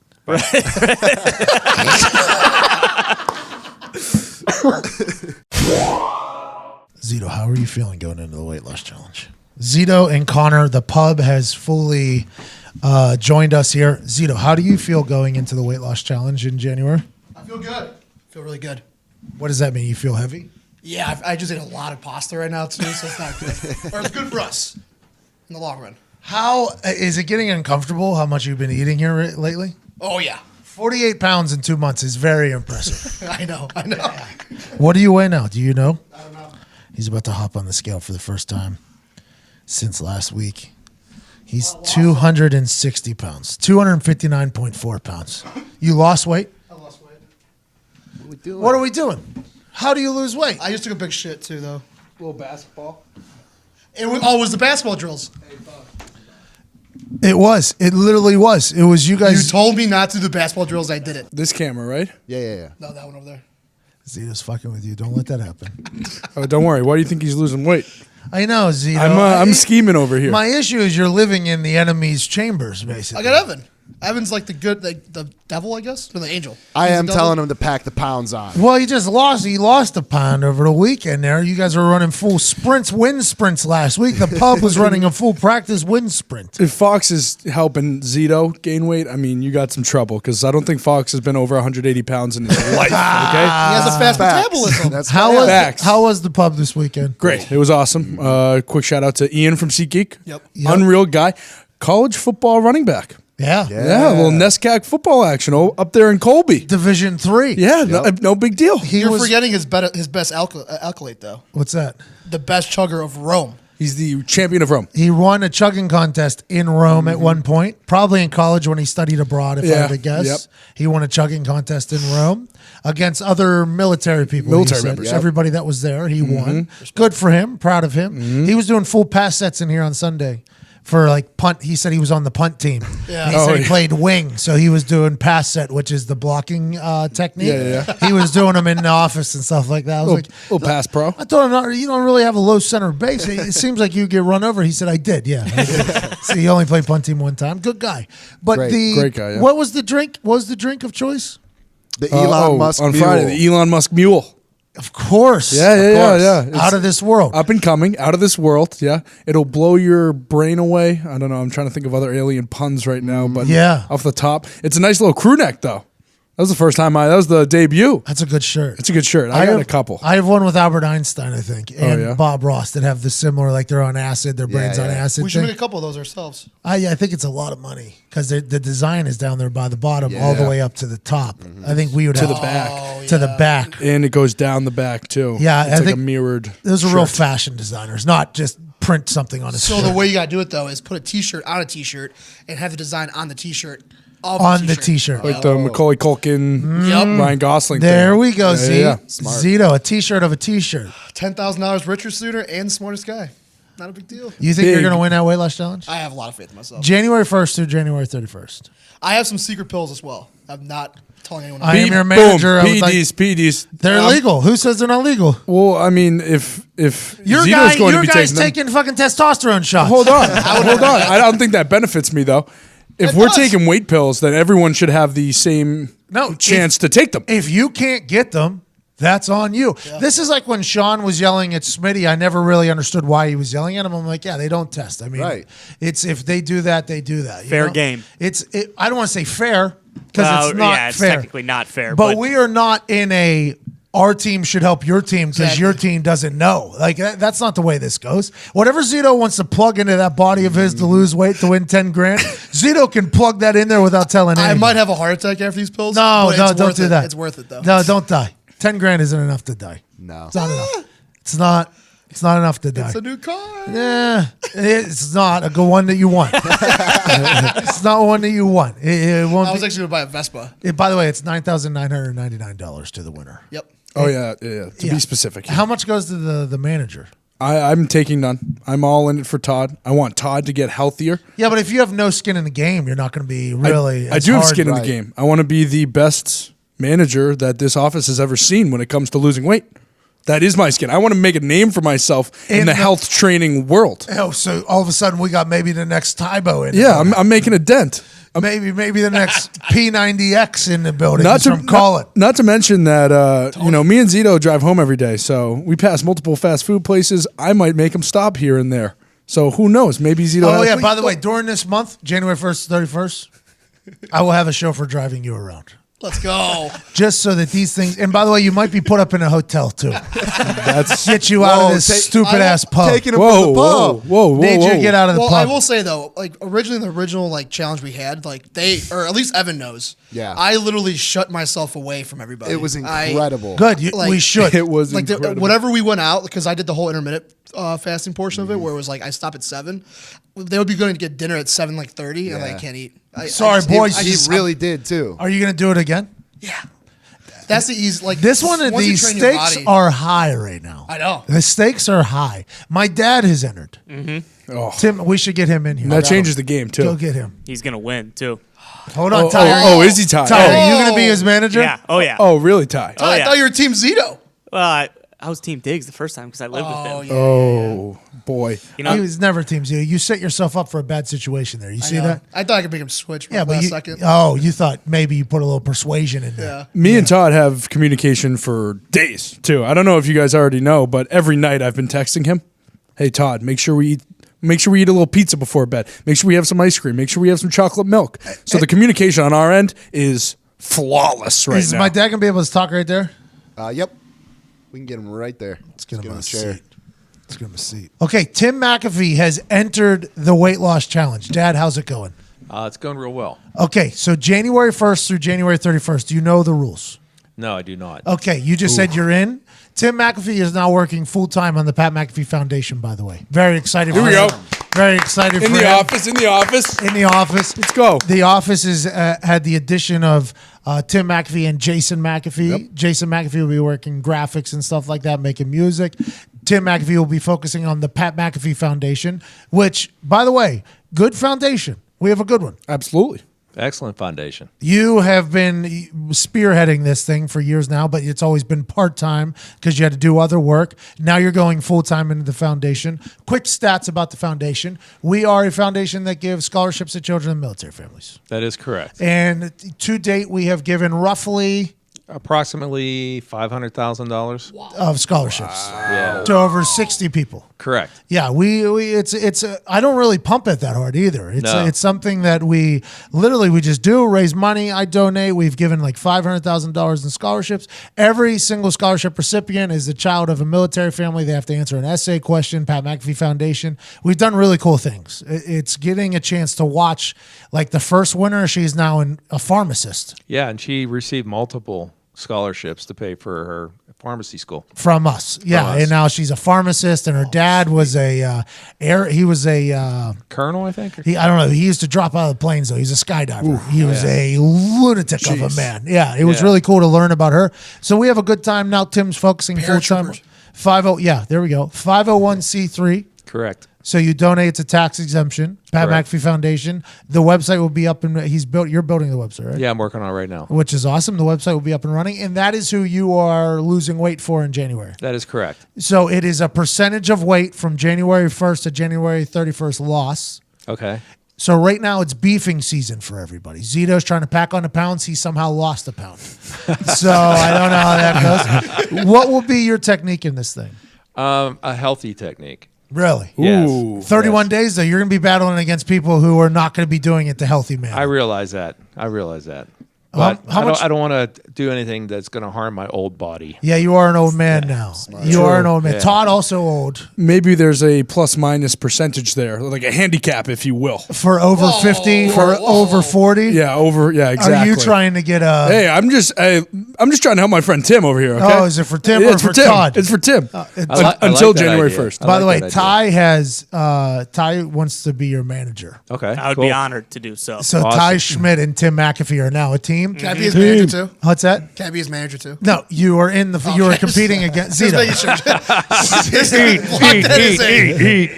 Zito, how are you feeling going into the weight loss challenge? Zito and Connor, the pub has fully joined us here. Zito, how do you feel going into the weight loss challenge in January? I feel good. I feel really good. What does that mean? You feel heavy? Yeah, I just ate a lot of pasta right now too, so it's not good. Or it's good for us in the long run. How is it getting uncomfortable how much you've been eating here lately? Oh yeah. 48 pounds in 2 months is very impressive. I know. What do you weigh now? Do you know? I don't know. He's about to hop on the scale for the first time since last week. He's 260 pounds, 259.4 pounds. You lost weight? I lost weight. What are we doing? How do you lose weight? I just took a big shit too, though. A little basketball. It was the basketball drills. It was. It literally was. It was you guys. You told me not to do the basketball drills. I did it. This camera, right? Yeah. No, that one over there. Zito's fucking with you. Don't let that happen. Oh, don't worry. Why do you think he's losing weight? I know, Zito. I'm scheming over here. My issue is you're living in the enemy's chambers, basically. I got Evan. Evan's like the good, like the devil, I guess, or the angel. I He's am the devil. telling him to pack the pounds on. Well, he just lost. He lost a pound over the weekend there. You guys were running full wind sprints last week. The pub was running a full practice wind sprint. If Fox is helping Zito gain weight, I mean, you got some trouble because I don't think Fox has been over 180 pounds in his life. Okay, He has a fast Facts. metabolism. That's How was the pub this weekend? great. It was awesome. Quick shout out to Ian from SeatGeek. Yep. Unreal guy. College football running back. Yeah. Yeah, a little NESCAC football action up there in Colby. Division 3. Yeah, no big deal. You're forgetting his best accolade, though. What's that? The best chugger of Rome. He's the champion of Rome. He won a chugging contest in Rome at one point, probably in college when he studied abroad, if I had to guess. Yep. He won a chugging contest in Rome against other military people. Military he said. members. Yep. Everybody that was there, he won. Good for him. Proud of him. He was doing full pass sets in here on Sunday for like punt. He said he was on the punt team. Yeah. And he said he played wing, so he was doing pass set, which is the blocking technique. Yeah. He was doing them in the office and stuff like that. I was like, little pass pro. I told him, you don't really have a low center of base. It seems like you get run over. He said, I did. Yeah. I did. So he only played punt team one time. Good guy. But Great guy, yeah. what was the drink? What was the drink of choice? The Elon Musk on mule. Friday, the Elon Musk mule. Of course. Yeah. It's Out of this world. up and coming, out of this world. Yeah, it'll blow your brain away. I don't know. I'm trying to think of other alien puns right now, but off the top, it's a nice little crew neck though. That was the first time that was the debut. That's a good shirt. It's a good shirt. I got a couple. I have one with Albert Einstein, I think, and Bob Ross that have the similar, like they're on acid, their brain's on acid. We should thing. make a couple of those ourselves. I think it's a lot of money because the design is down there by the bottom all the way up to the top. I think we would To have the back. to the back. And it goes down the back too. Yeah, it's I like think a mirrored. Those are real shirt. fashion designers, not just print something on a So shirt. the way you gotta do it though is put a T-shirt on a T-shirt and have the design on the T-shirt. On the T-shirt. Like the Macaulay Culkin, Ryan Gosling. There thing. we go, Z. Yeah. Zito, a T-shirt of a T-shirt. $10,000 richer sooner and smartest guy. Not a big deal. You think you're going to win that weight loss challenge? I have a lot of faith in myself. January 1st through January 31st. I have some secret pills as well. I'm not telling anyone. I am your manager. Boom. PEDs. They're illegal. Who says they're not legal? Well, I mean, if Your Zito's going to be guy's taking taking fucking testosterone shots. Hold on. I don't think that benefits me though. If we're taking weight pills, then everyone should have the same chance to take them. If you can't get them, that's on you. Yeah. This is like when Sean was yelling at Smitty. I never really understood why he was yelling at him. I'm like, yeah, they don't test. I mean, it's if they do that, they do that. Fair game. I don't want to say fair because it's not it's fair. technically not fair. But we are not in a our team should help your team because your team doesn't know. Like that's not the way this goes. Whatever Zito wants to plug into that body of his to lose weight to win 10 grand, Zito can plug that in there without telling anybody. I might have a heart attack after these pills. No, don't do that. It's worth it though. No, don't die. 10 grand isn't enough to die. No, it's not enough. It's not enough to die. It's a new car. Yeah, it's not a good one that you want. It's not one that you want. It won't. I was actually going to buy a Vespa. By the way, it's $9,999 to the winner. Yep. Oh yeah. To be specific. How much goes to the manager? I'm taking none. I'm all in it for Todd. I want Todd to get healthier. Yeah, but if you have no skin in the game, you're not going to be really. I do have skin in the game. I want to be the best manager that this office has ever seen when it comes to losing weight. That is my skin. I want to make a name for myself in the health training world. Oh, so all of a sudden we got maybe the next Tybo in. Yeah, I'm making a dent. Maybe the next P90X in the building. Not to mention that me and Zito drive home every day, so we pass multiple fast food places. I might make him stop here and there. So who knows? Maybe Zito. Oh yeah. By the way, during this month, January 1st to 31st, I will have a show for driving you around. Let's go. Just so that these things, and by the way, you might be put up in a hotel too. That's get you out of this stupid ass pub. Taking him to the pub. Whoa. Need you to get out of the pub. I will say though, like originally the original challenge we had, or at least Evan knows. Yeah. I literally shut myself away from everybody. It was incredible. Good. We should. It was incredible. Whenever we went out, because I did the whole intermittent fasting portion of it, where it was like I stop at 7. They would be going to get dinner at 7:30, and I can't eat. Sorry, boys. He really did too. Are you going to do it again? Yeah. That's the easy. Like this one, once you these train your stakes body- are high right now. I know. The stakes are high. My dad has entered. Oh. Tim, we should get him in here. That changes the game too. Go get him. He's gonna win too. Hold on, Ty. Oh, is he Ty? Ty, you going to be his manager? Yeah. Oh yeah. Oh, really, Ty? Oh, I yeah. thought you were Team Zito. Well, I was Team Diggs the first time because I lived with him. Oh, boy. You know, He was never Team Zero. You set yourself up for a bad situation there. You see that? I thought I could make him switch. Yeah, but last you, second. you thought maybe you put a little persuasion in there. Yeah. Me and Todd have communication for days too. I don't know if you guys already know, but every night I've been texting him, "Hey Todd, make sure we eat a little pizza before bed. Make sure we have some ice cream. Make sure we have some chocolate milk." So the communication on our end is flawless right Is now. my dad going to be able to talk right there? Yep. We can get him right there. Let's get him a a chair. seat. Let's give him a seat. Okay, Tim McAfee has entered the weight loss challenge. Dad, how's it going? It's going real well. Okay, so January 1st through January 31st, do you know the rules? No, I do not. Okay, you just said you're in. Tim McAfee is now working full-time on the Pat McAfee Foundation, by the way. Very excited for Here we him. go. Very excited in for the him. office. In the office. Let's go. The office is had the addition of Tim McAfee and Jason McAfee. Yep. Jason McAfee will be working graphics and stuff like that, making music. Tim McAfee will be focusing on the Pat McAfee Foundation, which, by the way, good foundation. We have a good one. Absolutely. Excellent foundation. You have been spearheading this thing for years now, but it's always been part-time because you had to do other work. Now you're going full-time into the foundation. Quick stats about the foundation. We are a foundation that gives scholarships to children in military families. That is correct. And to date, we have given roughly Approximately $500,000 of scholarships Yeah. to over 60 people. Correct. Yeah, it's I don't really pump it that hard either. It's something that we just do, raise money, I donate. We've given like $500,000 in scholarships. Every single scholarship recipient is the child of a military family. They have to answer an essay question, Pat McAfee Foundation. We've done really cool things. It's getting a chance to watch like the first winner, she's now a pharmacist. Yeah, and she received multiple scholarships to pay for her pharmacy school From us. Yeah, and now she's a pharmacist, and her dad was he was a colonel, I think. I don't know. He used to drop out of the planes, though. He's a skydiver. He was a lunatic of a man. Yeah, it was really cool to learn about her. So we have a good time now. Tim's focusing full time. 50. Yeah, there we go. 501c3. Correct. So you donate to tax exemption. Pat McAfee Foundation. The website will be up and you're building the website, right? Yeah, I'm working on it right now. Which is awesome. The website will be up and running, and that is who you are losing weight for in January. That is correct. So it is a percentage of weight from January 1st to January 31st loss. Okay. So right now it's beefing season for everybody. Zito's trying to pack on the pounds. He somehow lost a pound. So I don't know how that goes. What will be your technique in this thing? A healthy technique. Really? Yes. Ooh. 31 days, though, you're going to be battling against people who are not going to be doing it the healthy manner. I realize that. But I don't want to do anything that's going to harm my old body. Yeah, you are an old man now. You are an old man. Yeah. Todd also old. Maybe there's a plus-minus percentage there, like a handicap, if you will. For over 50, for over 40? Yeah, exactly. Are you trying to get a... Hey, I'm just trying to help my friend Tim over here, okay? Oh, is it for Tim or it's for Tim. Todd? It's for Tim. Until like January 1st. By the way, Ty wants to be your manager. Okay, I would be honored to do so. So Awesome. Ty Schmidt and Tim McAfee are now a team. Can I be his manager too? What's that? Can I be his manager too? No, you are in the. You are competing against Zito.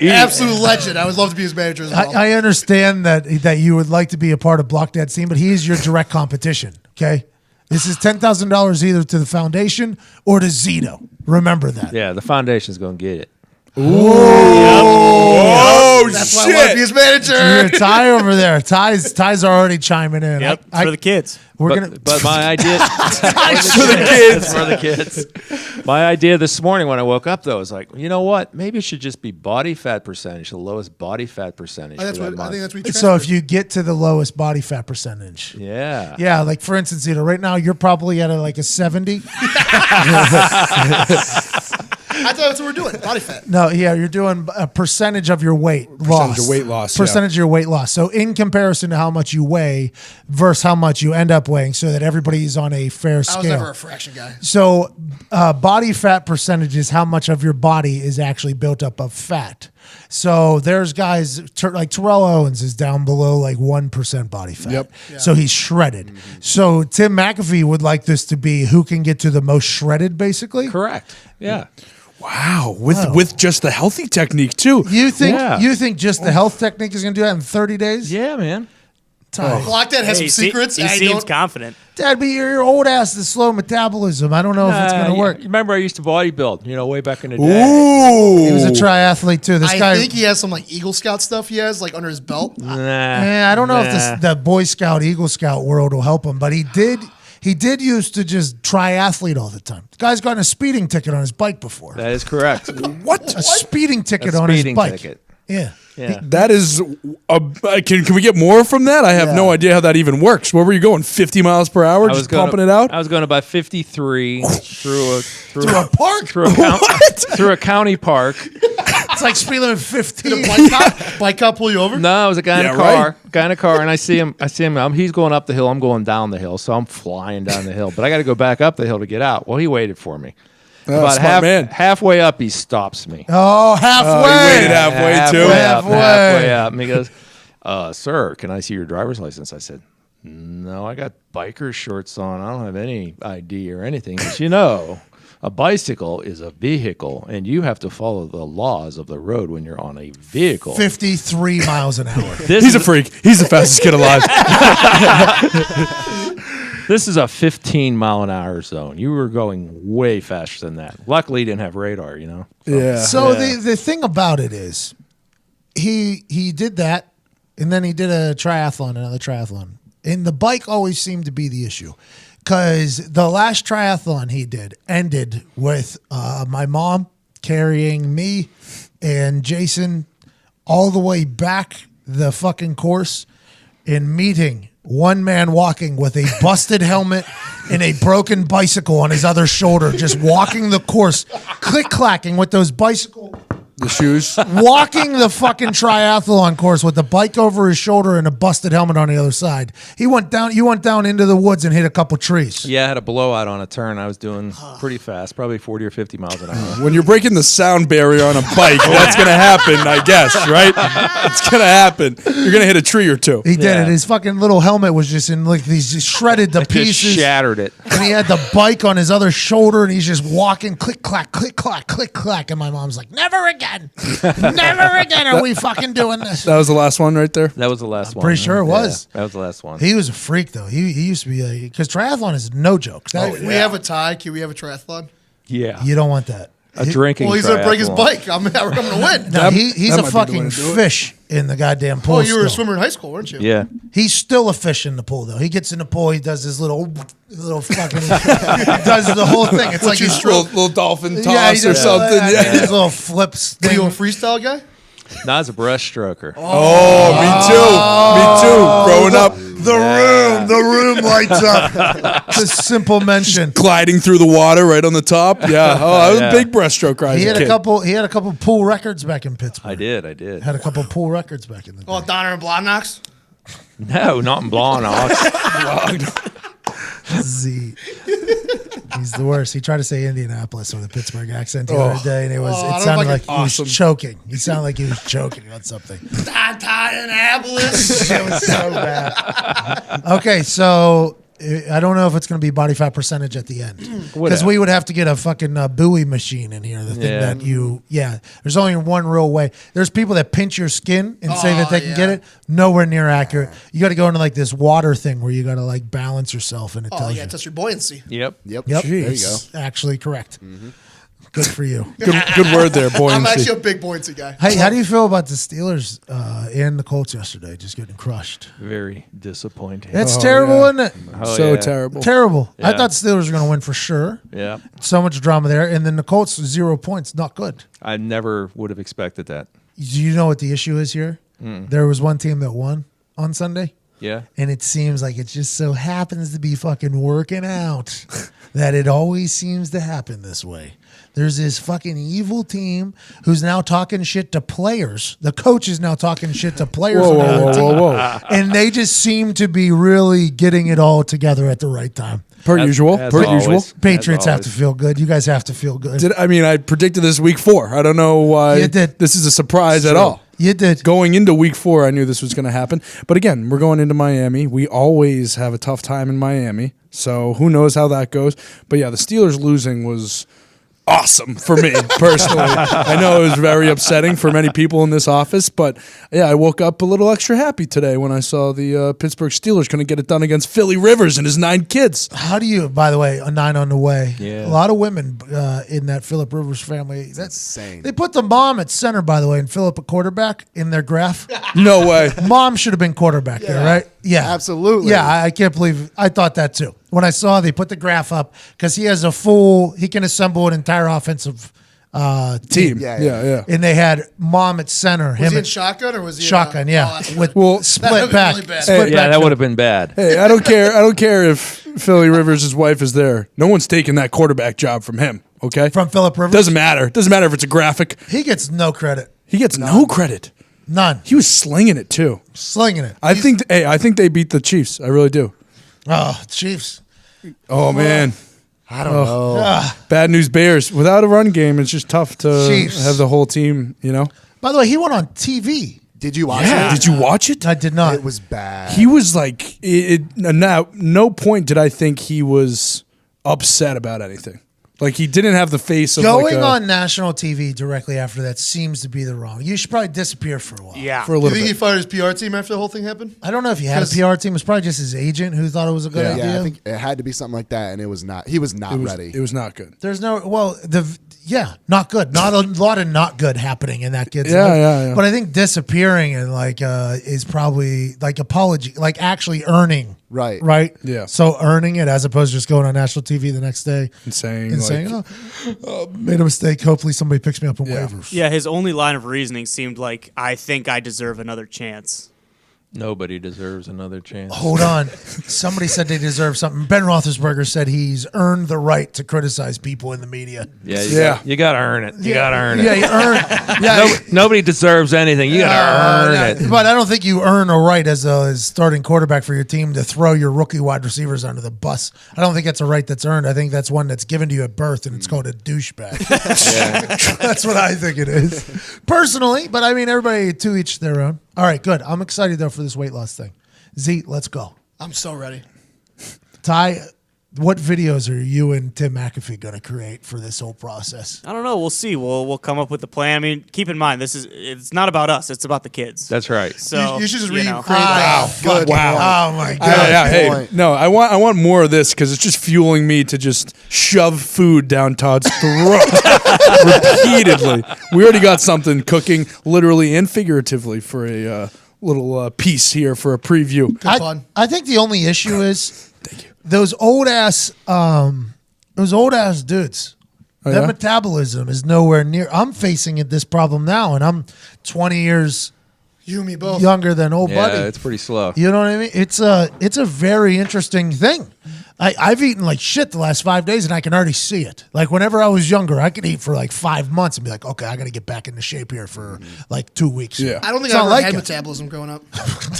Absolute legend. I would love to be his manager as well. I understand that you would like to be a part of Block Dad's team, but he is your direct competition. Okay, this is $10,000 either to the foundation or to Zito. Remember that. Yeah, the foundation's going to get it. Oh, That's why I want to be his manager. Ty over there. Ty's already chiming in. Yep, for the kids. But my idea for the kids. for the kids. My idea this morning when I woke up though is like, you know what? Maybe it should just be body fat percentage, the lowest body fat percentage. I think that's what we So if you get to the lowest body fat percentage. Yeah. Yeah, like for instance, Zito, right now you're probably at like a 70. I thought that's what we're doing. Body fat. No, yeah, you're doing a percentage of your weight loss. Percentage of weight loss, Percentage of your weight loss. So in comparison to how much you weigh versus how much you end up weighing, so that everybody's on a fair scale. I was never a fraction guy. So body fat percentage is how much of your body is actually built up of fat. So there's guys like Terrell Owens is down below like 1% body fat. Yep. So he's shredded. So Tim McAfee would like this to be who can get to the most shredded, basically. Correct. Yeah. Wow, with just the healthy technique too. You think just the health technique is going to do that in 30 days? Yeah, man. Block Dad has some secrets. He seems confident. Dad, but your old ass is slow metabolism. I don't know if it's going to work. Remember, I used to bodybuild, way back in the day. Ooh. He was a triathlete too. This guy. I think he has some like Eagle Scout stuff he has like under his belt. I don't know if the Boy Scout, Eagle Scout world will help him, but he did used to just triathlete all the time. The guy's gotten a speeding ticket on his bike before. That is correct. What? A speeding ticket on his bike. Ticket. Yeah. Yeah. That is can we get more from that? I have no idea how that even works. Where were you going? 50 miles per hour, just pumping it out? I was going about 53 through a park? Through a county park. It's like speed limit 15. Did a bike cop pull you over? No, it was a guy in a car. Guy in a car, and I see him. He's going up the hill. I'm going down the hill, so I'm flying down the hill. But I got to go back up the hill to get out. Well, he waited for me. About halfway up, he stops me. Oh, halfway. He waited halfway too. Halfway up. And he goes, sir, can I see your driver's license? I said, no, I got biker shorts on. I don't have any ID or anything. But A bicycle is a vehicle, and you have to follow the laws of the road when you're on a vehicle. 53 miles an hour. He's a freak. He's the fastest kid alive. This is a 15-mile-an-hour zone. You were going way faster than that. Luckily, he didn't have radar, you know? So the thing about it is he did that, and then he did another triathlon. And the bike always seemed to be the issue. Because the last triathlon he did ended with my mom carrying me and Jason all the way back the fucking course and meeting one man walking with a busted helmet and a broken bicycle on his other shoulder, just walking the course, click-clacking with those bicycle... The shoes. Walking the fucking triathlon course with the bike over his shoulder and a busted helmet on the other side. You went down into the woods and hit a couple trees. Yeah, I had a blowout on a turn. I was doing pretty fast, probably 40 or 50 miles an hour. When you're breaking the sound barrier on a bike, that's going to happen, I guess, right? It's going to happen. You're going to hit a tree or two. He did it. His fucking little helmet was just in like these just shredded to pieces. Just shattered it. And he had the bike on his other shoulder and he's just walking click, clack, click, clack, click, clack. And my mom's like, never again. Never again are we fucking doing this. That was the last one right there? That was the last one. Pretty sure it was. Yeah, that was the last one. He was a freak, though. He used to be because triathlon is no joke. We have a tie. Can we have a triathlon? Yeah. You don't want that. A drinking Well, he's going to break his bike. I'm going to win. No, he's a fucking fish in the goddamn pool. Oh, you were a still. swimmer in high school, weren't you? Yeah. He's still a fish in the pool, though. He gets in the pool. He does his little fucking does the whole thing. It's like he's little dolphin toss he or does something. Yeah, his little flips. Are you a freestyle guy? No, it's a breaststroker. Oh, me too. Growing up. The room lights up. Just simple mention. Gliding through the water right on the top. Yeah. Oh, I was a big breaststroker. He had a couple pool records back in Pittsburgh. I did. Had a couple pool records back in the day. Oh, Donner and Blondnox? No, not in Blondnox. Z. He's the worst. He tried to say Indianapolis with a Pittsburgh accent the other day, and it sounded like he was choking. He sounded like he was choking on something. Indianapolis. It was so bad. Okay, so I don't know if it's going to be body fat percentage at the end because we would have to get a fucking buoy machine in here. The thing that there's only one real way. There's people that pinch your skin and say that they can get it. Nowhere near accurate. You got to go into like this water thing where you got to like balance yourself and it tells you. That's your buoyancy. Yep. Yep. There you go. It's actually correct. Good for you. Good word there, buoyancy. I'm actually a big buoyancy guy. Hey, how do you feel about the Steelers and the Colts yesterday just getting crushed? Very disappointing. It's terrible, isn't it? So terrible. Terrible. Yeah. I thought Steelers were going to win for sure. Yeah. So much drama there. And then the Colts, 0 points. Not good. I never would have expected that. Do you know what the issue is here? There was one team that won on Sunday. Yeah. And it seems like it just so happens to be fucking working out that it always seems to happen this way. There's this fucking evil team who's now talking shit to players. The coach is now talking shit to players on the other team. And they just seem to be really getting it all together at the right time. Per usual. Patriots have to feel good. You guys have to feel good. I predicted this week 4. I don't know why You did. this is a surprise at all. You did. Going into week 4, I knew this was going to happen. But again, we're going into Miami. We always have a tough time in Miami. So who knows how that goes. But yeah, the Steelers losing was awesome for me personally. I know it was very upsetting for many people in this office, but yeah, I woke up a little extra happy today when I saw the Pittsburgh Steelers couldn't get it done against Philly Rivers and his 9 kids. How do you, by the way, a 9 on the way? Yeah. A lot of women in that Phillip Rivers family. That's insane. They put the mom at center, by the way, and Phillip a quarterback in their graph. No way. Mom should have been quarterback there, right? Yeah. Absolutely. Yeah, I can't believe I thought that too. When I saw they put the graph up, because he can assemble an entire offensive team. Yeah. And they had mom at center. Was he in shotgun or was he shotgun? With split that back. really bad. Split Yeah, back. that would have been bad. Hey, I don't care if Philly Rivers' wife is there. No one's taking that quarterback job from him, okay? From Phillip Rivers? Doesn't matter. Doesn't matter if it's a graphic. He gets no credit. He gets no credit. None. He was slinging it too. Slinging it. I think they beat the Chiefs. I really do. Oh, Chiefs. Oh man. I don't know. Bad news Bears. Without a run game, it's just tough to Chiefs. have the whole team, By the way, he went on TV. Did you watch Yeah. it? Did you watch it? I did not. It was bad. He was like, no point did I think he was upset about anything. Like he didn't have the face of going on national TV directly after that seems to be the wrong. You should probably disappear for a while. Yeah. For a Do you little think he bit. fired his PR team after the whole thing happened? I don't know if he had a PR team. It was probably just his agent who thought it was a good idea. Yeah, I think it had to be something like that, and it was not. He was not ready. It was not good. There's no not good. Not a lot of not good happening in that kid's Yeah, life. yeah. But I think disappearing and is probably like apology, like actually earning. Right. Yeah. So earning it as opposed to just going on national TV the next day and saying made a mistake. Hopefully somebody picks me up on waivers. Yeah, his only line of reasoning seemed like, I think I deserve another chance. Nobody deserves another chance. Hold on. Somebody said they deserve something. Ben Roethlisberger said he's earned the right to criticize people in the media. Yeah, you got to earn it. You got to earn it. Yeah, you earn. Yeah, nobody deserves anything. You got to earn it. But I don't think you earn a right as a starting quarterback for your team to throw your rookie wide receivers under the bus. I don't think that's a right that's earned. I think that's one that's given to you at birth, and it's called a douchebag. That's what I think it is, personally. But I mean, everybody to each their own. All right, good. I'm excited though for this weight loss thing. Z, let's go. I'm so ready. Ty, what videos are you and Tim McAfee going to create for this whole process? I don't know. We'll see. We'll come up with the plan. I mean, keep in mind, it's not about us. It's about the kids. That's right. So you should just recreate that. Wow. Oh my God. Yeah, hey, no, I want more of this because it's just fueling me to just shove food down Todd's throat repeatedly. We already got something cooking, literally and figuratively, for a little piece here for a preview. I think the only issue is those old ass dudes. Oh, Their yeah? metabolism is nowhere near. I'm facing this problem now, and I'm 20 years You and me both. younger than old buddy. Yeah, it's pretty slow. You know what I mean? It's a very interesting thing. I've eaten like shit the last 5 days, and I can already see it. Like whenever I was younger, I could eat for like 5 months and be like, okay, I got to get back into shape here for like 2 weeks. Yeah. I don't think It's I not ever had it. metabolism growing up.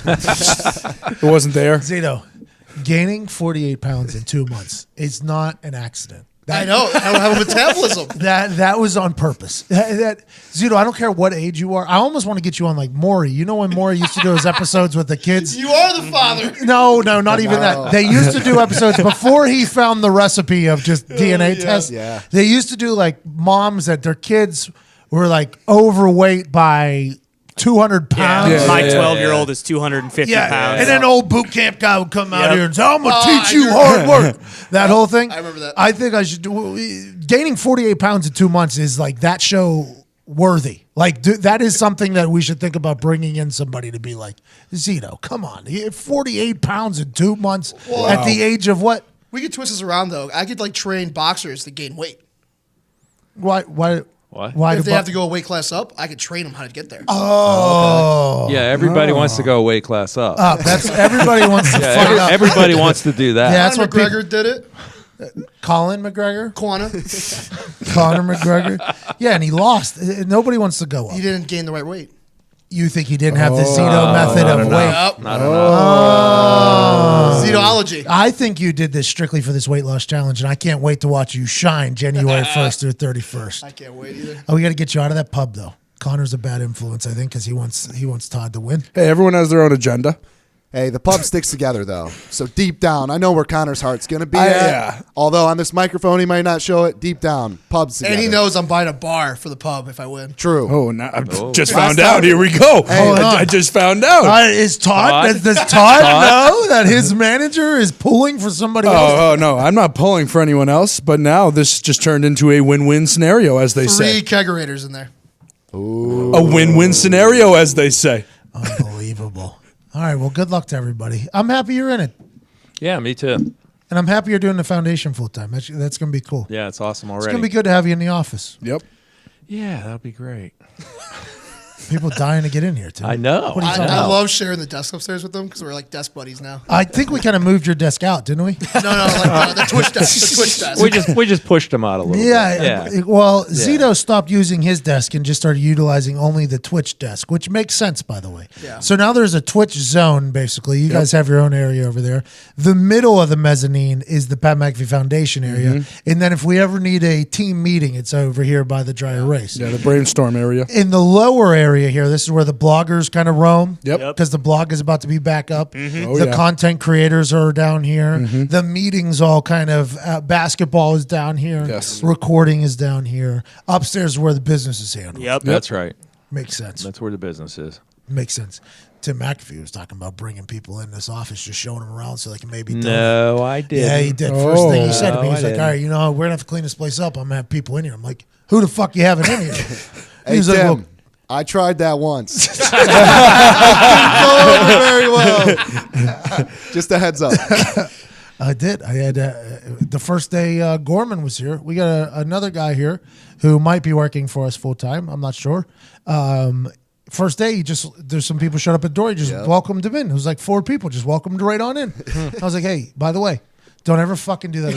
It wasn't there. Zito, gaining 48 pounds in 2 months is not an accident. I know. I don't have a metabolism. That was on purpose. Zito, I don't care what age you are. I almost want to get you on like Maury. You know when Maury used to do his episodes with the kids? You are the father. No, not even that. They used to do episodes before he found the recipe of just DNA tests. Yeah. They used to do like moms that their kids were like overweight by 200 pounds. Yeah, my 12-year-old is 250 pounds. And then old boot camp guy would come out Yep. here and say, I'm going to teach you hard work. That whole thing. I remember that. I think I should do. Gaining 48 pounds in 2 months is like that show worthy. Like that is something that we should think about bringing in somebody to be like, Zito, come on. 48 pounds in 2 months at the age of what? We could twist this around though. I could like train boxers to gain weight. Why? What? Why If do they have to go a weight class up, I could train them how to get there. Oh. Yeah, everybody wants to go a weight class up. That's everybody wants to fuck up. Everybody wants to do that. Yeah, that's Conor what McGregor did it. Colin McGregor? Conor. Conor McGregor. Yeah, and he lost. Nobody wants to go up. He didn't gain the right weight. You think he didn't have the Zito method of weight? Yep. Not enough. Zitoology. I think you did this strictly for this weight loss challenge, and I can't wait to watch you shine January 1st through 31st. I can't wait either. Oh, we got to get you out of that pub, though. Connor's a bad influence, I think, because he wants Todd to win. Hey, everyone has their own agenda. Hey, the pub sticks together, though. So deep down, I know where Connor's heart's going to be at. Yeah. Although on this microphone, he might not show it. Deep down, pub's together. And he knows I'm buying a bar for the pub if I win. True. Oh, now I just Last found out. time- Here we go. Hold on. I just found out. Is Todd? Does Todd know that his manager is pulling for somebody else? Oh, no, I'm not pulling for anyone else, but now this just turned into a win-win scenario, as they 3 say. kegerators in there. A win-win scenario, as they say. Unbelievable. All right, well, good luck to everybody. I'm happy you're in it, Yeah, me too. and I'm happy you're doing the foundation full time. That's going to be cool. Yeah, it's awesome It's already. going to be good to have you in the office. Yep. Yeah, that'll be great. People dying to get in here, too. I know. What are you talking I about? love sharing the desk upstairs with them because we're like desk buddies now. I think we kind of moved your desk out, didn't we? No, like the Twitch desk. The Twitch desk. We just pushed him out a little Yeah. bit. Well, Zito stopped using his desk and just started utilizing only the Twitch desk, which makes sense, by the way. Yeah. So now there's a Twitch zone, basically. You guys have your own area over there. The middle of the mezzanine is the Pat McAfee Foundation area. And then if we ever need a team meeting, it's over here by the dry erase. Yeah, the brainstorm area. In the lower area area here. This is where the bloggers kind of roam. Yep. Because the blog is about to be back up. Oh, The yeah. content creators are down here. The meetings all kind of basketball is down here. Yes. Recording is down here. Upstairs is where the business is handled. Yep. That's right. Makes sense. That's where the business is. Makes sense. Tim McAfee was talking about bringing people in this office, just showing them around so they can maybe. No, I didn't. Yeah, he did. First thing he said to me, No, he's I like, didn't. "All right, you know, we're gonna have to clean this place up. I'm gonna have people in here." I'm like, "Who the fuck you having in here?" Hey, He's Tim, like, "Well, I tried that once. Didn't go over very well. Just a heads up. I did. I had the first day Gorman was here. We got another guy here who might be working for us full time. I'm not sure. First day, there's some people showed up at the door. He just welcomed him in. It was like 4 people, just welcomed right on in. I was like, hey, by the way, don't ever fucking do that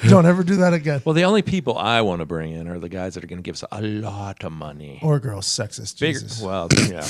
again. Don't ever do that again. Well, the only people I want to bring in are the guys that are going to give us a lot of money. Or girls, sexist. Bigger. Jesus. Well, yeah.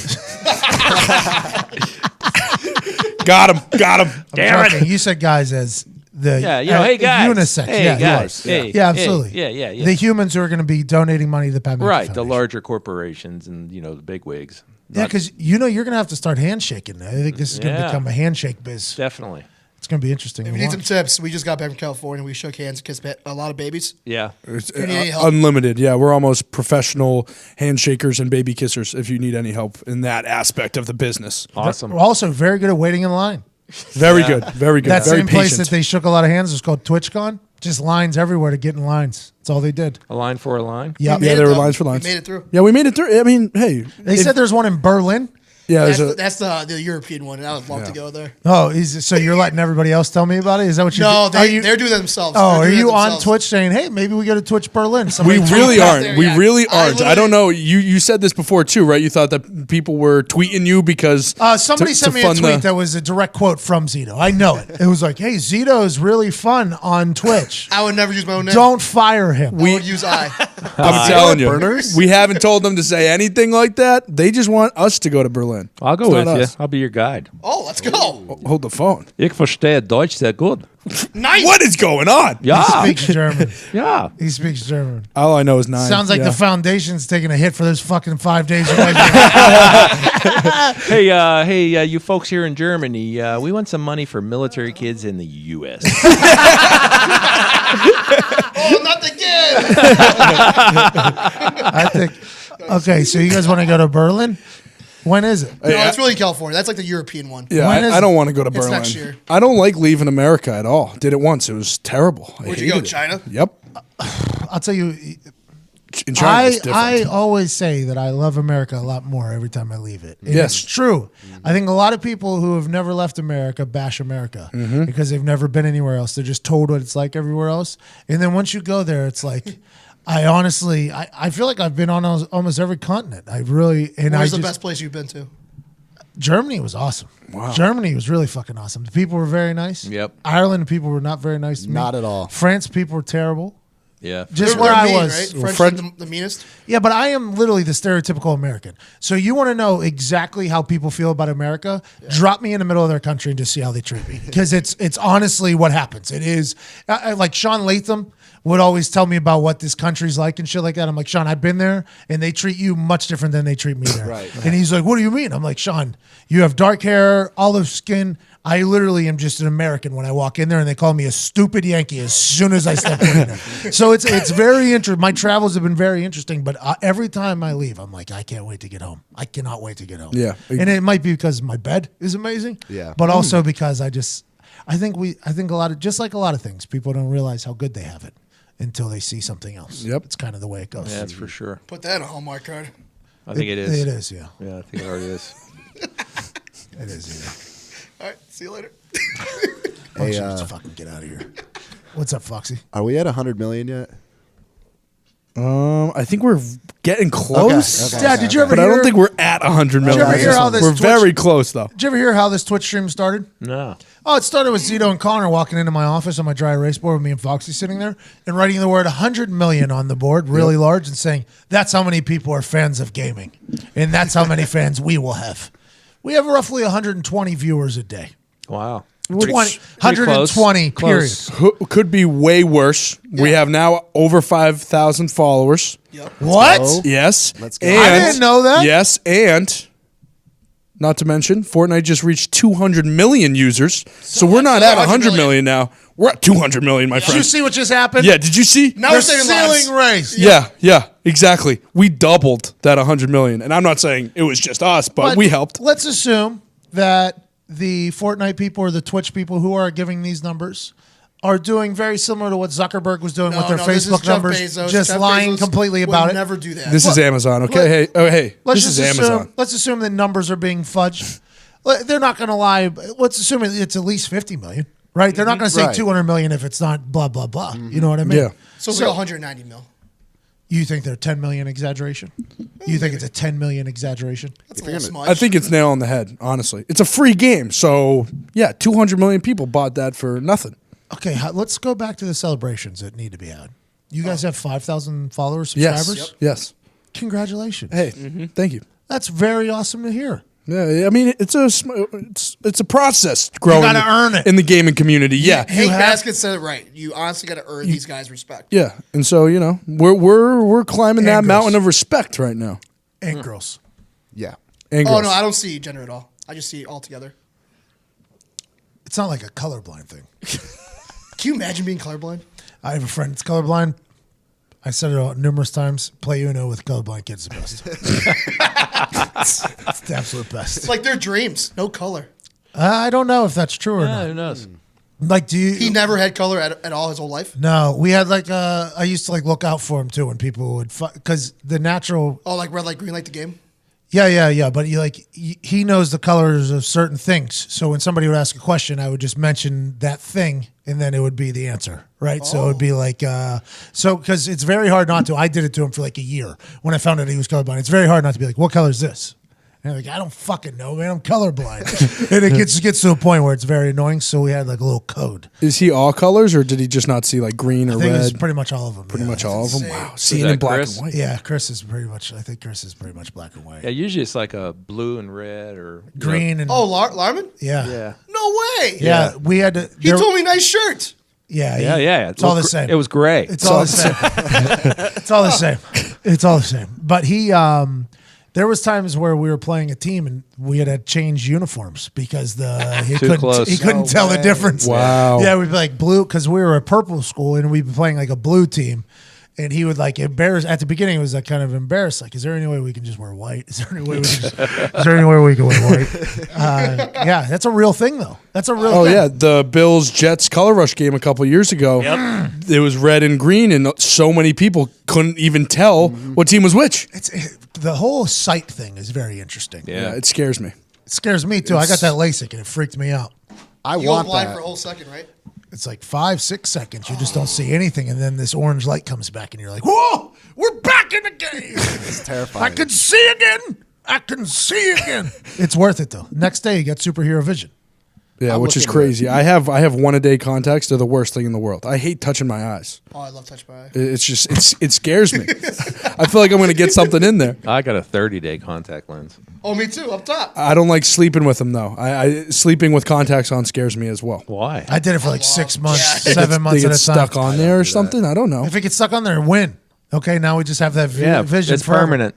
Got him. Damn it. You said guys as the hey guys, unisex. hey yeah, guys, hey, yeah, absolutely. yeah. The humans who are going to be donating money to the Pappy Right, the Foundation. larger corporations and the big wigs. Yeah, because you're going to have to start handshaking. I think this is going to become a handshake biz. Definitely. It's going to be interesting. If to you need some watch. tips, we just got back from California. We shook hands and kissed a lot of babies. Yeah. It's You need any help? unlimited. Yeah, we're almost professional handshakers and baby kissers if you need any help in that aspect of the business. Awesome. We're also very good at waiting in line. Very good. Very good. That Very same place patient. that they shook a lot of hands was called TwitchCon. Just lines everywhere to get in lines. That's all they did. A line for a line? Yep. Yeah, there were lines for lines. We made it through. Yeah, we made it through. I mean, hey. They said there's one in Berlin. Yeah, That's the European one, and I would love to go there. Oh, so you're letting everybody else tell me about it? Is that what you're No, doing? they're doing that themselves. Oh, They're are doing you it on themselves. Twitch saying, hey, maybe we go to Twitch Berlin? we Somebody really tweet aren't. that. We really aren't. I don't know. literally- You said this before too, right? You thought that people were tweeting you because Somebody sent me a tweet that was a direct quote from Zito. I know it. It was like, hey, Zito is really fun on Twitch. I would never use my own name. Don't fire him. I would use I. I'm telling you, burners? we haven't told them to say anything like that. They just want us to go to Berlin. I'll go It's with not you. us. I'll be your guide. Oh, let's go. Hold the phone. Ich verstehe Deutsch sehr gut. Nice. What is going on? He Ja. speaks German. Yeah. He speaks German. All I know is 9. Sounds like Yeah. the foundation's taking a hit for those fucking 5 days. Hey, you folks here in Germany, we want some money for military kids in the U.S. Oh, not again. I think. Okay, so you guys want to go to Berlin? When is it? No, it's really California. That's like the European one. Yeah, When is I don't it? want to go to It's Berlin. next year. I don't like leaving America at all. Did it once. It was terrible. I Where'd you go, hated it. China? Yep. I'll tell you. In China, it's different. I always say that I love America a lot more every time I leave it. And Yes. it's true. I think a lot of people who have never left America bash America Mm-hmm. because they've never been anywhere else. They're just told what it's like everywhere else. And then once you go there, it's like, I feel like I've been on almost every continent. I really, and Where's I the just, best place you've been to? Germany was awesome. Wow. Germany was really fucking awesome. The people were very nice. Yep. Ireland, the people were not very nice to me. Not at all. France, people were terrible. Yeah. Just They're where I mean, was. right? French are the meanest. Yeah, but I am literally the stereotypical American. So you want to know exactly how people feel about America? Drop me in the middle of their country and just see how they treat me. Because it's honestly what happens. It is like Sean Latham would always tell me about what this country's like and shit like that. I'm like, Sean, I've been there, and they treat you much different than they treat me there. Right. And he's like, what do you mean? I'm like, Sean, you have dark hair, olive skin. I literally am just an American when I walk in there, and they call me a stupid Yankee as soon as I step in there. So it's very interesting. My travels have been very interesting, but every time I leave, I'm like, I can't wait to get home. I cannot wait to get home. Yeah. And it might be because my bed is amazing. Yeah. But also because I think a lot of, just like a lot of things, people don't realize how good they have it until they see something else. Yep. It's kind of the way it goes. Yeah, that's for sure. Put that on a Hallmark card. I think it is. It is, yeah. Yeah, I think it already is. It is, All right. See you later. yeah. Why don't Hey, you just fucking get out of here. What's up, Foxy? Are we at 100 million yet? I think we're getting close. Okay, Dad, did you ever But hear? I don't think we're at 100 million. you ever hear how this we're Twitch- very close, though. Did you ever hear how this Twitch stream started? No. Oh, it started with Zito and Connor walking into my office on my dry erase board with me and Foxy sitting there and writing the word 100 million on the board, really large, and saying, that's how many people are fans of gaming. And that's how many fans we will have. We have roughly 120 viewers a day. Wow. 20, pretty close. 120, period. Could be way worse. Yeah. We have now over 5,000 followers. Yep. What? Yes. Let's go. And, I didn't know that. Yes, and not to mention, Fortnite just reached 200 million users. So we're not at 100 million now. We're at 200 million, my friend. Did you see what just happened? Yeah, did you see? Now we're saving lives. Ceiling race. Yeah, exactly. We doubled that 100 million. And I'm not saying it was just us, but we helped. Let's assume that the Fortnite people or the Twitch people who are giving these numbers are doing very similar to what Zuckerberg was doing with their Facebook numbers, Bezos. just Jeff lying Bezos completely would about it. Never do that. This is Amazon, okay? This is Amazon. Let's assume that numbers are being fudged. They're not going to lie. Let's assume it's at least 50 million, right? They're not going to say 200 million if it's not blah, blah, blah. You know what I mean? Yeah. So it's like 190 mil. You think they're 10 million exaggeration? You think it's a 10 million exaggeration? That's a little smudge. I think it's nail on the head, honestly. It's a free game. So, yeah, 200 million people bought that for nothing. Okay, let's go back to the celebrations that need to be had. You guys have 5,000 followers, subscribers? Yes. Congratulations. Hey, thank you. That's very awesome to hear. Yeah, I mean it's a process growing. You got to earn it in the gaming community. Yeah, Hank Basket said it right. You honestly got to earn these guys' respect. Yeah, and so we're climbing that mountain of respect right now. And girls. Yeah. And Oh girls. no, I don't see gender at all. I just see it all together. It's not like a colorblind thing. Can you imagine being colorblind? I have a friend that's colorblind. I said it numerous times. Play Uno with colorblind kids is the best. It's the absolute best. It's like their dreams. No color. I don't know if that's true or not. Who knows? Like, do you? He never had color at all his whole life. No, we had like I used to like look out for him too when people would because the natural. Oh, like red light, green light, the game. Yeah. But he knows the colors of certain things. So when somebody would ask a question, I would just mention that thing, and then it would be the answer, right? So it would be like because it's very hard not to. I did it to him for like a year when I found out he was colorblind. It's very hard not to be like, "What color is this?" And I'm like, I don't fucking know, man. I'm colorblind. And it gets to a point where it's very annoying. So we had like a little code. Is he all colors, or did he just not see like green or I think red? It's pretty much all of them. Pretty much all of them. Wow, Is seeing that in black Chris? and white. Yeah, Chris is pretty much. I think Chris is pretty much black and white. Yeah, usually it's like a blue and red or Green and Larman? yeah. Yeah. No way. Yeah, we had to. He told me nice shirt. Yeah, Yeah. It's all the same. It was gray. It's all the same. It's all the same. It's all the same. But he, there was times where we were playing a team and we had to change uniforms because he couldn't tell the difference. Wow. Yeah, we'd be like blue because we were a purple school and we'd be playing like a blue team. And he would like embarrass at the beginning. It was like kind of embarrassed. Like, is there any way we can just wear white? Is there any way we can? Is there any way we can wear white? Yeah, that's a real thing though. That's a real. Oh thing. yeah, the Bills Jets color rush game a couple years ago. Yep. It was red and green, and so many people couldn't even tell what team was which. The whole sight thing is very interesting. Yeah, it scares me. It scares me too. I got that LASIK and it freaked me out. You go blind for a whole second, right? It's like 5-6 seconds. You just don't see anything, and then this orange light comes back, and you're like, "Whoa, we're back in the game!" It's terrifying. I can see again. It's worth it though. Next day, you got superhero vision. Yeah, which is crazy. I have 1-a-day contacts. They're the worst thing in the world. I hate touching my eyes. Oh, I love touch my eye. It's just it scares me. I feel like I'm going to get something in there. I got a 30-day contact lens. Oh, me too. Up top. I don't like sleeping with them though. I sleeping with contacts on scares me as well. Why? I did it for like 6 months, Yeah. 7 months They at get a time. stuck on there or something. I don't know. If it gets stuck on there, win. Okay, now we just have that vision. It's forever. permanent.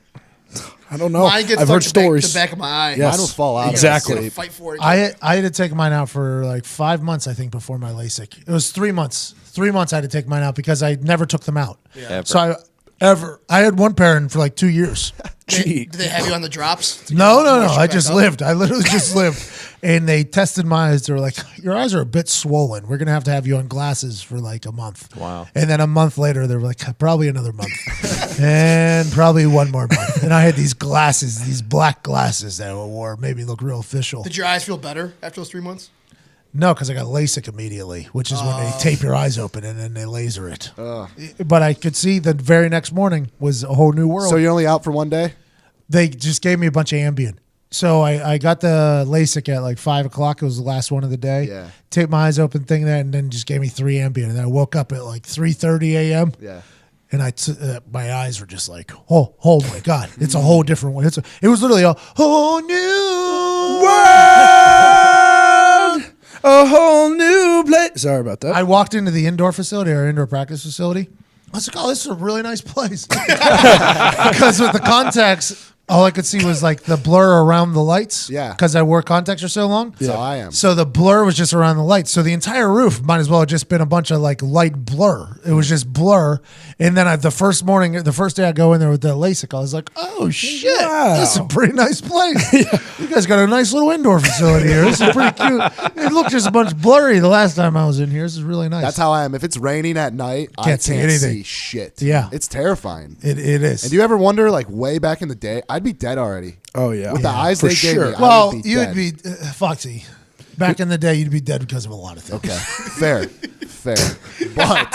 I don't know. Mine gets I've stuck heard to stories. the back of my eye. Yes. Mine will fall out. Exactly. Fight for it. I had to take mine out for like 5 months, I think, before my LASIK. It was 3 months. 3 months I had to take mine out because I never took them out. Yeah. So I had one pair in for like 2 years. Did they have you on the drops? No. I just lived. I literally just lived. And they tested my eyes. They were like, your eyes are a bit swollen. We're going to have you on glasses for like a month. Wow. And then a month later, they were like, probably another month. And probably one more month. And I had these glasses, these black glasses that I wore, made me look real official. Did your eyes feel better after those 3 months? No, because I got LASIK immediately, which is when they tape your eyes open and then they laser it. But I could see the very next morning was a whole new world. So you're only out for one day? They just gave me a bunch of Ambien. So I got the LASIK at like 5 o'clock. It was the last one of the day. Yeah. Taped my eyes open, thing that, and then just gave me 3 Ambien. And then I woke up at like 3:30 a.m. Yeah. And my eyes were just like, oh my God. It's a whole different one. It was literally a whole new world. a whole new place. Sorry about that. I walked into the indoor facility, our indoor practice facility. I was like, oh, this is a really nice place. Because with the contacts, all I could see was like the blur around the lights. Yeah. Because I wore contacts for so long. So I am. So the blur was just around the lights. So the entire roof might as well have just been a bunch of like light blur. It was just blur. And then the first day I go in there with the LASIK, I was like, oh shit, this is a pretty nice place. You guys got a nice little indoor facility here. This is pretty cute. It looked just a bunch blurry the last time I was in here. This is really nice. That's how I am. If it's raining at night, I can't see anything. see shit. Yeah. It's terrifying. It is. And do you ever wonder, like, way back in the day, I'd be dead already. Oh, yeah. With the eyes for they gave sure. me, Well, I would be you dead. would be, Foxy, back in the day, you'd be dead because of a lot of things. Okay. Fair. But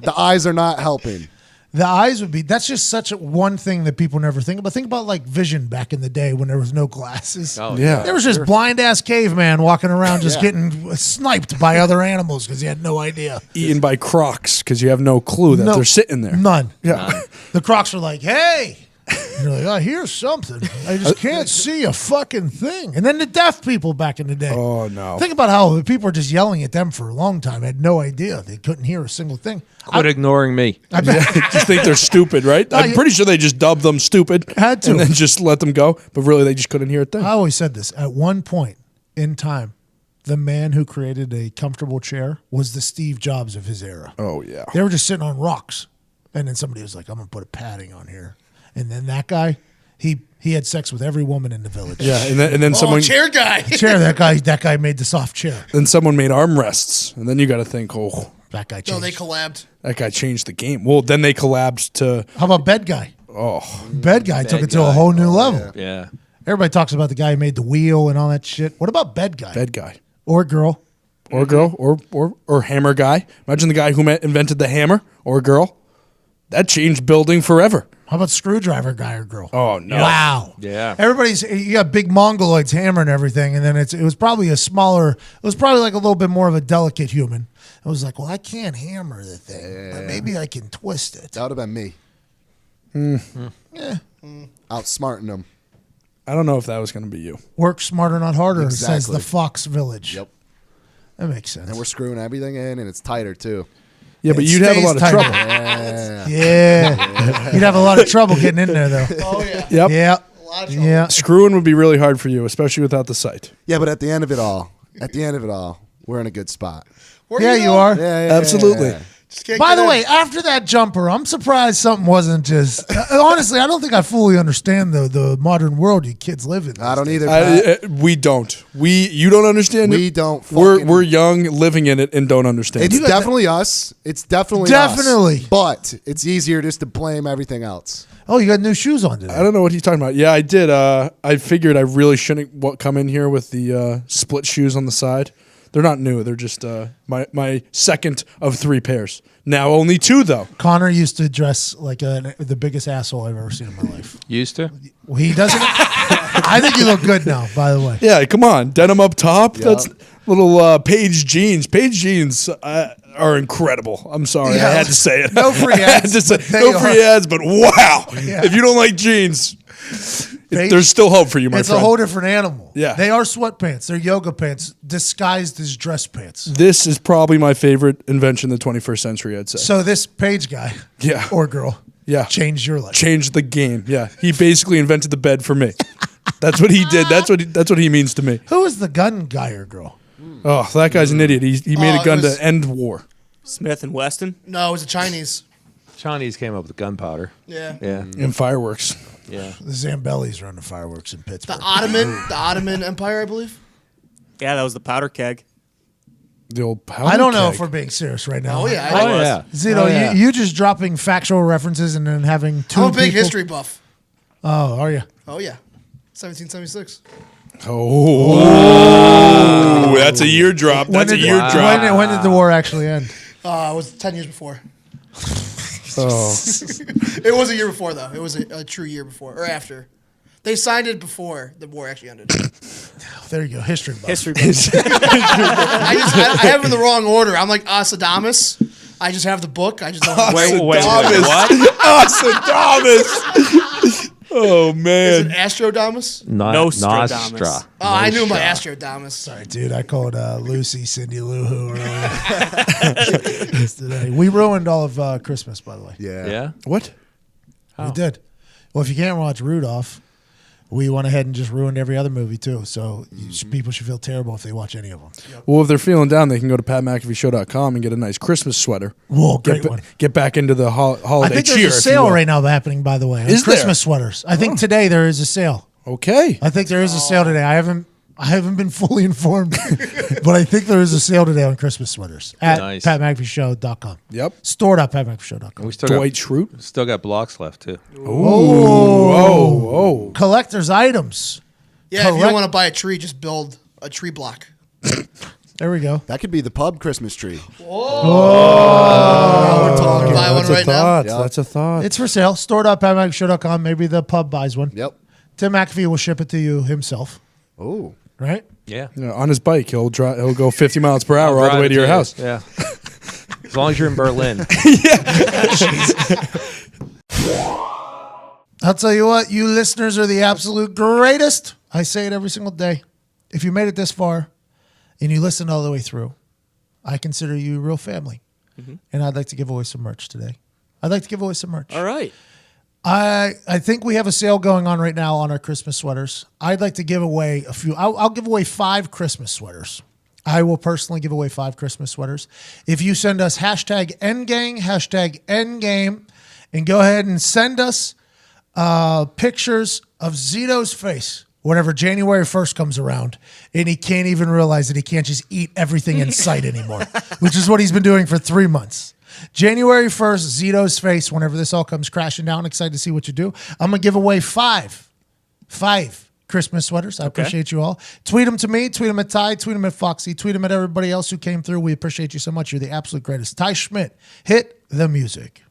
the eyes are not helping. The eyes would be, that's just such one thing that people never think about. Think about like vision back in the day when there was no glasses. Oh, Yeah. There was just blind ass caveman walking around just getting sniped by other animals because he had no idea. Eaten by crocs because you have no clue that they're sitting there. None. Yeah. The crocs are like, hey. And you're like, I hear something. I just can't see a fucking thing. And then the deaf people back in the day. Oh, no. Think about how people were just yelling at them for a long time. Had no idea. They couldn't hear a single thing. Quit ignoring me. I bet. Just think they're stupid, right? I'm pretty sure they just dubbed them stupid. Had to. And then just let them go. But really, they just couldn't hear a thing. I always said this. At one point in time, the man who created a comfortable chair was the Steve Jobs of his era. Oh, yeah. They were just sitting on rocks. And then somebody was like, I'm going to put a padding on here. And then that guy, he had sex with every woman in the village. Yeah, and then someone chair guy. Chair, that guy made the soft chair. then someone made armrests, and then you got to think, That guy changed. No, they collabed. that guy changed the game. Well, then they collabed to How about bed guy? oh, Bed guy took it to a whole new level. Yeah. Everybody talks about the guy who made the wheel and all that shit. What about bed guy? bed guy Or girl? or girl or hammer guy. Imagine the guy who invented the hammer or girl. That changed building forever. How about screwdriver guy or girl? Oh no! Wow. Yeah. You got big mongoloids hammering everything, and then it was probably like a little bit more of a delicate human. I was like, well, I can't hammer the thing, but maybe I can twist it. That would have been me. Outsmarting them. I don't know if that was going to be you. Work smarter, not harder, Exactly. says the Fox Village. Yep. That makes sense. And we're screwing everything in, and it's tighter, too. Yeah, but It you'd have a lot of stays trouble. tighter. Yeah. You'd have a lot of trouble getting in there, though. Oh, yeah. Yep. Yeah. A lot of trouble. Yeah. Screwing would be really hard for you, especially without the sight. Yeah, but at the end of it all, we're in a good spot. Where Yeah, you you go? are. Yeah, Absolutely. Just can't By get the in. way, after that jumper, I'm surprised something wasn't just. Honestly, I don't think I fully understand the modern world you kids live in. I don't either. Pat. We don't. You don't understand it. We don't. We're young, living in it, and don't understand It's it. definitely us. It's definitely Definitely. us. But it's easier just to blame everything else. Oh, you got new shoes on today. I don't know what he's talking about. Yeah, I did. I figured I really shouldn't come in here with the split shoes on the side. They're not new. They're just my second of 3 pairs. Now only 2 though. Connor used to dress like the biggest asshole I've ever seen in my life. Used to? Well, he doesn't. I think you look good now, by the way. Yeah, come on, denim up top. That's little Page jeans. Page jeans are incredible. I'm sorry, Yeah, I had to say it. no free I had ads, to say, but they no free ads, but wow! Yeah. If you don't like jeans, Page- there's still hope for you, my It's friend. a whole different animal. Yeah. They are sweatpants. They're yoga pants disguised as dress pants. This is probably my favorite invention of the 21st century, I'd say. So this Page guy, Yeah. or girl, Yeah. changed your life. Changed the game. Yeah, he basically invented the bed for me. That's what he did. That's what he means to me. Who is the gun guy or girl? Oh, that guy's an idiot. He made a it gun was- to end war. Smith and Weston. No, it was a Chinese. Chinese came up with gunpowder. Yeah. Yeah. And fireworks. Yeah. The Zambellis run the fireworks in Pittsburgh. The Ottoman Empire, I believe. Yeah, that was the powder keg. The old powder I don't know keg. if we're being serious right now. Oh, yeah. Oh, yeah. Zito, Oh, yeah. you just dropping factual references and then having 2 I'm a big people- history buff. Oh, are you? Oh, yeah. 1776. Oh, that's a year drop. That's a year drop. When did the war actually end? It was 10 years before. Oh. It was a year before, though. It was a true year before or after. They signed it before the war actually ended. There you go. History buff. History. I have it in the wrong order. I'm like Asadamus. I just have the book. I just don't have Wait, Thomas. what? Austin Thomas. Oh Is man. it Astrodamus? Nostradamus. Nostra. Oh, I knew my Astrodamus. Sorry, dude. I called Lucy Cindy Lou Who earlier. Today. We ruined all of Christmas, by the way. Yeah. What? We did. Well, if you can't watch Rudolph, we went ahead and just ruined every other movie too. So people should feel terrible if they watch any of them. Well, if they're feeling down, they can go to PatMcAfeeShow.com and get a nice Christmas sweater. Whoa, great one. Get back into the I holiday think cheer. there's a sale right now happening, by the way. On Is there? Christmas sweaters. I think today there is a sale. Okay. I think there is a sale today. I haven't been fully informed, but I think there is a sale today on Christmas sweaters at PatMcAfeeShow.com. Yep. Store.PatMcAfeeShow.com. We still Dwight got, Schrute. Still got blocks left too. Oh. Collector's items. Yeah, if you don't want to buy a tree, just build a tree block. There we go. That could be the pub Christmas tree. We're talking buy one That's a right now. thought. Yep. That's a thought. It's for sale. Store.PatMcAfeeShow.com. Maybe the pub buys one. Yep. Tim McAfee will ship it to you himself. Oh. Right? Yeah. You know, on his bike, he'll go 50 miles per hour all the way to your house. Yeah. As long as you're in Berlin. I'll tell you what, you listeners are the absolute greatest. I say it every single day. If you made it this far and you listened all the way through, I consider you real family. And I'd like to give away some merch today. I'd like to give away some merch. All right. I think we have a sale going on right now on our Christmas sweaters. I'd like to give away a few. I'll give away 5 Christmas sweaters. I will personally give away 5 Christmas sweaters. If you send us #NGang, #NGame, and go ahead and send us pictures of Zito's face whenever January 1st comes around, and he can't even realize that he can't just eat everything in sight anymore, which is what he's been doing for 3 months. January 1st, Zito's face, whenever this all comes crashing down. Excited to see what you do. I'm going to give away 5 Christmas sweaters. I appreciate you all. Tweet them to me. Tweet them at Ty. Tweet them at Foxy. Tweet them at everybody else who came through. We appreciate you so much. You're the absolute greatest. Ty Schmidt, hit the music.